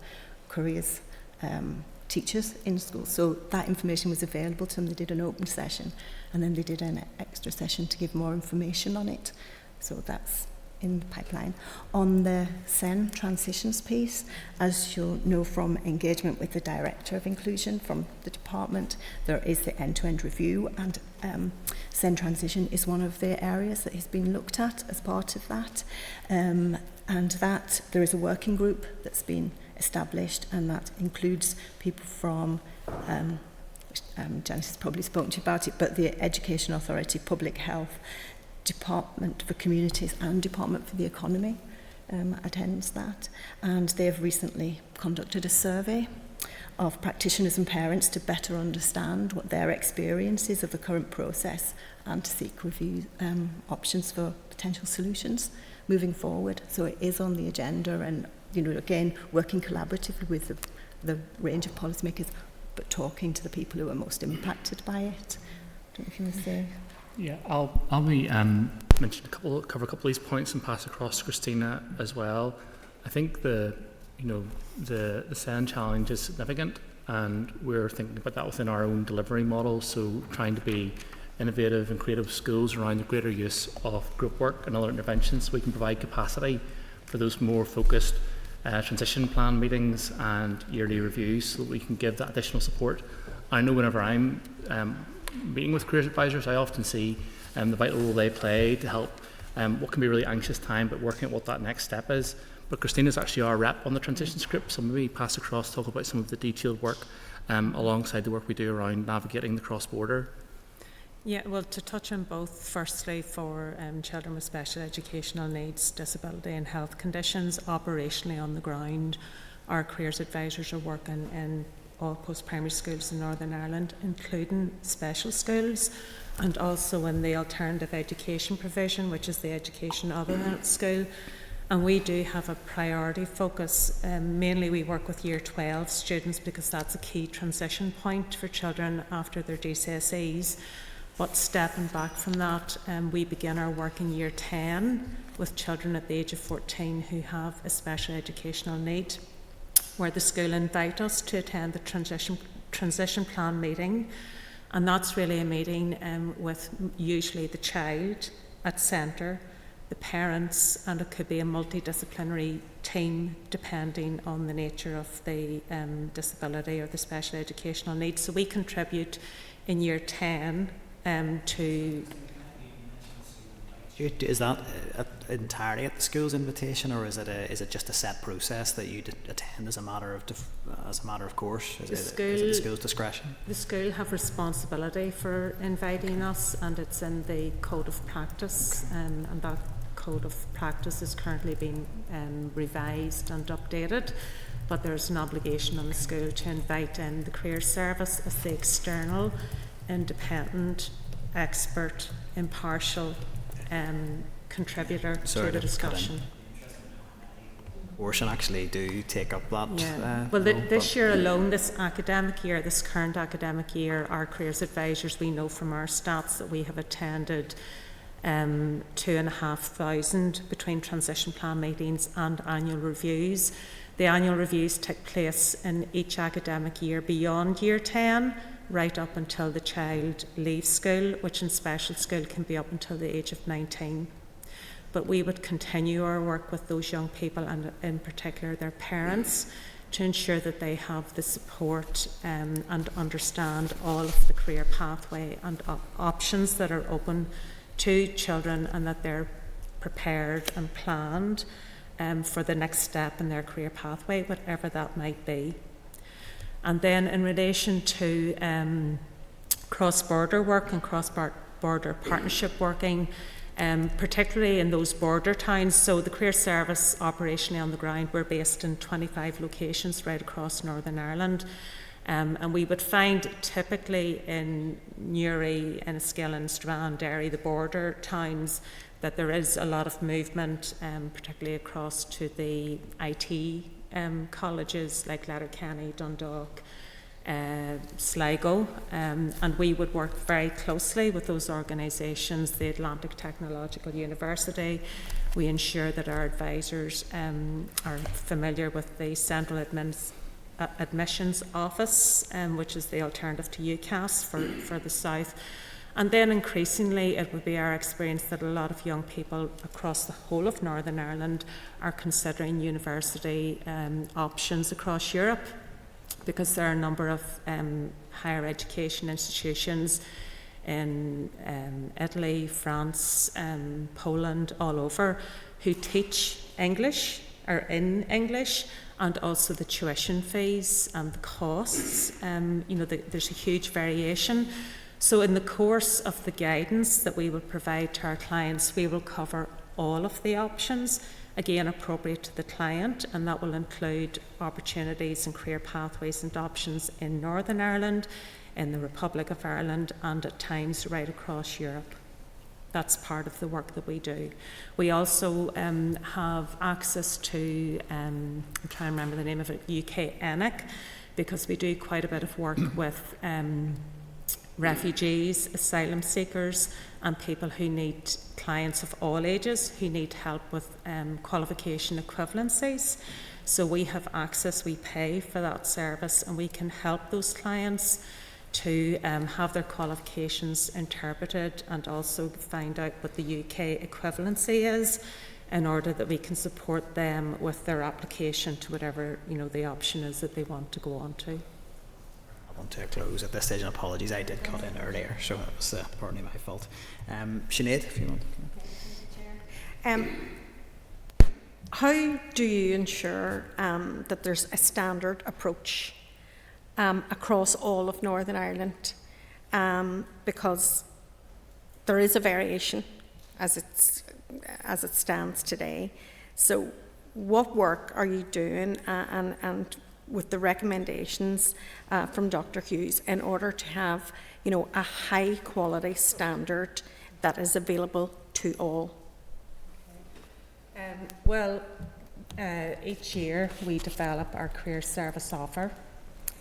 careers teachers in school. So that information was available to them. They did an open session, and then they did an extra session to give more information on it. So that's in the pipeline. On the SEN transitions piece, as you'll know from engagement with the Director of Inclusion from the department, there is the end-to-end review, and SEN transition is one of the areas that has been looked at as part of that. And that there is a working group that's been established, and that includes people from Janice has probably spoken to you about it, but the Education Authority, Public Health, Department for Communities and Department for the Economy attends that. And they've recently conducted a survey of practitioners and parents to better understand what their experience is of the current process and to seek review options for potential solutions moving forward. So it is on the agenda, and again, working collaboratively with the range of policymakers, but talking to the people who are most impacted by it. I don't know if you want to say. Yeah, I'll be cover a couple of these points and pass across to Christina as well. I think the SEND challenge is significant, and we're thinking about that within our own delivery model. So trying to be innovative and creative schools around the greater use of group work and other interventions, so we can provide capacity for those more focused transition plan meetings and yearly reviews, so that we can give that additional support. I know whenever I'm meeting with careers advisors, I often see the vital role they play to help what can be a really anxious time, but working out what that next step is. But Christina's actually our rep on the transition script, so maybe pass across, talk about some of the detailed work alongside the work we do around navigating the cross-border. Yeah, well, to touch on both, firstly for children with special educational needs, disability and health conditions, operationally on the ground, our careers advisors are working in all post-primary schools in Northern Ireland, including special schools, and also in the alternative education provision, which is the education other than at school. And we do have a priority focus. Mainly we work with Year 12 students because that's a key transition point for children after their GCSEs. But stepping back from that, we begin our work in Year 10 with children at the age of 14 who have a special educational need, where the school invite us to attend the transition plan meeting. And that's really a meeting with usually the child at centre, the parents, and it could be a multidisciplinary team depending on the nature of the disability or the special educational needs. So we contribute in Year 10 to... Is that entirely at the school's invitation, or is it just a set process that you attend as a matter of course? Is it the school's discretion? The school have responsibility for inviting us, and it's in the code of practice, and that code of practice is currently being revised and updated. But there's an obligation on the school to invite in the career service as the external, independent, expert, impartial contributor to the discussion. Portion actually do take up that. Yeah. Well, this year alone, this current academic year, our careers advisors, we know from our stats that we have attended 2,500 between transition plan meetings and annual reviews. The annual reviews take place in each academic year beyond Year 10, right up until the child leaves school, which in special school can be up until the age of 19. But we would continue our work with those young people, and in particular their parents, to ensure that they have the support and understand all of the career pathway and options that are open to children, and that they're prepared and planned for the next step in their career pathway, whatever that might be. And then in relation to cross-border work and cross-border partnership working, particularly in those border towns. So the career service operationally on the ground, we're based in 25 locations right across Northern Ireland. And we would find typically in Newry, Enniskillen, Strabane, Derry, the border towns, that there is a lot of movement, particularly across to the IT colleges like Letterkenny, Dundalk, Sligo, and we would work very closely with those organisations, the Atlantic Technological University. We ensure that our advisors are familiar with the Central Admissions Office, which is the alternative to UCAS for the South. And then increasingly it would be our experience that a lot of young people across the whole of Northern Ireland are considering university options across Europe, because there are a number of higher education institutions in Italy, France, Poland, all over, who teach English are in English, and also the tuition fees and the costs. There's a huge variation. So in the course of the guidance that we will provide to our clients, we will cover all of the options, again appropriate to the client, and that will include opportunities and career pathways and options in Northern Ireland, in the Republic of Ireland, and at times right across Europe. That's part of the work that we do. We also have access to, I'm trying to remember the name of it, UK ENIC, because we do quite a bit of work with refugees, asylum seekers, and people who need, clients of all ages, who need help with qualification equivalencies. So we have access, we pay for that service, and we can help those clients to have their qualifications interpreted and also find out what the UK equivalency is, in order that we can support them with their application to whatever the option is that they want to go on to. I want to close at this stage, and apologies, I did cut in earlier, so it was partly my fault. Sinead, if you want. How do you ensure that there's a standard approach across all of Northern Ireland? Because there is a variation as it stands today. So what work are you doing and with the recommendations from Dr Hughes in order to have a high quality standard that is available to all? Each year we develop our career service offer,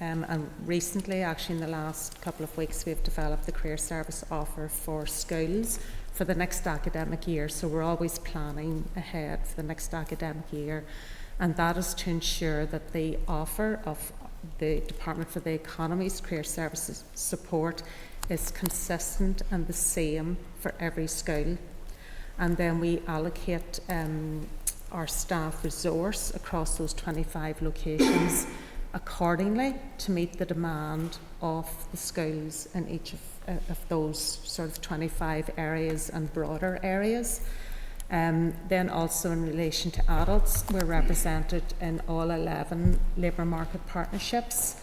and recently, actually in the last couple of weeks, we've developed the career service offer for schools for the next academic year. So we're always planning ahead for the next academic year, and that is to ensure that the offer of the Department for the Economy's career services support is consistent and the same for every school. And then we allocate our staff resource across those 25 locations accordingly to meet the demand of the schools in each of those sort of 25 areas and broader areas. Then also in relation to adults, we're represented in all 11 labour market partnerships.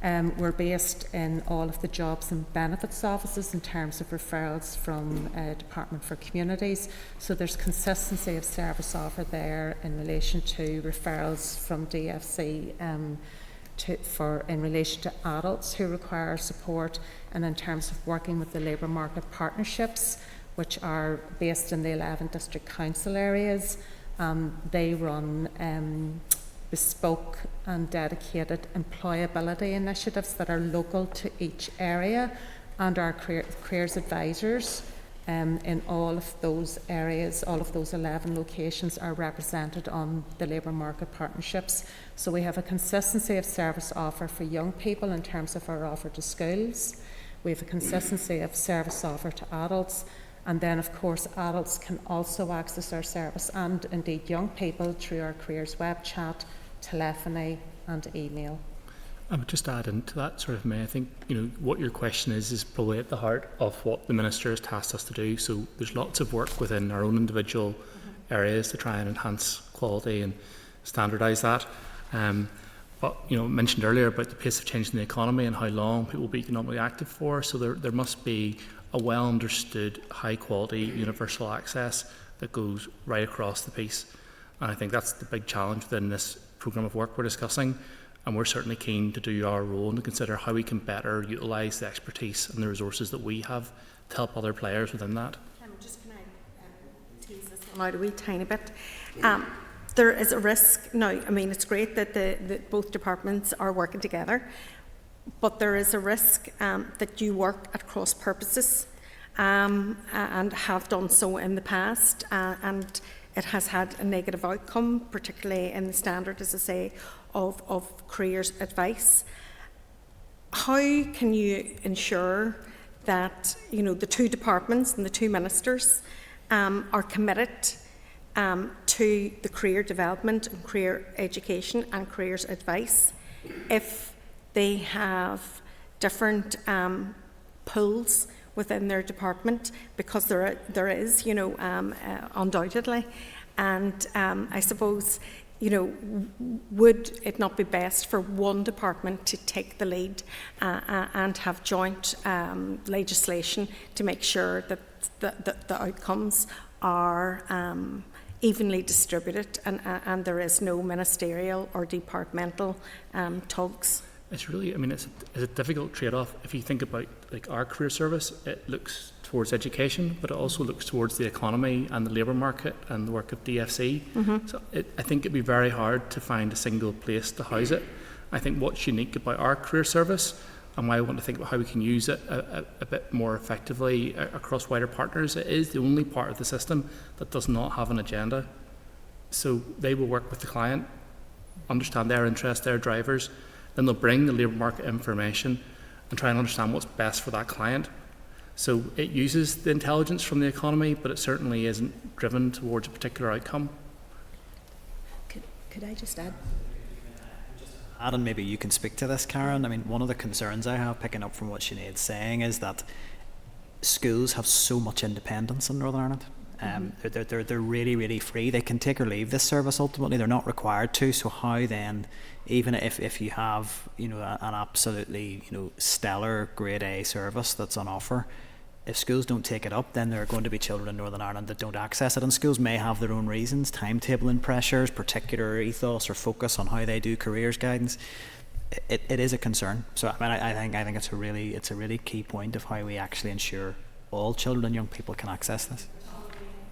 We're based in all of the jobs and benefits offices in terms of referrals from Department for Communities. So there's consistency of service offer there in relation to referrals from DFC in relation to adults who require support, and in terms of working with the labour market partnerships, which are based in the 11 district council areas. They run bespoke and dedicated employability initiatives that are local to each area, and our careers advisors in all of those areas, all of those 11 locations are represented on the labour market partnerships. So we have a consistency of service offer for young people in terms of our offer to schools. We have a consistency of service offer to adults, and then of course adults can also access our service, and indeed young people, through our careers web chat, telephony and email. I would just add into that sort of, May, I think, what your question is probably at the heart of what the Minister has tasked us to do. So there's lots of work within our own individual areas to try and enhance quality and standardise that. But, mentioned earlier about the pace of change in the economy and how long people will be economically active for. So there must be a well understood high quality universal access that goes right across the piece. And I think that's the big challenge within this programme of work we're discussing. And we're certainly keen to do our role and to consider how we can better utilise the expertise and the resources that we have to help other players within that. Can I tease this out a wee tiny bit? There is a risk now. I mean, it's great that both departments are working together, but there is a risk that you work at cross purposes and have done so in the past, and it has had a negative outcome, particularly in the standard, as I say, of careers advice. How can you ensure that the two departments and the two ministers are committed to the career development and career education and careers advice if they have different pools within their department? Because there is, undoubtedly. And I suppose, you know, would it not be best for one department to take the lead and have joint legislation to make sure that the outcomes are evenly distributed and there is no ministerial or departmental tugs? It's really, I mean, it's a difficult trade-off. If you think about like our career service, it looks towards education, but it also looks towards the economy and the labour market and the work of DFC. So I think it'd be very hard to find a single place to house it. I think what's unique about our career service and why I want to think about how we can use it a bit more effectively across wider partners, it is the only part of the system that does not have an agenda. So they will work with the client, understand their interests, their drivers, then they'll bring the labour market information and try and understand what's best for that client. So it uses the intelligence from the economy, but it certainly isn't driven towards a particular outcome. Could I just add? And maybe you can speak to this, Karen. I mean, one of the concerns I have, picking up from what Sinead's saying, is that schools have so much independence in Northern Ireland. They're really, really free. They can take or leave this service ultimately. They're not required to. So how then, even if you have, you know, an absolutely, you know, stellar grade A service that's on offer, if schools don't take it up, then there are going to be children in Northern Ireland that don't access it. And schools may have their own reasons, timetabling pressures, particular ethos or focus on how they do careers guidance. It is a concern. So I mean, I think it's a really key point of how we actually ensure all children and young people can access this.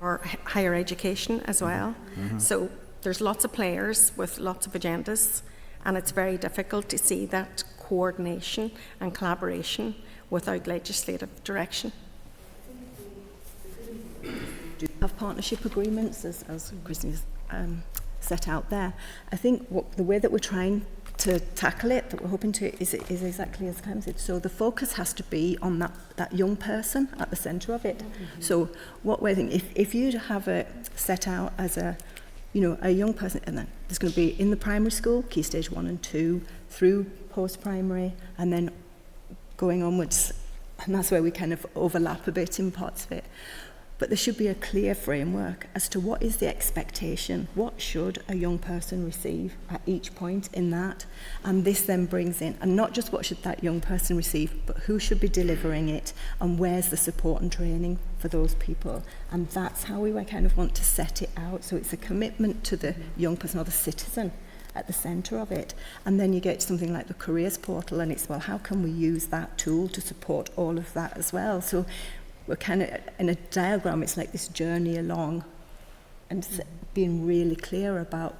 Or higher education as well. So there's lots of players with lots of agendas, and it's very difficult to see that coordination and collaboration without legislative direction. Do have partnership agreements, as Christine set out there. I think the way that we're trying to tackle it, that we're hoping to, is exactly as Clem said. So the focus has to be on that young person at the centre of it. So what we're thinking, if you have it set out as a young person, and then there's going to be in the primary school, Key Stage 1 and 2, through post-primary, and then going onwards, and that's where we kind of overlap a bit in parts of it. But there should be a clear framework as to what is the expectation, what should a young person receive at each point in that, and this then brings in, and not just what should that young person receive, but who should be delivering it, and where's the support and training for those people. And that's how we kind of want to set it out, so it's a commitment to the young person or the citizen at the centre of it. And then you get something like the careers portal, and it's, well, how can we use that tool to support all of that as well? So we're kind of, in a diagram, it's like this journey along, and being really clear about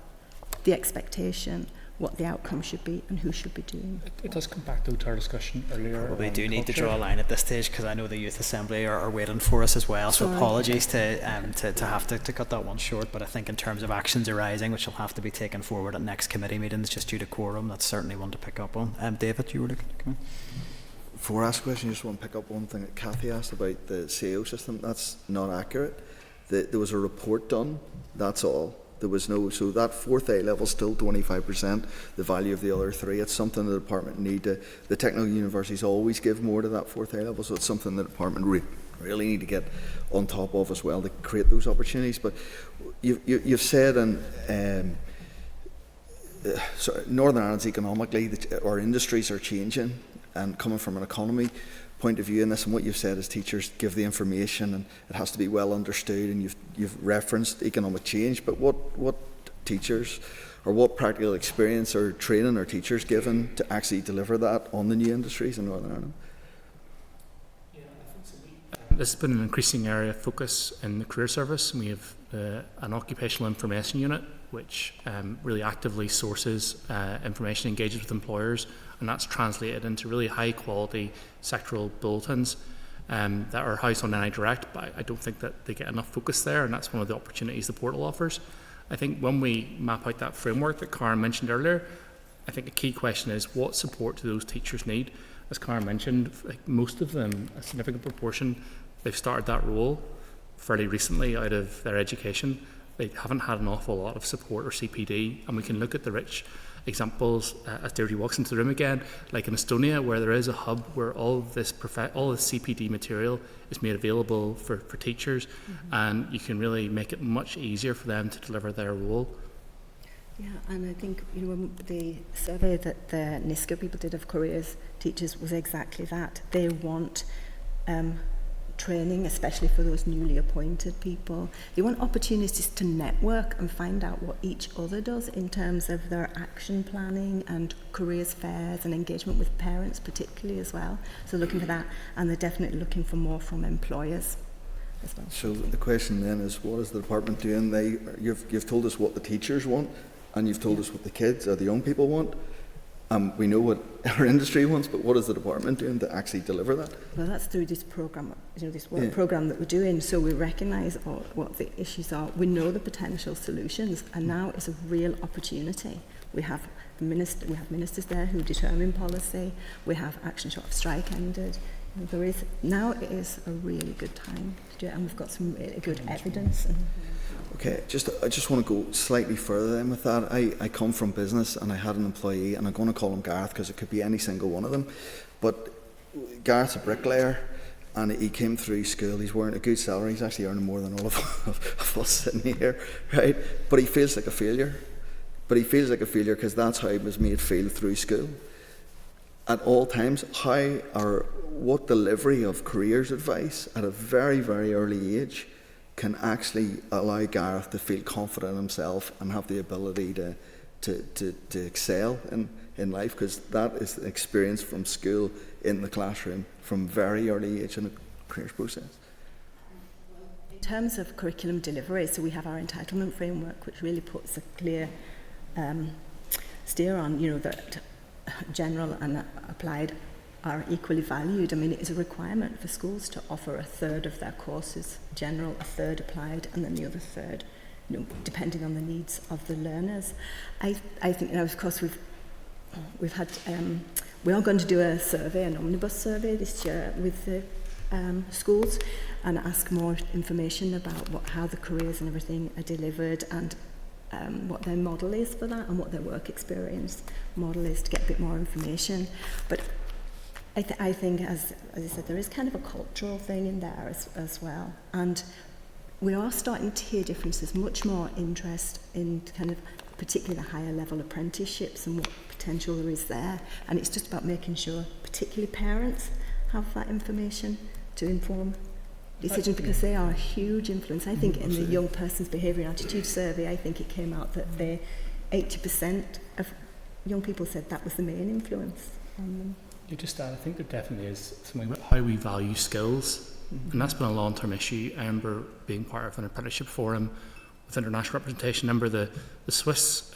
the expectation, what the outcome should be, and who should be doing it. It does come back to our discussion earlier. Well, we do need to culture. draw a line at this stage, because I know the Youth Assembly are waiting for us as well. So Sorry. apologies to have to cut that one short. But I think in terms of actions arising, which will have to be taken forward at next committee meetings, just due to quorum, that's certainly one to pick up on. David, you were looking to come in? Before I ask a question, I just want to pick up one thing that Kathy asked about the CO system. That's not accurate. There was a report done, that's all. There was no, so that fourth A level is still 25%, the value of the other three. It's something the department need to, the technical universities always give more to that fourth A level, so it's something the department really need to get on top of as well to create those opportunities. But you've said, so Northern Ireland's economically, our industries are changing, and coming from an economy point of view in this, and what you've said is teachers give the information and it has to be well understood, and you've referenced economic change, but what teachers or what practical experience or training are teachers given to actually deliver that on the new industries in Northern Ireland? This has been an increasing area of focus in the career service. We have an occupational information unit which really actively sources information, engages with employers, and that's translated into really high quality sectoral bulletins that are housed on NI Direct, but I don't think that they get enough focus there, and that's one of the opportunities the portal offers. I think when we map out that framework that Karen mentioned earlier, I think a key question is what support do those teachers need? As Karen mentioned, like most of them, a significant proportion, they've started that role fairly recently out of their education. They haven't had an awful lot of support or CPD, and we can look at the rich examples as Deirdre walks into the room again, like in Estonia, where there is a hub where all this CPD material is made available for teachers, and you can really make it much easier for them to deliver their role. Yeah, and I think when the survey that the NISCA people did of careers teachers was exactly that. They want training, especially for those newly appointed people. They want opportunities to network and find out what each other does in terms of their action planning and careers fairs and engagement with parents particularly as well. So looking for that, and they're definitely looking for more from employers as well. So the question then is, what is the department doing? You've told us what the teachers want, and you've told us what the kids or the young people want. We know what our industry wants, but what is the department doing to actually deliver that? Well, that's through this programme, this work programme that we're doing. So we recognise what the issues are. We know the potential solutions, and now is a real opportunity. We have ministers there who determine policy. We have action short of strike ended. Now it is a really good time to do it, and we've got some really good evidence. Okay, I just want to go slightly further then with that. I come from business, and I had an employee, and I'm going to call him Gareth because it could be any single one of them. But Gareth's a bricklayer, and he came through school. He's wearing a good salary. He's actually earning more than all of us sitting here, right? But he feels like a failure. Because that's how he was made feel through school. At all times, what delivery of careers advice at a very, very early age can actually allow Gareth to feel confident in himself and have the ability to excel in life, because that is the experience from school in the classroom from very early age in the careers process. In terms of curriculum delivery, so we have our entitlement framework, which really puts a clear steer on, that general and applied are equally valued. I mean, it is a requirement for schools to offer a third of their courses general, a third applied, and then the other third, depending on the needs of the learners. I think, of course, we've had we are going to do a survey, an omnibus survey this year with the schools, and ask more information about how the careers and everything are delivered, and what their model is for that, and what their work experience model is, to get a bit more information. But I think, as I said, there is kind of a cultural thing in there as well. And we are starting to hear differences, much more interest in kind of particularly the higher level apprenticeships and what potential there is there. And it's just about making sure particularly parents have that information to inform decisions, because they are a huge influence. I think in the young person's behaviour and attitude survey, I think it came out that 80% of young people said that was the main influence on them. You just I think there definitely is something about how we value skills, and that's been a long-term issue. I remember being part of an apprenticeship forum with international representation. I remember the Swiss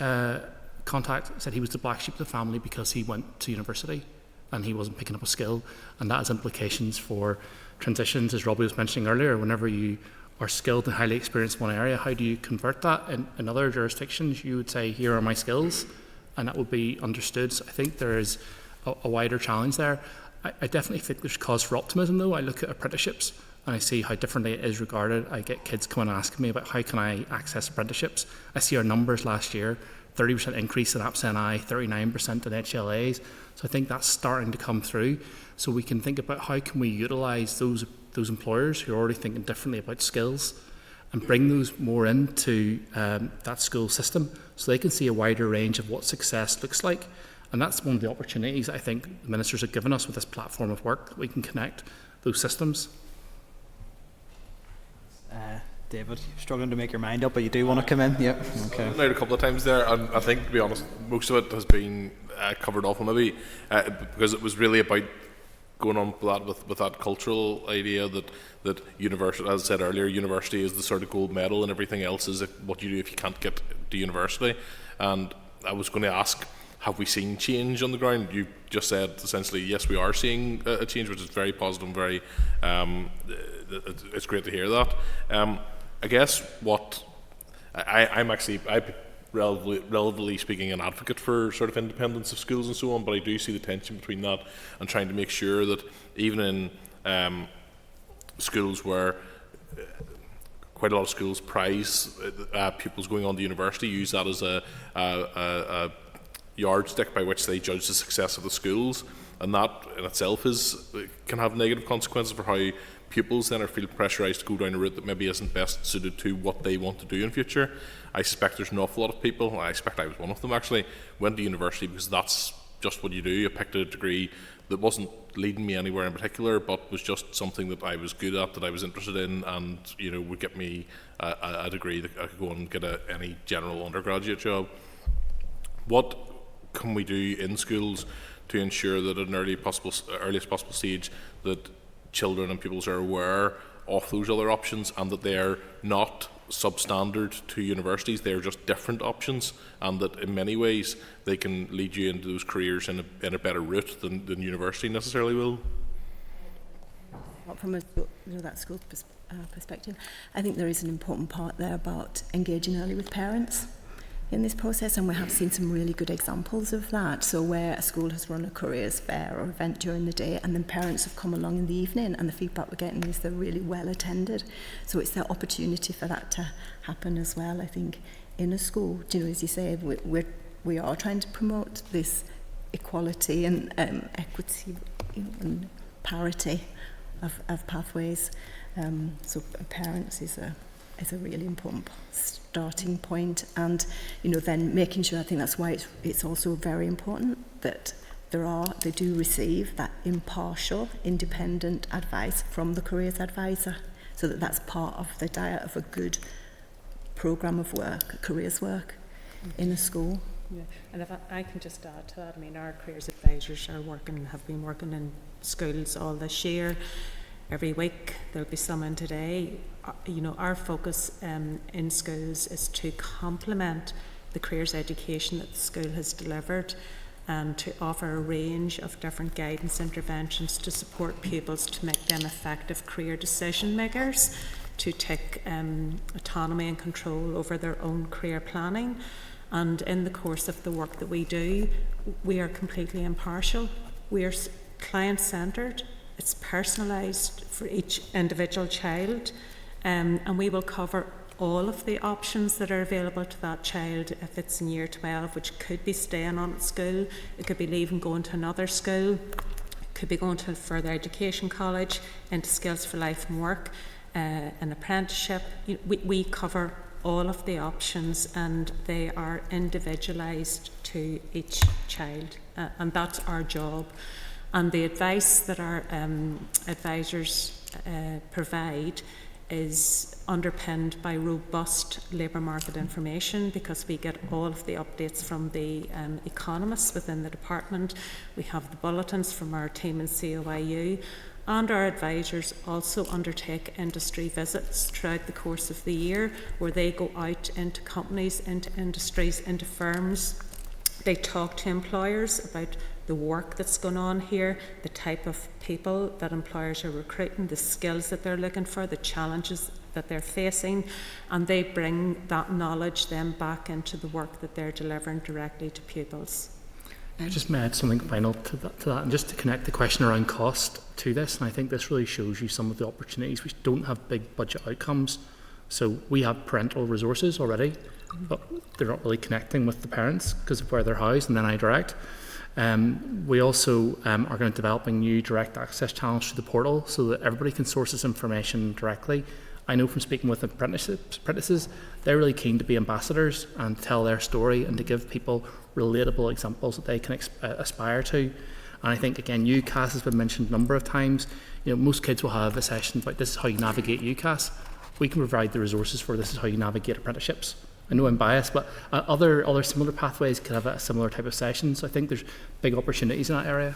contact said he was the black sheep of the family because he went to university and he wasn't picking up a skill, and that has implications for transitions, as Robbie was mentioning earlier. Whenever you are skilled and highly experienced in one area, how do you convert that? In other jurisdictions, you would say, here are my skills, and that would be understood. So I think there is a wider challenge there. I definitely think there's cause for optimism, though. I look at apprenticeships and I see how differently it is regarded. I get kids coming and asking me about how can I access apprenticeships. I see our numbers last year, 30% increase in APSNI, 39% in HLAs. So I think that's starting to come through. So we can think about how can we utilise those employers who are already thinking differently about skills and bring those more into that school system so they can see a wider range of what success looks like. And that's one of the opportunities I think the ministers have given us with this platform of work, that we can connect those systems. David, you're struggling to make your mind up, but you do want to come in? Yep. Okay. Now a couple of times there, and I think, to be honest, most of it has been covered off, maybe because it was really about going on with that cultural idea that university, as I said earlier, university is the sort of gold medal, and everything else is what you do if you can't get to university. And I was going to ask, have we seen change on the ground? You just said essentially, yes, we are seeing a change, which is very positive and very, it's great to hear that. I guess what I'm relatively speaking an advocate for sort of independence of schools and so on, but I do see the tension between that and trying to make sure that even in schools where quite a lot of schools prize pupils going on to university, use that as a yardstick by which they judge the success of the schools, and that in itself can have negative consequences for how pupils then are feel pressurised to go down a route that maybe isn't best suited to what they want to do in future. I suspect there's an awful lot of people, I expect I was one of them actually, went to university because that's just what you do. I picked a degree that wasn't leading me anywhere in particular, but was just something that I was good at, that I was interested in, and would get me a degree that I could go and get any general undergraduate job. What can we do in schools to ensure that at an earliest possible stage that children and pupils are aware of those other options, and that they are not substandard to universities, they're just different options, and that in many ways they can lead you into those careers in a better route than university necessarily will? From that school perspective, I think there is an important part there about engaging early with parents in this process, and we have seen some really good examples of that. So where a school has run a careers fair or event during the day, and then parents have come along in the evening, and the feedback we're getting is they're really well attended. So it's that opportunity for that to happen as well, I think, in a school. As you say, we are trying to promote this equality and equity, and parity of pathways. So parents is a really important starting point, and then making sure, I think that's why it's also very important that they do receive that impartial, independent advice from the careers advisor, so that's part of the diet of a good programme of work, careers work in a school. Yeah. And if I can just add to that, I mean, our careers advisors have been working in schools all this year. Every week there'll be someone today. Our focus in schools is to complement the careers education that the school has delivered, and to offer a range of different guidance interventions to support pupils to make them effective career decision makers, to take autonomy and control over their own career planning. And in the course of the work that we do, we are completely impartial. We are client-centred. It's personalised for each individual child, and we will cover all of the options that are available to that child if it's in year 12, which could be staying on at school, it could be leaving, going to another school, it could be going to a further education college, into Skills for Life and Work, an apprenticeship. We cover all of the options, and they are individualised to each child, and that's our job. And the advice that our advisors provide is underpinned by robust labour market information, because we get all of the updates from the economists within the department. We have the bulletins from our team in COIU, and our advisors also undertake industry visits throughout the course of the year, where they go out into companies, into industries, into firms. They talk to employers about the work that's going on here, the type of people that employers are recruiting, the skills that they're looking for, the challenges that they're facing, and they bring that knowledge then back into the work that they're delivering directly to pupils. I just may add something final to that, and just to connect the question around cost to this, and I think this really shows you some of the opportunities which don't have big budget outcomes. So we have parental resources already, but they're not really connecting with the parents because of where they're housed, and then I direct. We also are going to be developing new direct access channels to the portal so that everybody can source this information directly. I know from speaking with apprentices, they're really keen to be ambassadors and tell their story and to give people relatable examples that they can aspire to. And I think, again, UCAS has been mentioned a number of times. Most kids will have a session about this is how you navigate UCAS. We can provide the resources for this is how you navigate apprenticeships. I know I'm biased, but other similar pathways could have a similar type of session. So I think there's big opportunities in that area.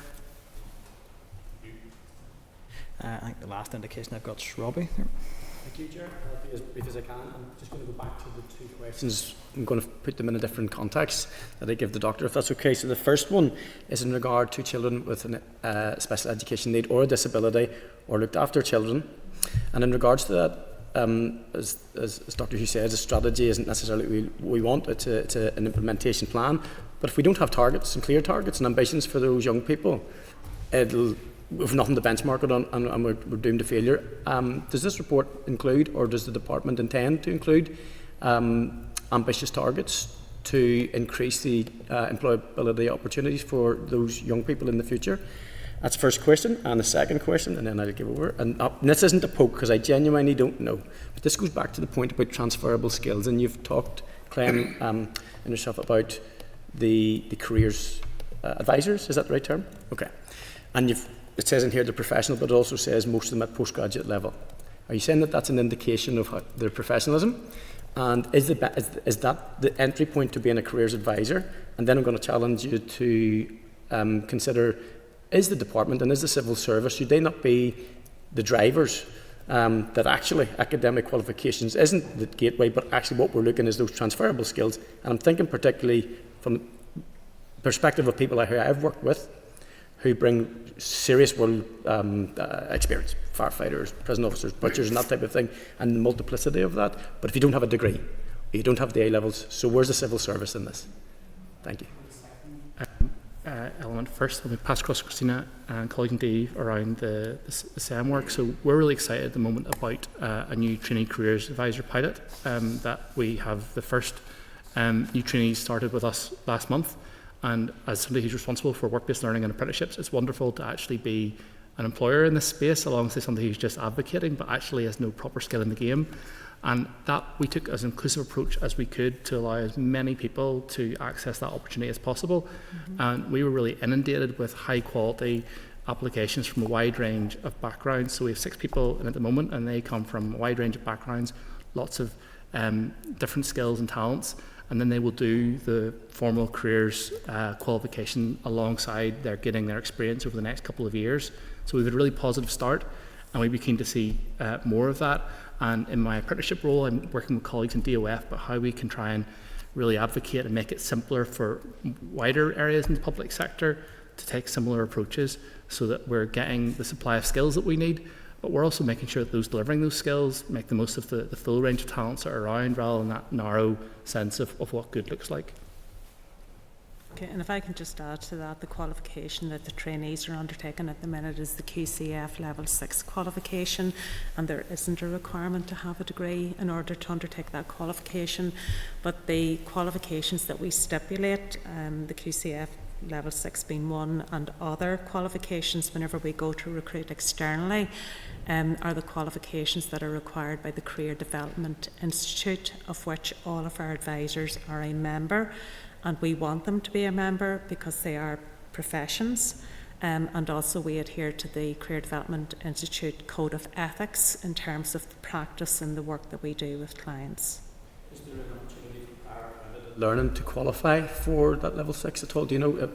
I think the last indication I've got is Robbie. Thank you, Chair. I'll be as brief as I can. I'm just going to go back to the two questions. I'm going to put them in a different context that I give the doctor, if that's okay. So the first one is in regard to children with a special education need or a disability, or looked after children. And in regards to that, as Dr. Hughes says, a strategy isn't necessarily what we want. It's an implementation plan. But if we don't have targets and clear targets and ambitions for those young people, we've nothing to benchmark it on, and we're doomed to failure. Does this report include, or does the department intend to include, ambitious targets to increase the employability opportunities for those young people in the future? That's the first question, and the second question, and then I'll give over. And this isn't a poke, because I genuinely don't know. But this goes back to the point about transferable skills, and you've talked, Clem, and yourself about the careers advisors. Is that the right term? Okay. And it says in here the professional, but it also says most of them at postgraduate level. Are you saying that that's an indication of their professionalism? And is that the entry point to being a careers advisor? And then I'm going to challenge you to consider, is the department and is the civil service, should they not be the drivers that actually academic qualifications isn't the gateway, but actually what we're looking is those transferable skills? And I'm thinking particularly from the perspective of people who I've worked with who bring serious world experience, firefighters, prison officers, butchers, and that type of thing, and the multiplicity of that. But if you don't have a degree, you don't have the A-levels, so where's the civil service in this? Thank you. Element first, let me pass across to Christina and colleague Dave around the SEM work. So we're really excited at the moment about a new trainee careers advisor pilot, that we have the first new trainees started with us last month. And as somebody who's responsible for work-based learning and apprenticeships, it's wonderful to actually be an employer in this space alongside somebody who's just advocating but actually has no proper skill in the game. And that we took as an inclusive approach as we could to allow as many people to access that opportunity as possible. And we were really inundated with high quality applications from a wide range of backgrounds. So we have 6 people in at the moment, and they come from a wide range of backgrounds, lots of different skills and talents. And then they will do the formal careers qualification alongside their getting their experience over the next couple of years. So we've had a really positive start, and we'd be keen to see more of that. And in my apprenticeship role, I'm working with colleagues in DOF about how we can try and really advocate and make it simpler for wider areas in the public sector to take similar approaches so that we're getting the supply of skills that we need, but we're also making sure that those delivering those skills make the most of the full range of talents that are around rather than that narrow sense of what good looks like. Okay, and if I can just add to that, the qualification that the trainees are undertaking at the minute is the QCF Level 6 qualification, and there isn't a requirement to have a degree in order to undertake that qualification, but the qualifications that we stipulate, the QCF Level 6 being one, and other qualifications whenever we go to recruit externally, are the qualifications that are required by the Career Development Institute, of which all of our advisors are a member. And we want them to be a member because they are professions, and also we adhere to the Career Development Institute Code of Ethics in terms of the practice and the work that we do with clients. Is there an opportunity for paraprofessional learning to qualify for that level 6 at all? Do you know,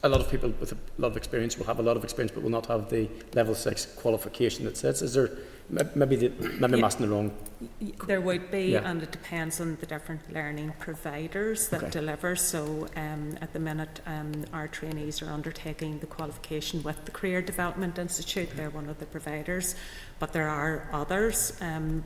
a lot of people with a lot of experience will have a lot of experience but will not have the level 6 qualification that says, is there, maybe I'm asking the wrong. There would be, yeah. And it depends on the different learning providers that deliver. So at the minute, our trainees are undertaking the qualification with the Career Development Institute. They're one of the providers, but there are others.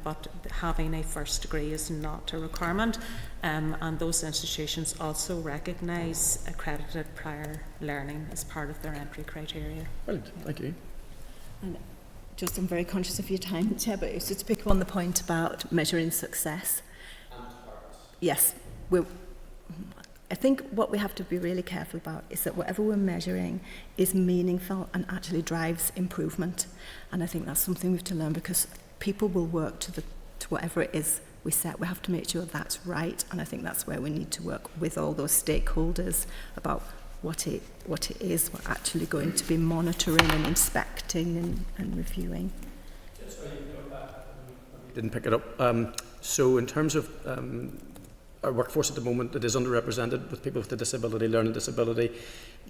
But having a first degree is not a requirement, and those institutions also recognise accredited prior learning as part of their entry criteria. Brilliant, thank you. And just, I'm very conscious of your time, Chair, but it's just to pick up on the point about measuring success. Yes, I think what we have to be really careful about is that whatever we're measuring is meaningful and actually drives improvement. And I think that's something we have to learn, because people will work to whatever it is we set. We have to make sure that's right, and I think that's where we need to work with all those stakeholders about what it is we're actually going to be monitoring and inspecting and reviewing. Didn't pick it up. So in terms of our workforce at the moment, it is underrepresented with people with a disability, learning disability.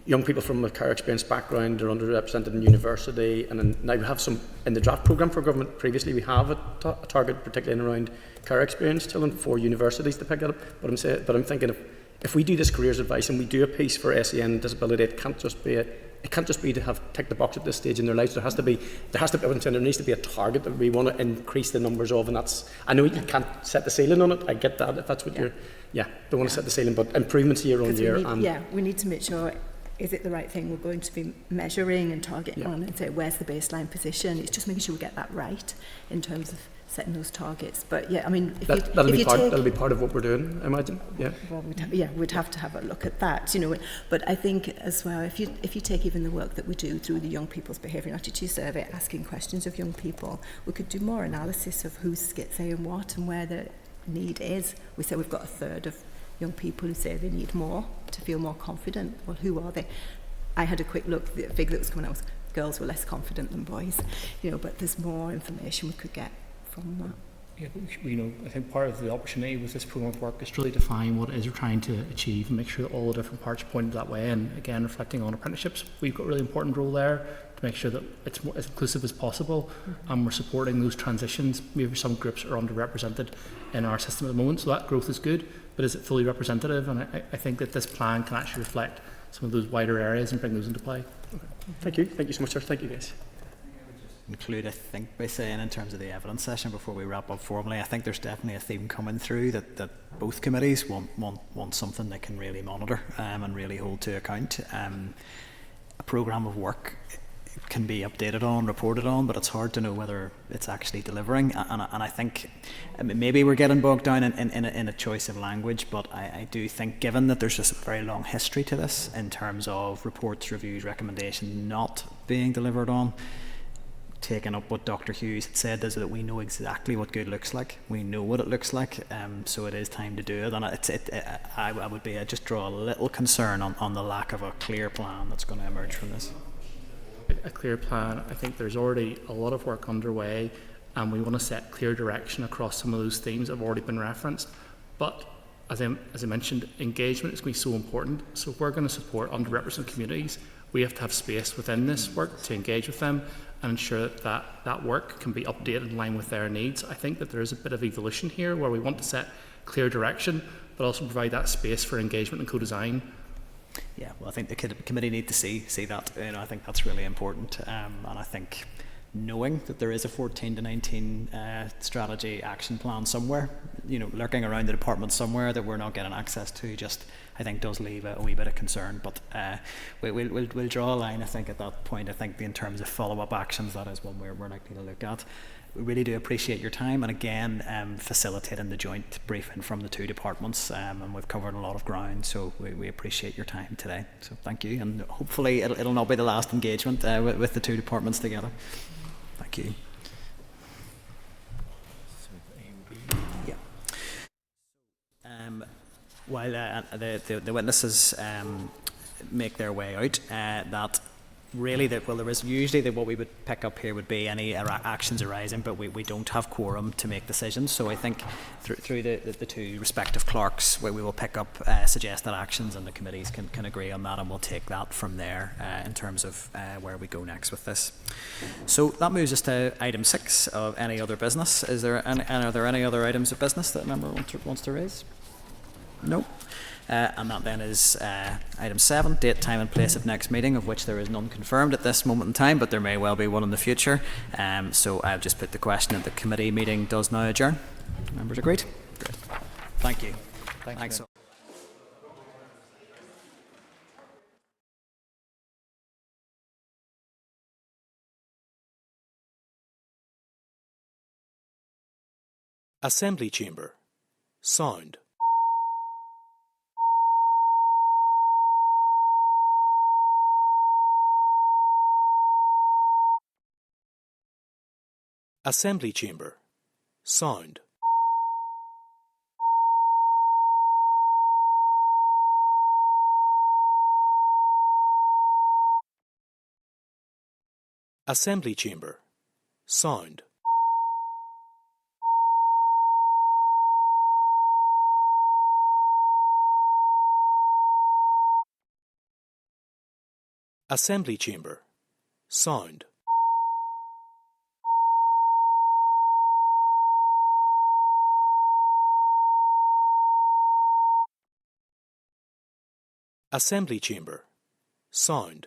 Young people from a care experience background are underrepresented in university, and now we have some in the draft programme for government. Previously we have a target particularly in around care experience children for universities to pick it up, but I'm thinking if we do this careers advice and we do a piece for SEN and disability, it can't just be to have tick the box at this stage in their lives. There needs to be a target that we want to increase the numbers of, and I know you can't set the ceiling on it. I get that if that's what don't want to set the ceiling, but improvements year on year. We need to make sure is it the right thing we're going to be measuring and targeting on, and say where's the baseline position? It's just making sure we get that right in terms of setting those targets. But yeah, I mean, that'll be part of what we're doing, I imagine. Yeah. Well, we'd have to have a look at that, you know. But I think as well, if you take even the work that we do through the Young People's Behaviour and Attitude Survey, asking questions of young people, we could do more analysis of who's saying what and where the need is. We say we've got a third of young people who say they need more to feel more confident. Well, who are they? I had a quick look. The figure that was coming out was girls were less confident than boys, you know. But there's more information we could get from that. Yeah, you know, I think part of the opportunity with this programme of work is to really define what it is we're trying to achieve and make sure that all the different parts are pointed that way. And again, reflecting on apprenticeships, we've got a really important role there to make sure that it's more as inclusive as possible, and we're supporting those transitions. Maybe some groups are underrepresented in our system at the moment, so that growth is good, but is it fully representative? And I think that this plan can actually reflect some of those wider areas and bring those into play. Thank you so much, sir. Thank you, guys. Conclude, I think, by saying in terms of the evidence session before we wrap up formally, I think there's definitely a theme coming through that both committees want something they can really monitor and really hold to account. A programme of work can be updated on, reported on, but it's hard to know whether it's actually delivering. And I think maybe we're getting bogged down in a choice of language, but I do think, given that there's just a very long history to this in terms of reports, reviews, recommendations not being delivered on, taking up what Dr Hughes had said is that we know exactly what good looks like. We know what it looks like, so it is time to do it. And I would just draw a little concern on the lack of a clear plan that's going to emerge from this. A clear plan. I think there's already a lot of work underway, and we want to set clear direction across some of those themes that have already been referenced. But as I mentioned, engagement is going to be so important. So if we're going to support underrepresented communities, we have to have space within this work to engage with them and ensure that work can be updated in line with their needs. I think that there is a bit of evolution here where we want to set clear direction, but also provide that space for engagement and co-design. Yeah, well, I think the committee need to see that. You know, I think that's really important, and I think knowing that there is a 14 to 19 strategy action plan somewhere, you know, lurking around the department somewhere that we're not getting access to, just I think does leave a wee bit of concern. But we'll draw a line, I think, at that point. I think in terms of follow-up actions, that is one we're likely to look at. We really do appreciate your time, and again, facilitating the joint briefing from the two departments, and we've covered a lot of ground, so we appreciate your time today. So thank you, and hopefully it'll not be the last engagement with the two departments together. Thank you. Yeah. While the witnesses make their way out, that really there is usually what we would pick up here would be any actions arising, but we don't have quorum to make decisions. So I think through the two respective clerks, where we will pick up suggested actions, and the committees can agree on that, and we'll take that from there in terms of where we go next with this. So that moves us to item 6 of any other business. Are there any other items of business that a member wants to raise? No. And that then is item 7, date, time and place of next meeting, of which there is none confirmed at this moment in time, but there may well be one in the future. So I've just put the question that the committee meeting does now adjourn. Members agreed? Great. Thank you. Thanks. Assembly chamber. Sound. Assembly chamber. Sound. Assembly chamber. Sound. Assembly chamber. Sound. Assembly chamber. Sound.